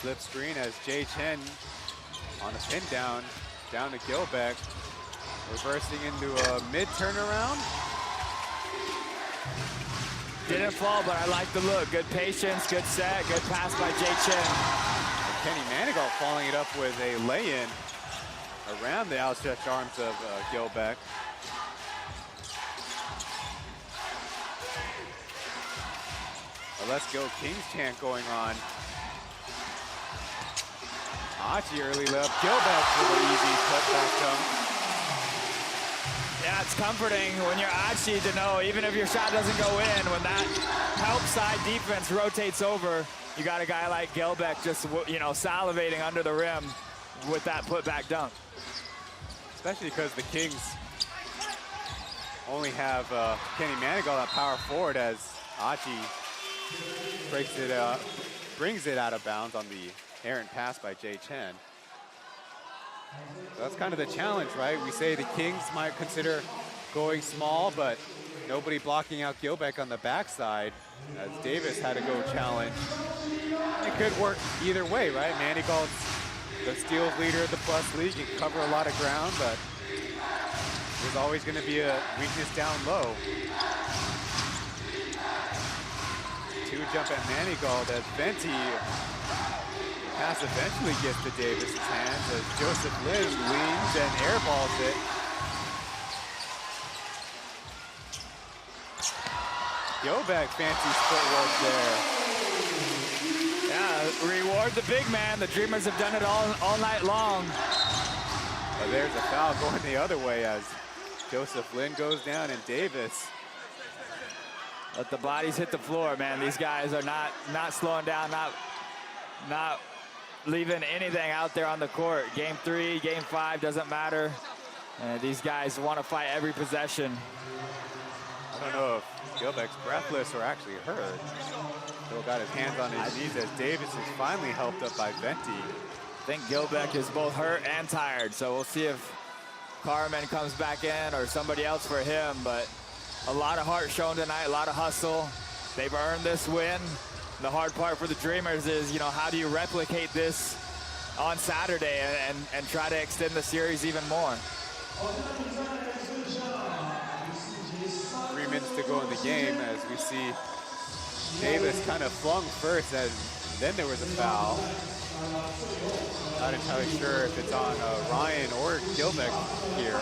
Slip screen as Chen on a pin down to Gilbeck. Reversing into a mid turnaround. Didn't fall, but I like the look. Good patience, good set, good pass by Chen. And Kenny Manigault following it up with a lay-in around the outstretched arms of Gilbeck. A Let's Go Kings chant going on. Achi early layup. Gilbeck with an easy putback dunk. Yeah, it's comforting when you're Achi to know, even if your shot doesn't go in, when that help side defense rotates over, you got a guy like Gilbeck just, you know, salivating under the rim with that putback dunk. Especially because the Kings only have Kenny Manigault at power forward as Achi brings it out of bounds on the errant pass by Chen. So that's kind of the challenge, right? We say the Kings might consider going small, but nobody blocking out Gilbeck on the backside as Davis had to go challenge. It could work either way, right? Manigault's the steals leader of the Plus League and cover a lot of ground, but there's always going to be a weakness down low. 2-jump at Manigault as Venti. Pass eventually gets to Davis' hands as Joseph Lin leans and airballs it. Gilbeck, fancy footwork there. Yeah, reward the big man. The Dreamers have done it all night long. But there's a foul going the other way as Joseph Lin goes down and Davis. Let the bodies hit the floor, man. These guys are not slowing down, not leaving anything out there on the court. Game 3, game 5, doesn't matter. These guys want to fight every possession. I don't know if Gilbeck's breathless or actually hurt. Still got his hands on his knees as Davis is finally helped up by Venti. I think Gilbeck is both hurt and tired, so we'll see if Carmen comes back in or somebody else for him, but a lot of heart shown tonight, a lot of hustle. They've earned this win. The hard part for the Dreamers is, how do you replicate this on Saturday and try to extend the series even more? 3 minutes to go in the game as we see Davis kind of flung first, and then there was a foul. Not entirely sure if it's on Ryan or Gilbeck here,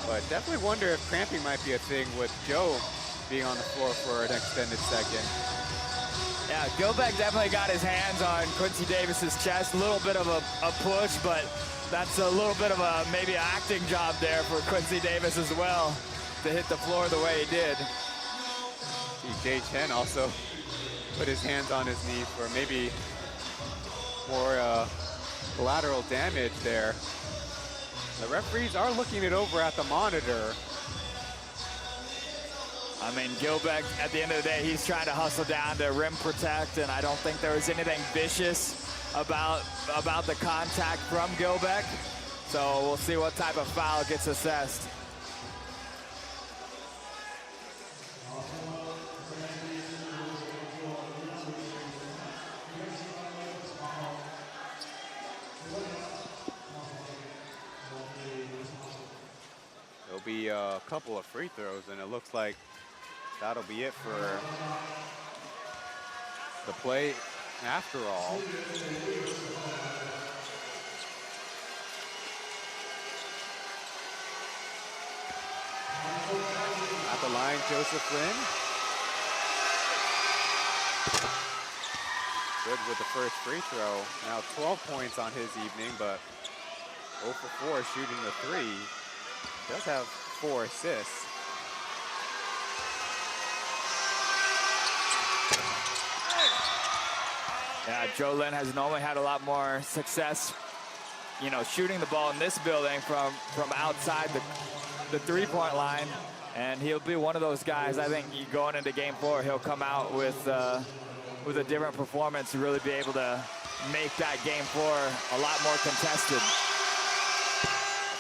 but definitely wonder if cramping might be a thing with Joe being on the floor for an extended second. Yeah, Gilbeck definitely got his hands on Quincy Davis's chest. A little bit of a push, but that's a little bit of a maybe an acting job there for Quincy Davis as well to hit the floor the way he did. Jay Chen also put his hands on his knee for maybe more collateral damage there. The referees are looking it over at the monitor. I mean, Gilbeck, at the end of the day, he's trying to hustle down to rim protect, and I don't think there was anything vicious about the contact from Gilbeck. So we'll see what type of foul gets assessed. There'll be a couple of free throws, and it looks like that'll be it for the play after all. At the line, Joseph Lin. Good with the first free throw. Now 12 points on his evening, but 0 for 4 shooting the 3. Does have 4 assists. Yeah, Joe Lin has normally had a lot more success, shooting the ball in this building from outside the three-point line, and he'll be one of those guys. I think going into Game 4, he'll come out with a different performance to really be able to make that Game 4 a lot more contested.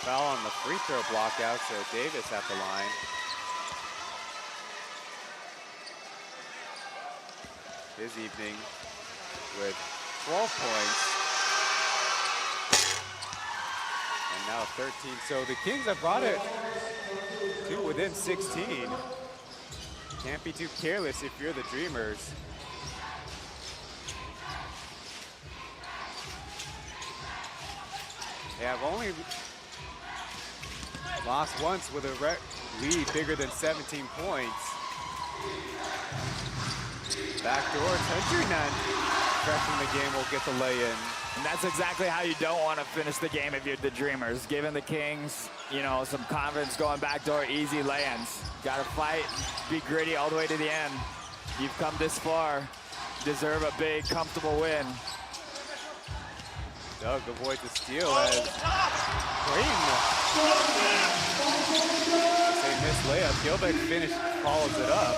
Foul on the free throw block out, so Davis at the line. His evening with 12 points. And now 13. So the Kings have brought it to within 16. Can't be too careless if you're the Dreamers. They have only lost once with a lead bigger than 17 points. Backdoor, Chen fresh in the game will get the lay-in. And that's exactly how you don't want to finish the game if you're the Dreamers. Giving the Kings, some confidence going backdoor, easy lay-ins. Got to fight, be gritty all the way to the end. You've come this far, deserve a big, comfortable win. Doug avoids the steal as Creighton. They missed layup. Gilbeck finished, follows it up.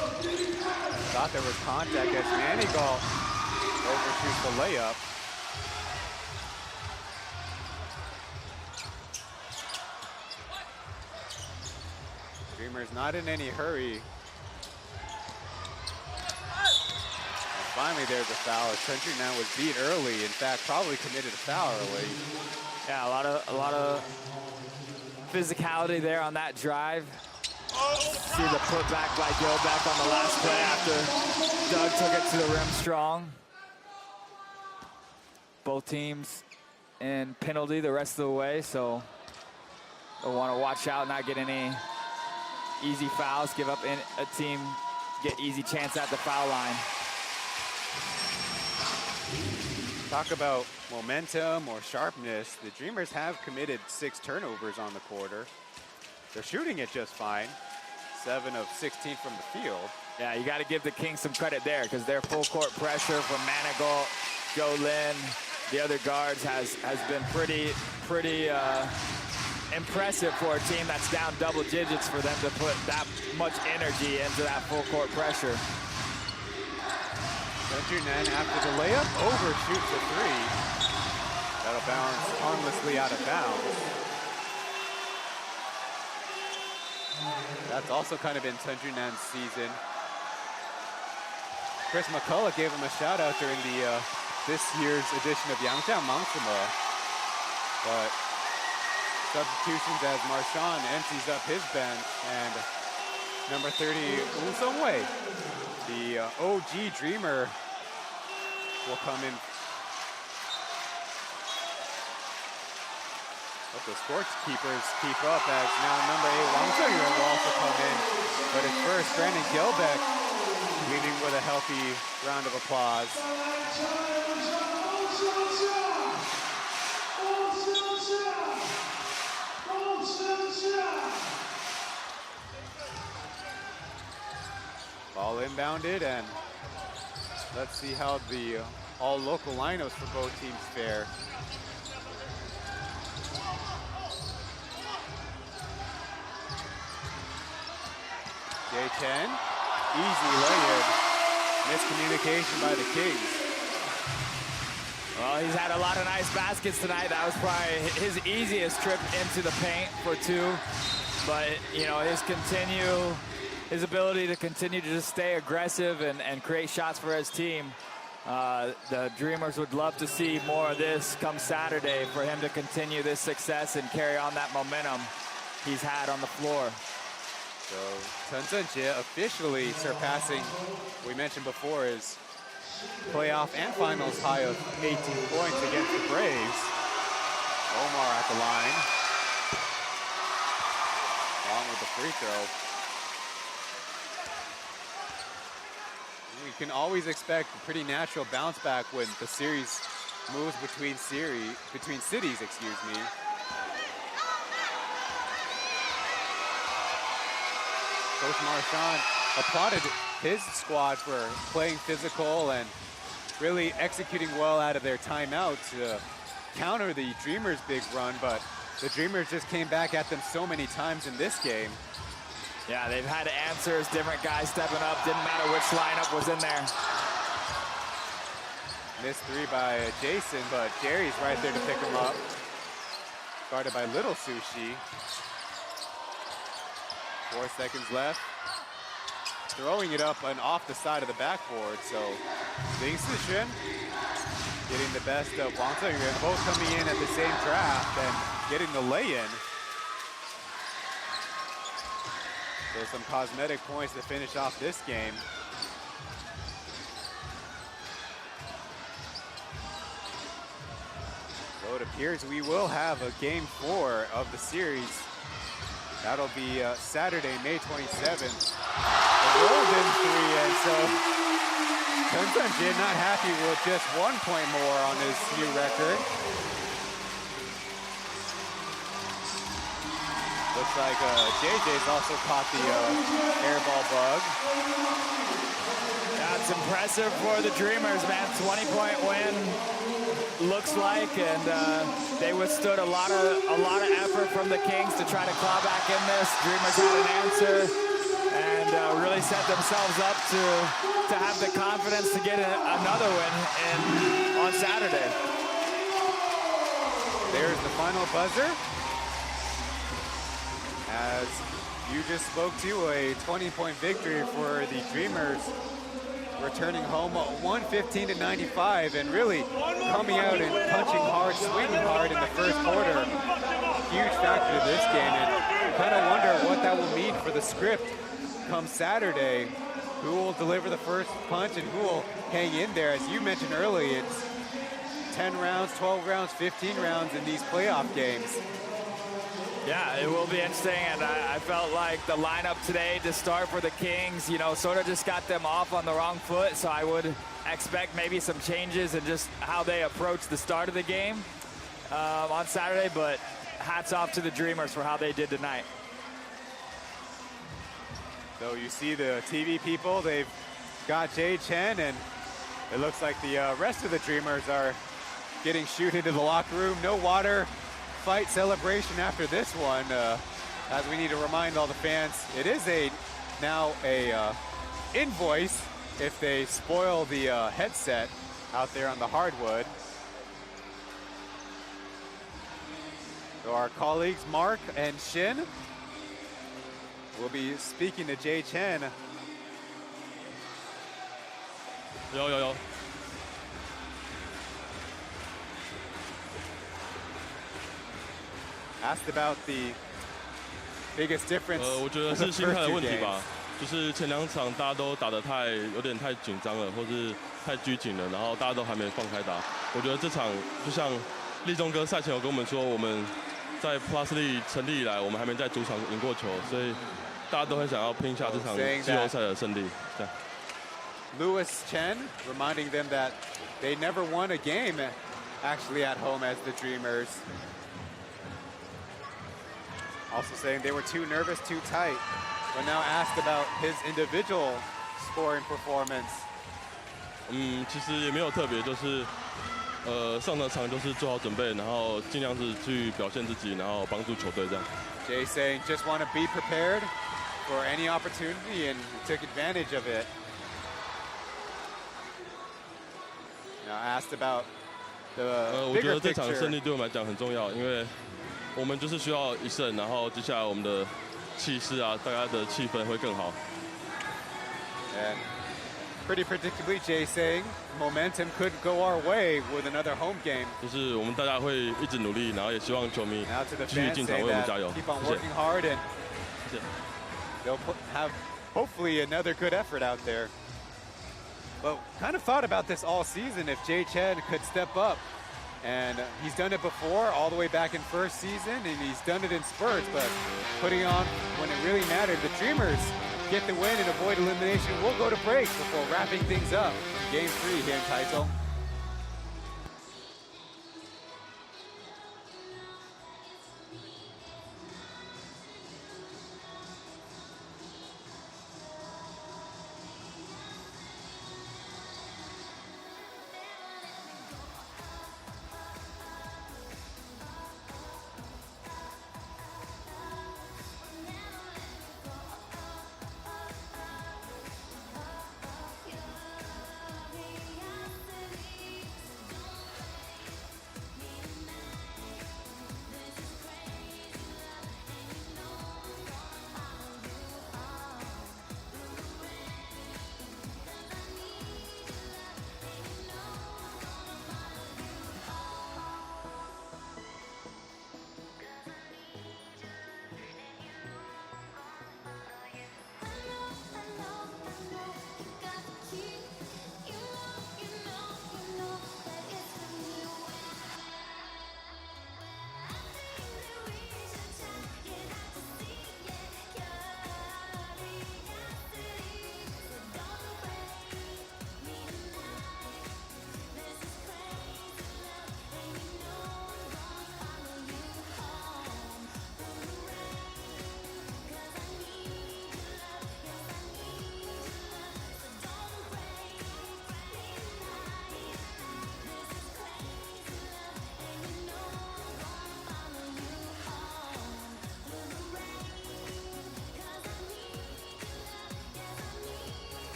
Thought there was contact as Manigault overshoots the layup. Dreamers not in any hurry. Finally, there's a foul. Chen was beat early. In fact, probably committed a foul early. Yeah, a lot of physicality there on that drive. See the putback by Gilbeck on the last play after Doug took it to the rim strong. Both teams in penalty the rest of the way, so they'll want to watch out, not get any easy fouls, give up a team, get easy chance at the foul line. Talk about momentum or sharpness. The Dreamers have committed 6 turnovers on the quarter. They're shooting it just fine. 7 of 16 from the field. Yeah, you got to give the Kings some credit there because their full court pressure from Manigault, Joe Lin, the other guards has been pretty impressive for a team that's down double digits for them to put that much energy into that full court pressure. Chen after the layup overshoots a 3. That'll bounce harmlessly out of bounds. That's also kind of been Chen season. Chris McCullough gave him a shout out during the this year's edition of Yangjiang Mangsima. But substitutions as Marchand empties up his bench, and number 30, Woo Sung-wei, the OG Dreamer, will come in. But the scorekeepers keep up as now number 8, Wang Zheyuan will also come in. But at first, Brandon Gilbeck leading with a healthy round of applause. Ball inbounded, and let's see how the all local lineups for both teams fare. J10, easy lay-in. Miscommunication by the Kings. Well, he's had a lot of nice baskets tonight. That was probably his easiest trip into the paint for 2. But, you know, his ability to continue to just stay aggressive and create shots for his team. The Dreamers would love to see more of this come Saturday for him to continue this success and carry on that momentum he's had on the floor. So Chen Zhenjie officially surpassing, we mentioned before, his playoff and finals high of 18 points against the Braves. Omar at the line, along with the free throw. We can always expect a pretty natural bounce back when the series moves between cities, excuse me. Coach Marchand applauded his squad for playing physical and really executing well out of their timeout to counter the Dreamers' big run, but the Dreamers just came back at them so many times in this game. Yeah, they've had answers, different guys stepping up, didn't matter which lineup was in there. Missed 3 by Jason, but Jerry's right there to pick him up. Guarded by Little Sushi. 4 seconds left. Throwing it up and off the side of the backboard, so Ding Sishen getting the best of Wang Zheyuan, both coming in at the same draft and getting the lay-in. So some cosmetic points to finish off this game. So it appears we will have a game 4 of the series. That'll be Saturday, May 27th. The Golden 3, and so Chen Zhenjie not happy with just 1 point more on his new record. Looks like JJ's also caught the air ball bug. That's impressive for the Dreamers, man. 20-point win, looks like, and they withstood a lot of effort from the Kings to try to claw back in this. Dreamers had an answer and really set themselves up to have the confidence to get another win on Saturday. There's the final buzzer. As you just spoke to, a 20-point victory for the Dreamers, returning home 115-95, and really coming out and punching hard, swinging hard in the first quarter. Huge factor to this game, and kind of wonder what that will mean for the script come Saturday. Who will deliver the first punch and who will hang in there? As you mentioned earlier, it's 10 rounds, 12 rounds, 15 rounds in these playoff games. Yeah, it will be interesting, and I felt like the lineup today to start for the Kings, you know, sort of just got them off on the wrong foot, so I would expect maybe some changes in just how they approach the start of the game on Saturday, but hats off to the Dreamers for how they did tonight. So you see the TV people, they've got Chen, and it looks like the rest of the Dreamers are getting shoot into the locker room. No water fight celebration after this one, as we need to remind all the fans, it is now a invoice if they spoil the headset out there on the hardwood. So our colleagues Mark and Shin will be speaking to Chen.有。Asked about the biggest difference. 我觉得是心态的问题吧，就是前2场大家都打得有点太紧张了，或是太拘谨了，然后大家都还没放开打。我觉得这场就像立中哥赛前有跟我们说，我们在 Plus League 成立以来，我们还没在主场赢过球，所以大家都很想要拼下这场季后赛的胜利。这样。Lewis Chen reminding them that they never won a game actually at home as the Dreamers. Also saying they were too nervous, too tight. But now asked about his individual scoring performance. 其实也没有特别，就是上场就是做好准备，然后尽量是去表现自己，然后帮助球队这样。Jay saying just want to be prepared for any opportunity and took advantage of it. Now asked about the 我觉 bigger 得这场 picture. 胜利对我们来讲很重要，因为我们就是需要1胜，然后接下来我们的气势啊，大家的气氛会更好。And pretty predictably, Jay saying momentum could go our way with another home game. 就是我们大家会一直努力，然后也希望球迷 Now to the 继续 fans 进场 saying 为我们 that 加油。 keep on 谢谢。 working hard and they'll have hopefully another good effort out there. But kind of thought about this all season if Jay Chen could step up. And he's done it before, all the way back in first season, and he's done it in spurts, but putting on when it really mattered. The Dreamers get the win and avoid elimination. We'll go to break before wrapping things up. Game 3 here in Taipei.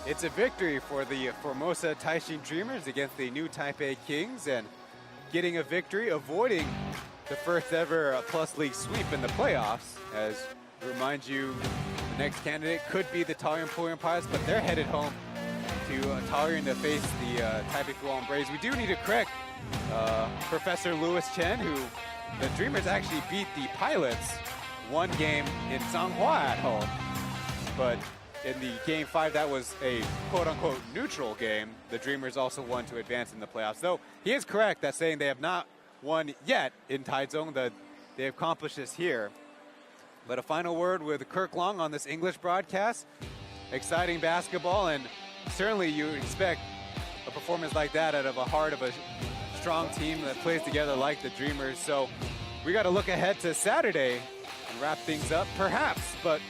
it's a victory for the Formosa Taishin Dreamers against the new Taipei Kings, and getting a victory, avoiding the first ever Plus League sweep in the playoffs. As remind you, the next candidate could be the Taoyuan Puyan Pilots, but they're headed home to Taoyuan to face the Taipei Fuwan Braves. We do need to correct Professor Louis Chen, who the Dreamers actually beat the Pilots one game in Zhanghua at home, but in the Game 5, that was a quote-unquote neutral game. The Dreamers also won to advance in the playoffs. Though he is correct that saying they have not won yet in Taichung, that they accomplished this here. But a final word with Kirk Long on this English broadcast. Exciting basketball, and certainly you expect a performance like that out of a heart of a strong team that plays together like the Dreamers. So we got to look ahead to Saturday and wrap things up, perhaps. But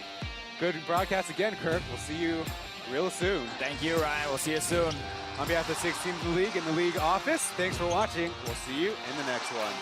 good broadcast again, Kirk. We'll see you real soon. Thank you, Ryan. We'll see you soon. On behalf of the 6 teams in the league and the league office, thanks for watching. We'll see you in the next one.